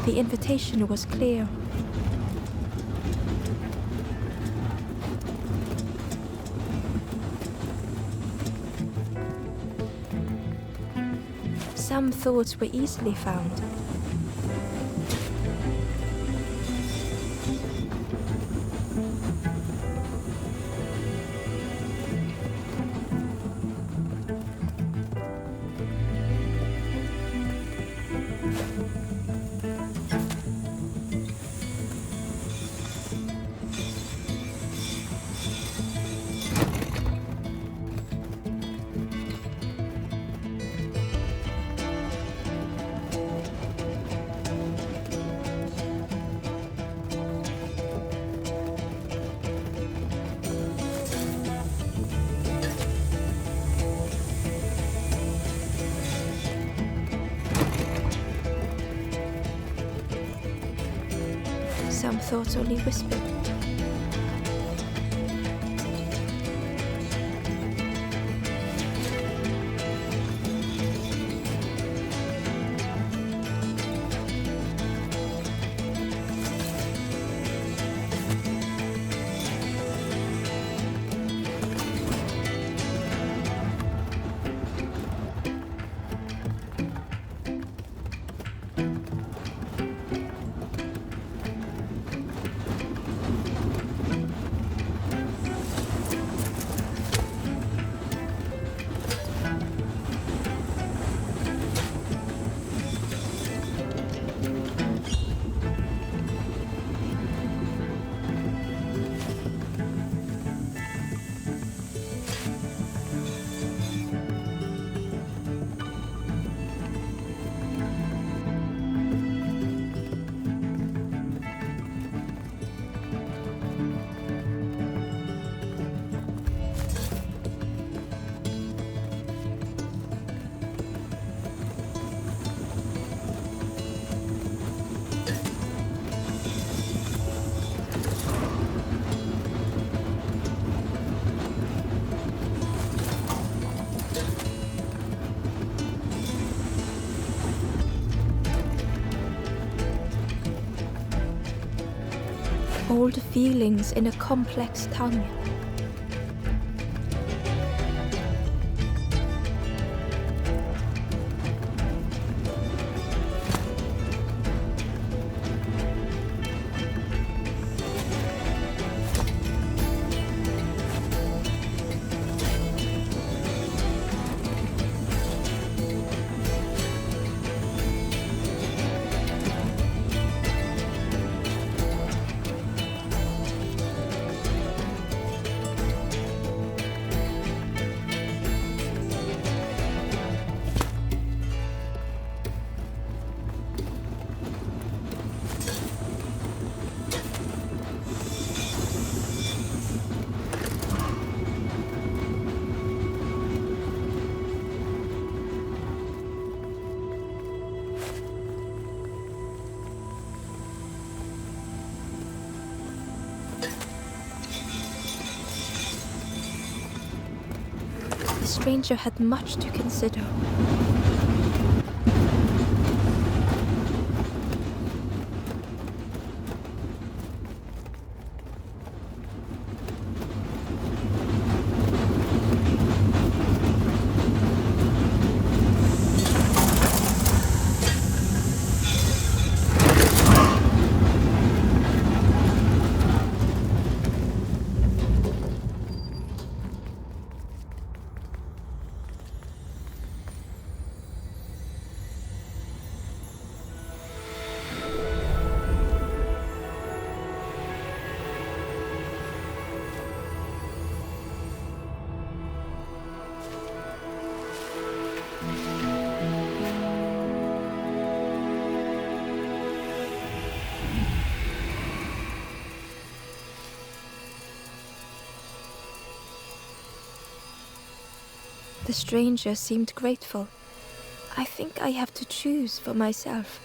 The invitation was clear. Some thoughts were easily found. Some thoughts only whispered. old feelings in a complex tongue. The stranger had much to consider. The stranger seemed grateful. I think I have to choose for myself.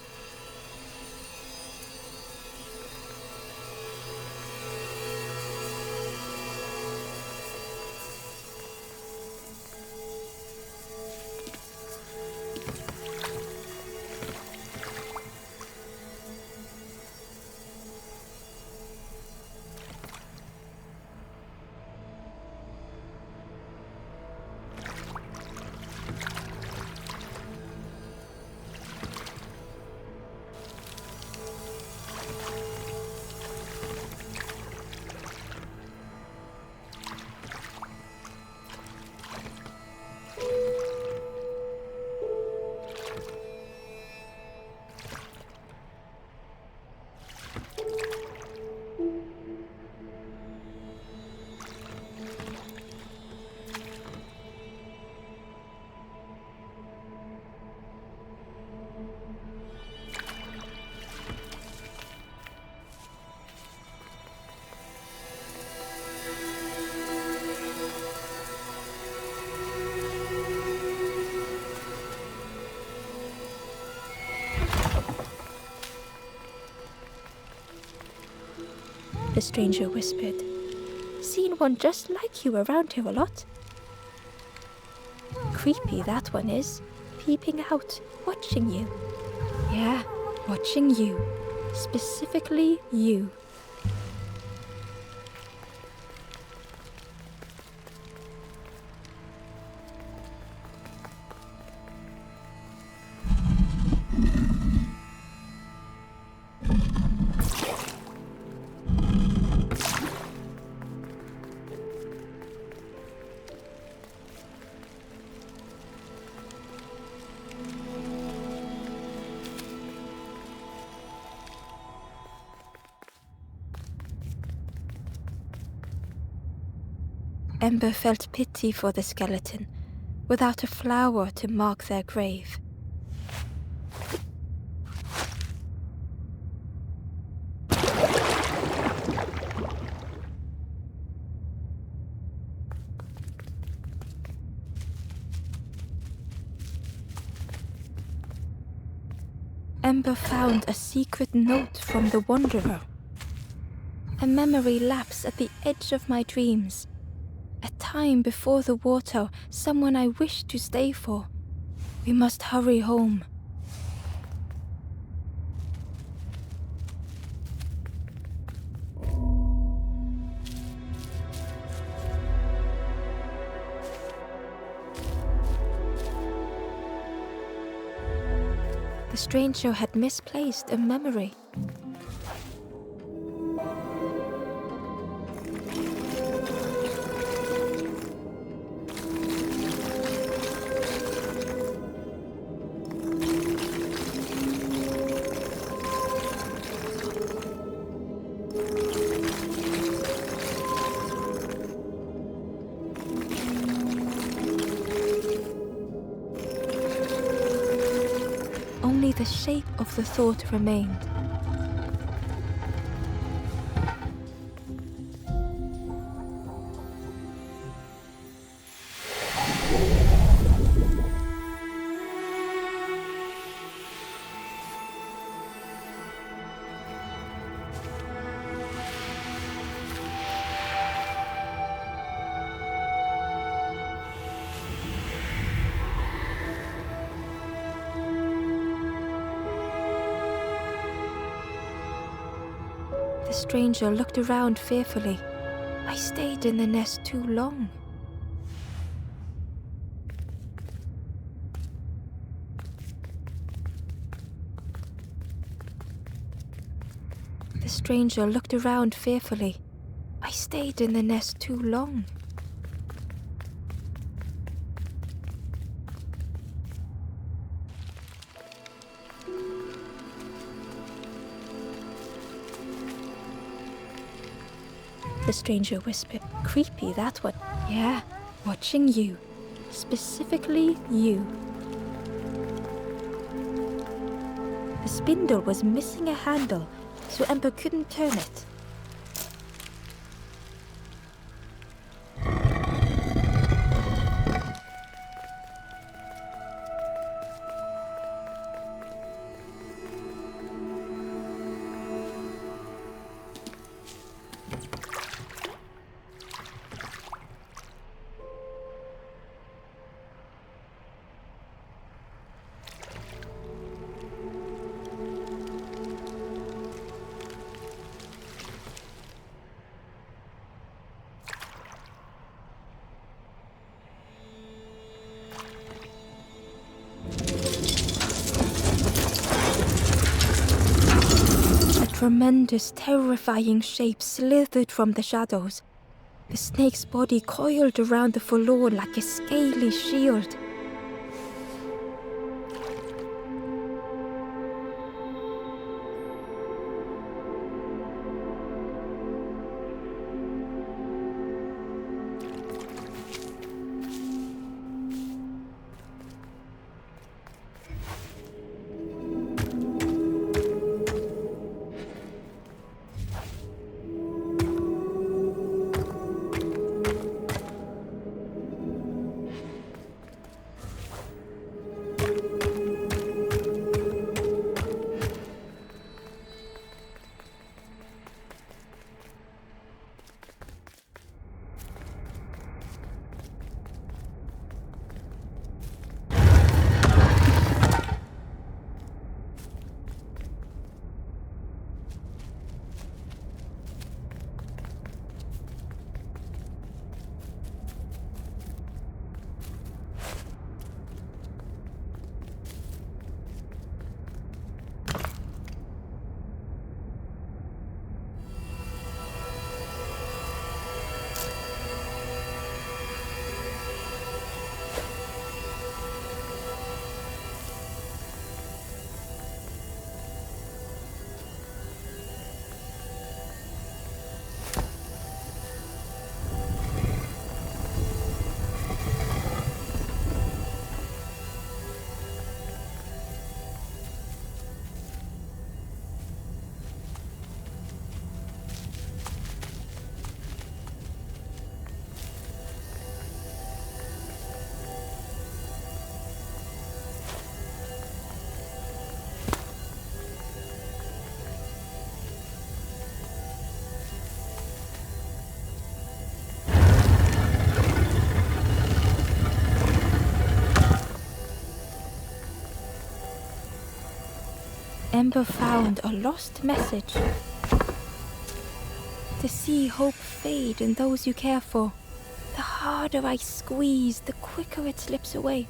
The stranger whispered. Seen one just like you around here a lot. Creepy that one is, peeping out, watching you. Yeah, watching you. Specifically you. Ember felt pity for the skeleton, without a flower to mark their grave. Ember found a secret note from the Wanderer. A memory lapse at the edge of my dreams. A time before the water, someone I wished to stay for. We must hurry home. stranger had misplaced a memory. Only the shape of the thought remained. The stranger looked around fearfully. I stayed in the nest too long. The stranger looked around fearfully. I stayed in the nest too long. The stranger whispered. Creepy, that one. Yeah, watching you. Specifically you. The spindle was missing a handle, so Ember couldn't turn it. Tremendous, terrifying shape slithered from the shadows. The snake's body coiled around the forlorn like a scaly shield. Ember found a lost message. To see hope fade in those you care for. The harder I squeeze, the quicker it slips away.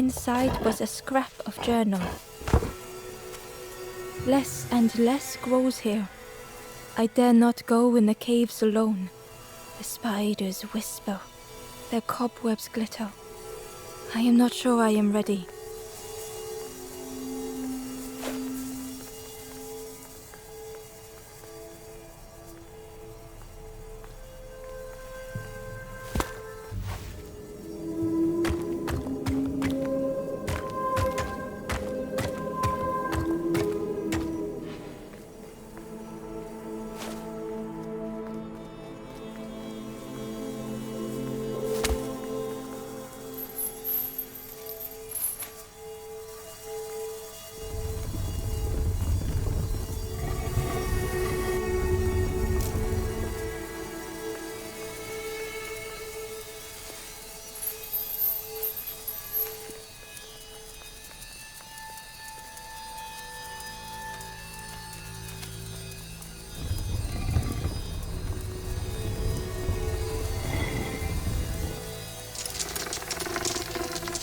Inside was a scrap of journal. Less and less grows here. I dare not go in the caves alone. The spiders whisper. Their cobwebs glitter. I am not sure I am ready.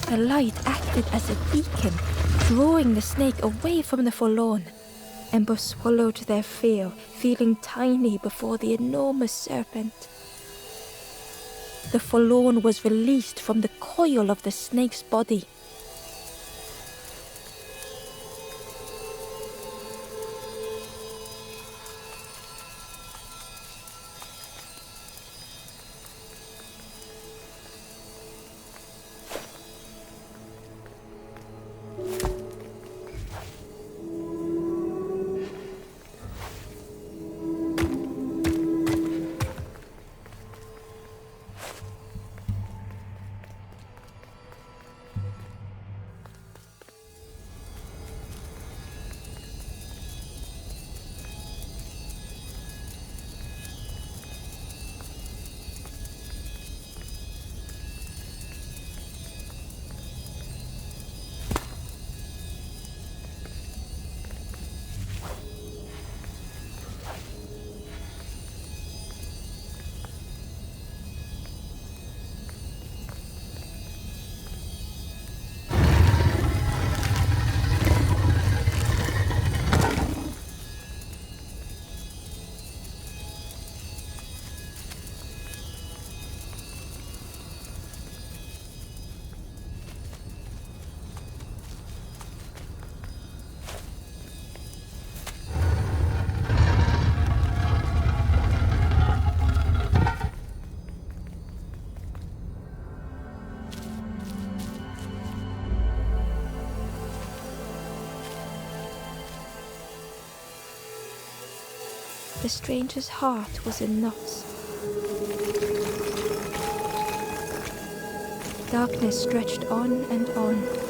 The light acted as a beacon, drawing the snake away from the forlorn. Ember swallowed their fear, feeling tiny before the enormous serpent. The forlorn was released from the coil of the snake's body. The stranger's heart was in knots. Darkness stretched on and on.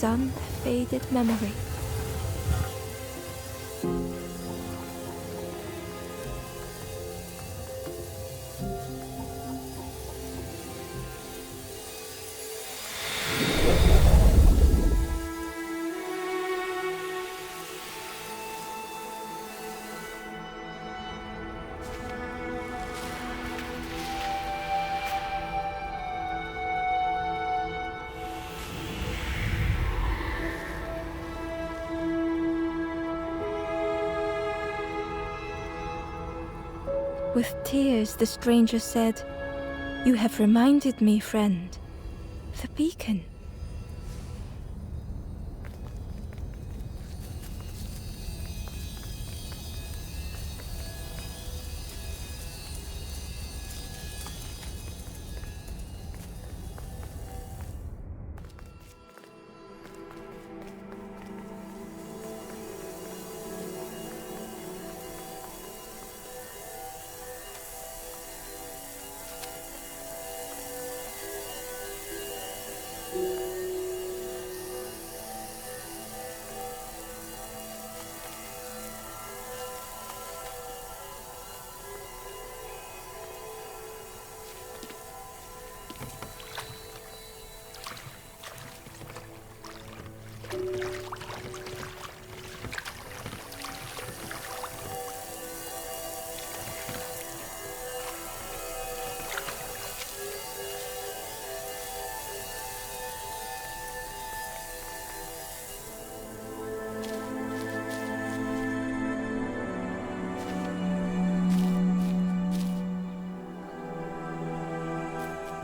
sun a faded memory. With tears, the stranger said, "You have reminded me, friend. The beacon."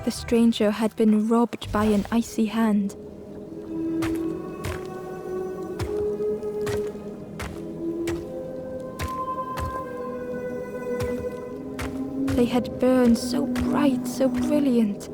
The stranger had been robbed by an icy hand. They had burned so bright, so brilliant.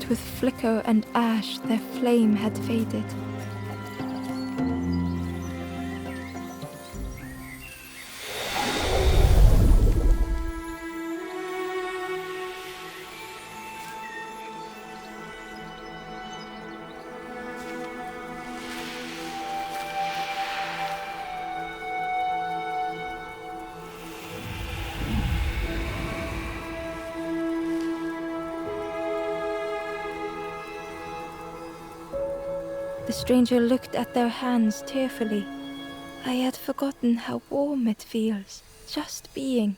With flicker and ash, their flame had faded. The stranger looked at their hands tearfully. I had forgotten how warm it feels, just being.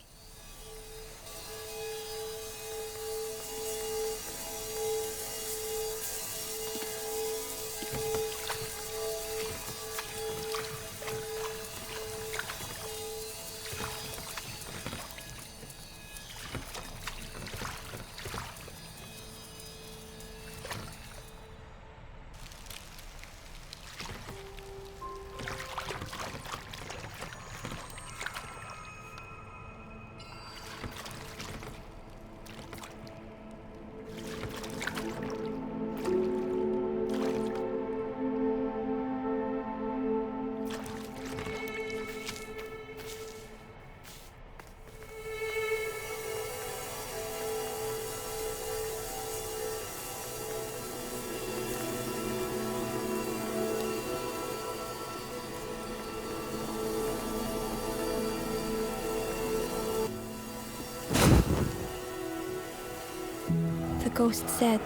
The ghost said,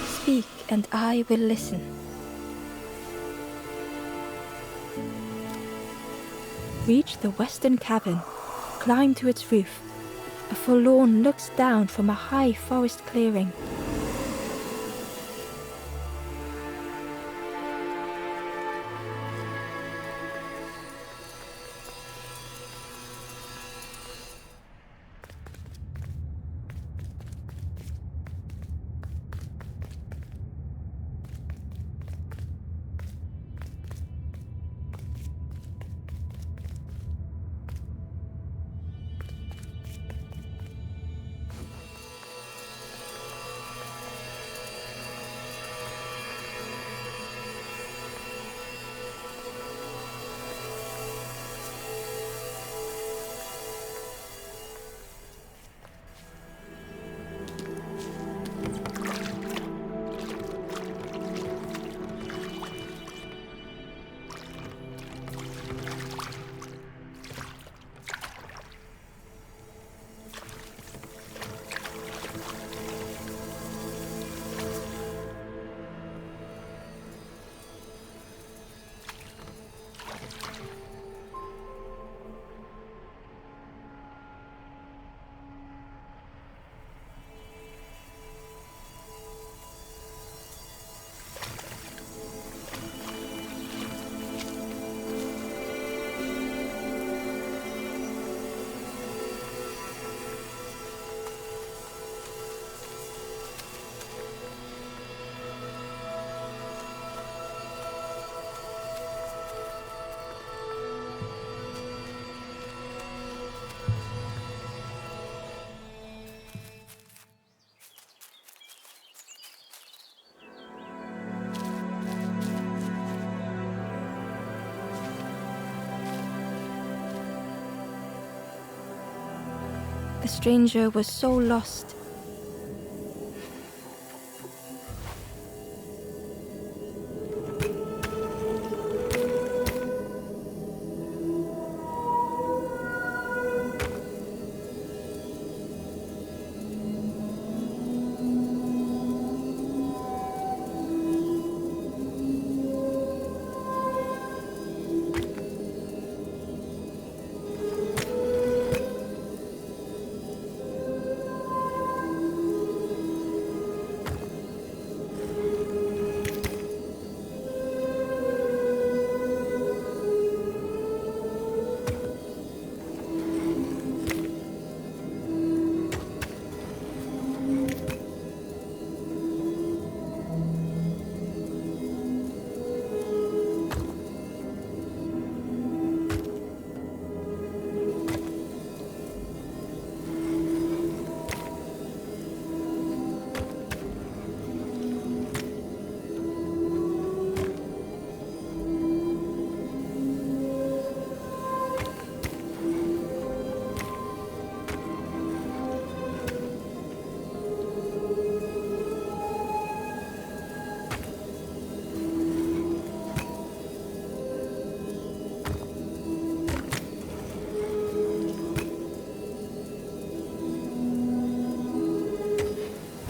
"Speak and I will listen." Reach the western cavern, climb to its roof. A forlorn looks down from a high forest clearing. The stranger was so lost.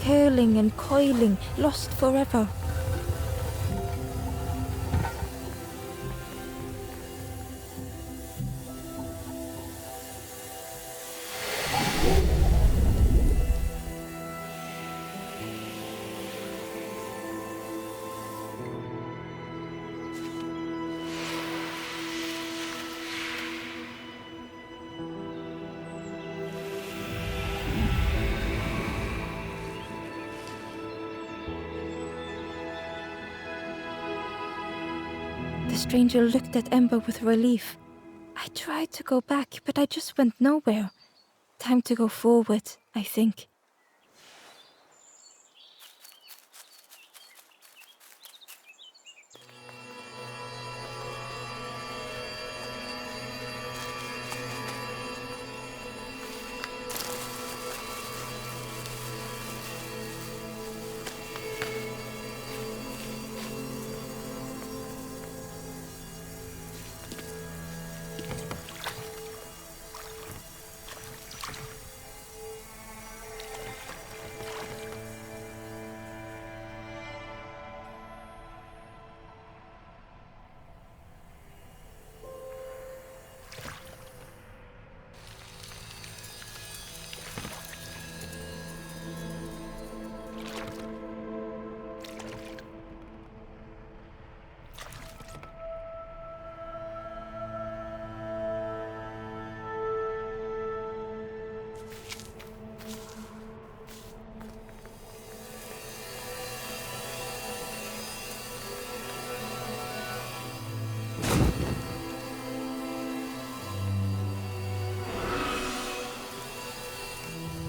Curling and coiling, lost forever. The stranger looked at Ember with relief. I tried to go back, but I just went nowhere. Time to go forward, I think.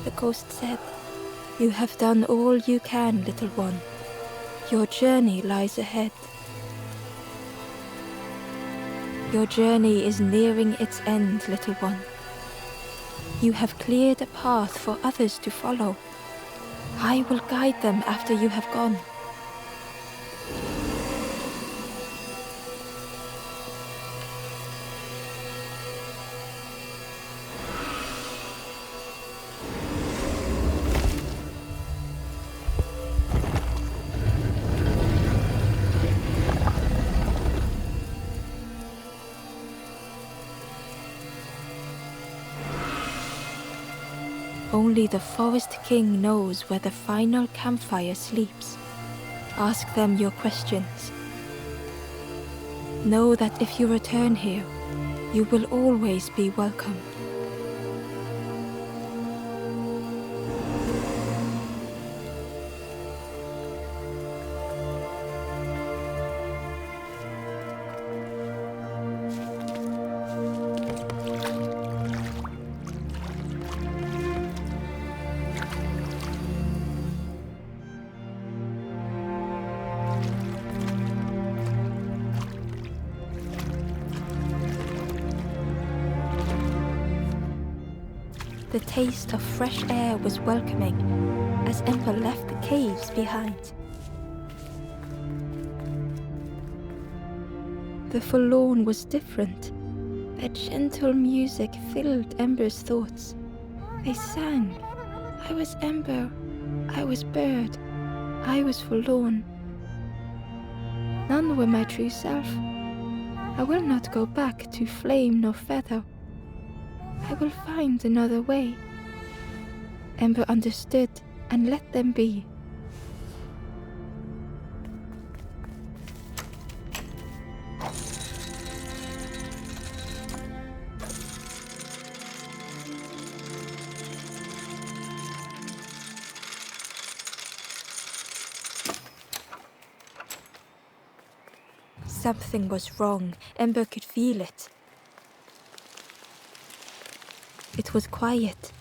The ghost said, "You have done all you can, little one. Your journey lies ahead. Your journey is nearing its end, little one. You have cleared a path for others to follow. I will guide them after you have gone." Only the Forest King knows where the final campfire sleeps. Ask them your questions. Know that if you return here, you will always be welcome. The taste of fresh air was welcoming as Ember left the caves behind. The forlorn was different. Their gentle music filled Ember's thoughts. They sang. I was Ember. I was bird. I was forlorn. None were my true self. I will not go back to flame nor feather. I will find another way. Ember understood and let them be. Something was wrong. Ember could feel it. It was quiet.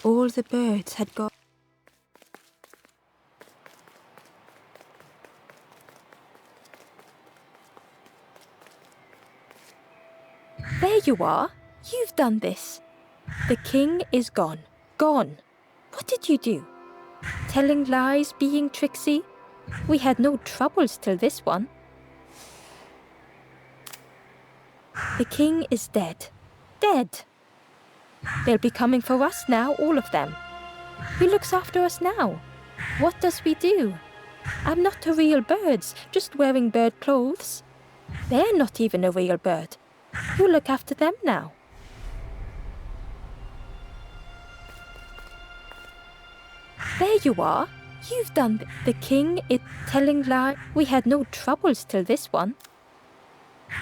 All the birds had gone. There you are. You've done this. The king is gone. Gone. What did you do? Telling lies, being tricksy? We had no troubles till this one. The king is dead. Dead. They'll be coming for us now, all of them. Who looks after us now? What does we do? I'm not a real bird, just wearing bird clothes. They're not even a real bird. Who look after them now? There you are. You've done the king is telling lies. We had no troubles till this one.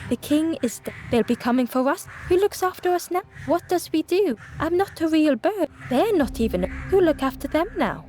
The king is dead. They'll be coming for us. Who looks after us now? What does we do? I'm not a real bird. They're not even. Who look after them now?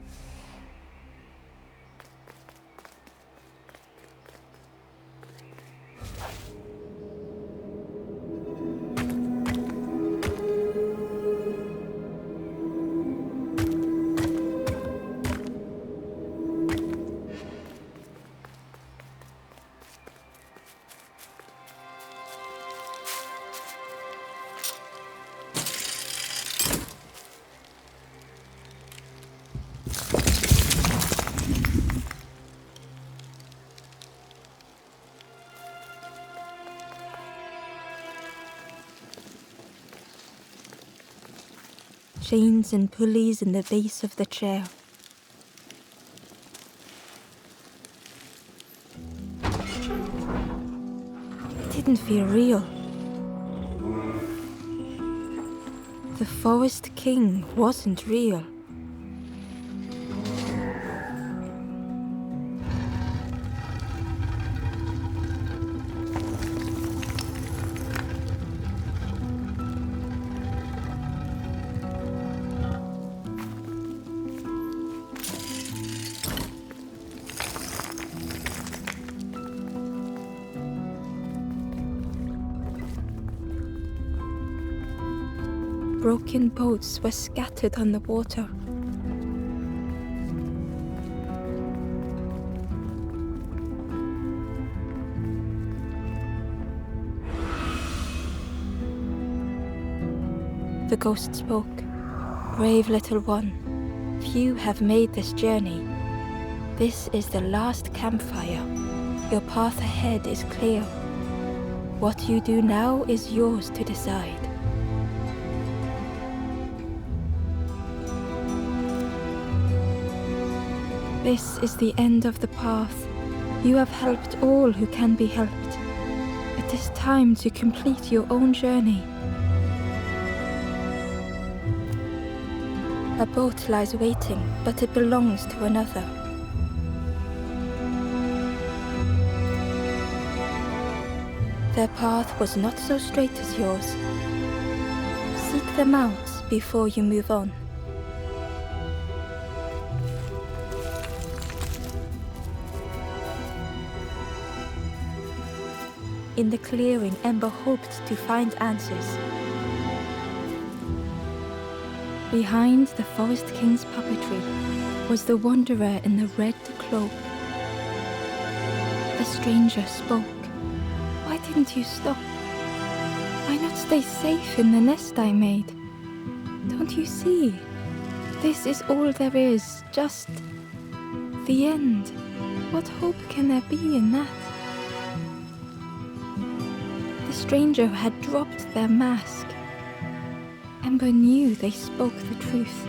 Chains and pulleys in the base of the chair. It didn't feel real. The Forest King wasn't real. Broken boats were scattered on the water. The ghost spoke. Brave little one, few have made this journey. This is the last campfire. Your path ahead is clear. What you do now is yours to decide. This is the end of the path. You have helped all who can be helped. It is time to complete your own journey. A boat lies waiting, but it belongs to another. Their path was not so straight as yours. Seek them out before you move on. In the clearing, Ember hoped to find answers. Behind the Forest King's puppetry was the wanderer in the red cloak. The stranger spoke. Why didn't you stop? Why not stay safe in the nest I made? Don't you see? This is all there is, just the end. What hope can there be in that? The stranger had dropped their mask. Ember knew they spoke the truth.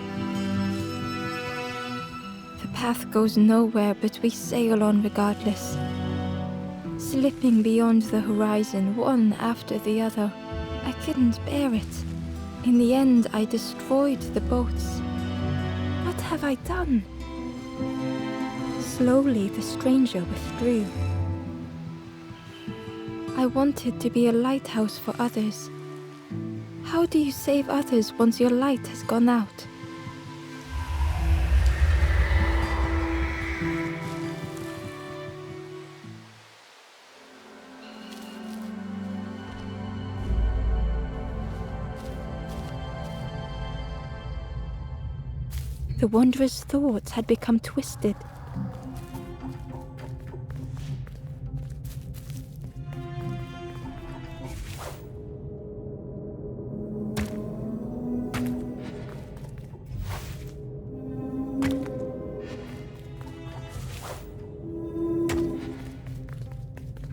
The path goes nowhere, but we sail on regardless, slipping beyond the horizon, one after the other. I couldn't bear it. In the end, I destroyed the boats. What have I done? Slowly, the stranger withdrew. I wanted to be a lighthouse for others. How do you save others once your light has gone out? The wanderer's thoughts had become twisted.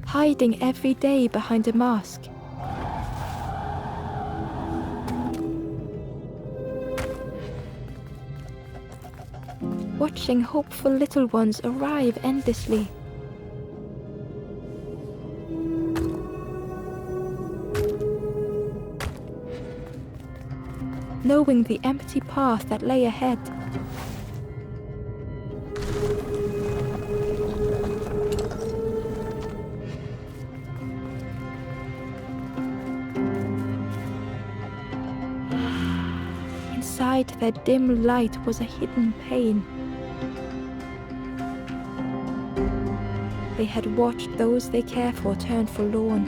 Hiding every day behind a mask. Watching hopeful little ones arrive endlessly. Knowing the empty path that lay ahead. Inside their dim light was a hidden pain. They had watched those they care for turn forlorn.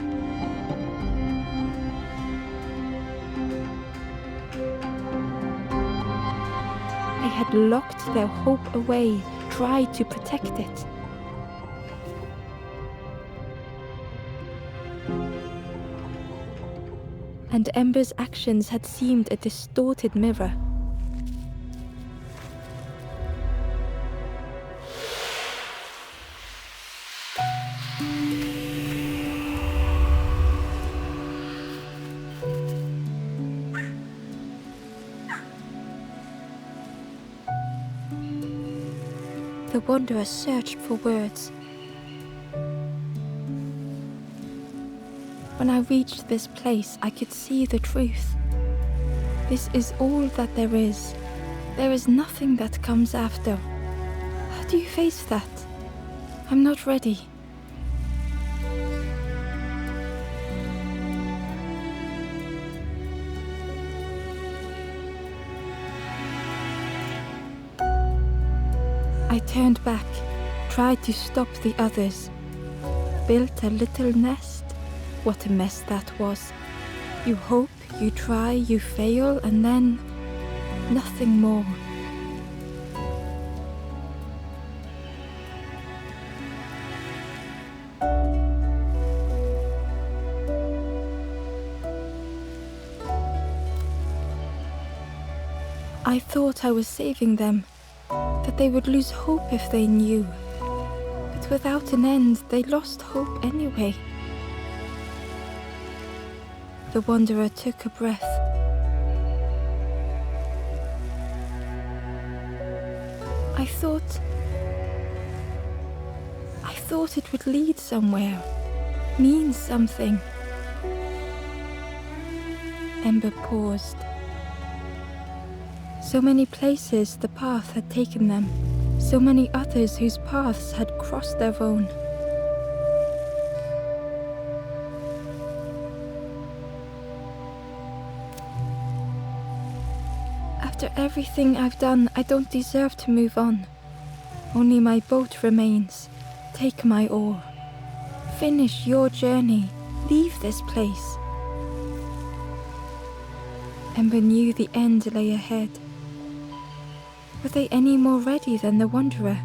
They had locked their hope away, tried to protect it. And Ember's actions had seemed a distorted mirror. The wanderer searched for words. When I reached this place, I could see the truth. This is all that there is. There is nothing that comes after. How do you face that? I'm not ready. I turned back, tried to stop the others, built a little nest. What a mess that was. You hope, you try, you fail, and then nothing more. I thought I was saving them, that they would lose hope if they knew. But without an end, they lost hope anyway. The wanderer took a breath. I thought it would lead somewhere, mean something. Ember paused. So many places the path had taken them, so many others whose paths had crossed their own. After everything I've done, I don't deserve to move on. Only my boat remains. Take my oar. Finish your journey. Leave this place. Ember knew the end lay ahead. Were they any more ready than the wanderer?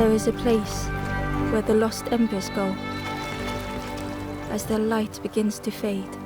There is a place where the lost embers go as their light begins to fade.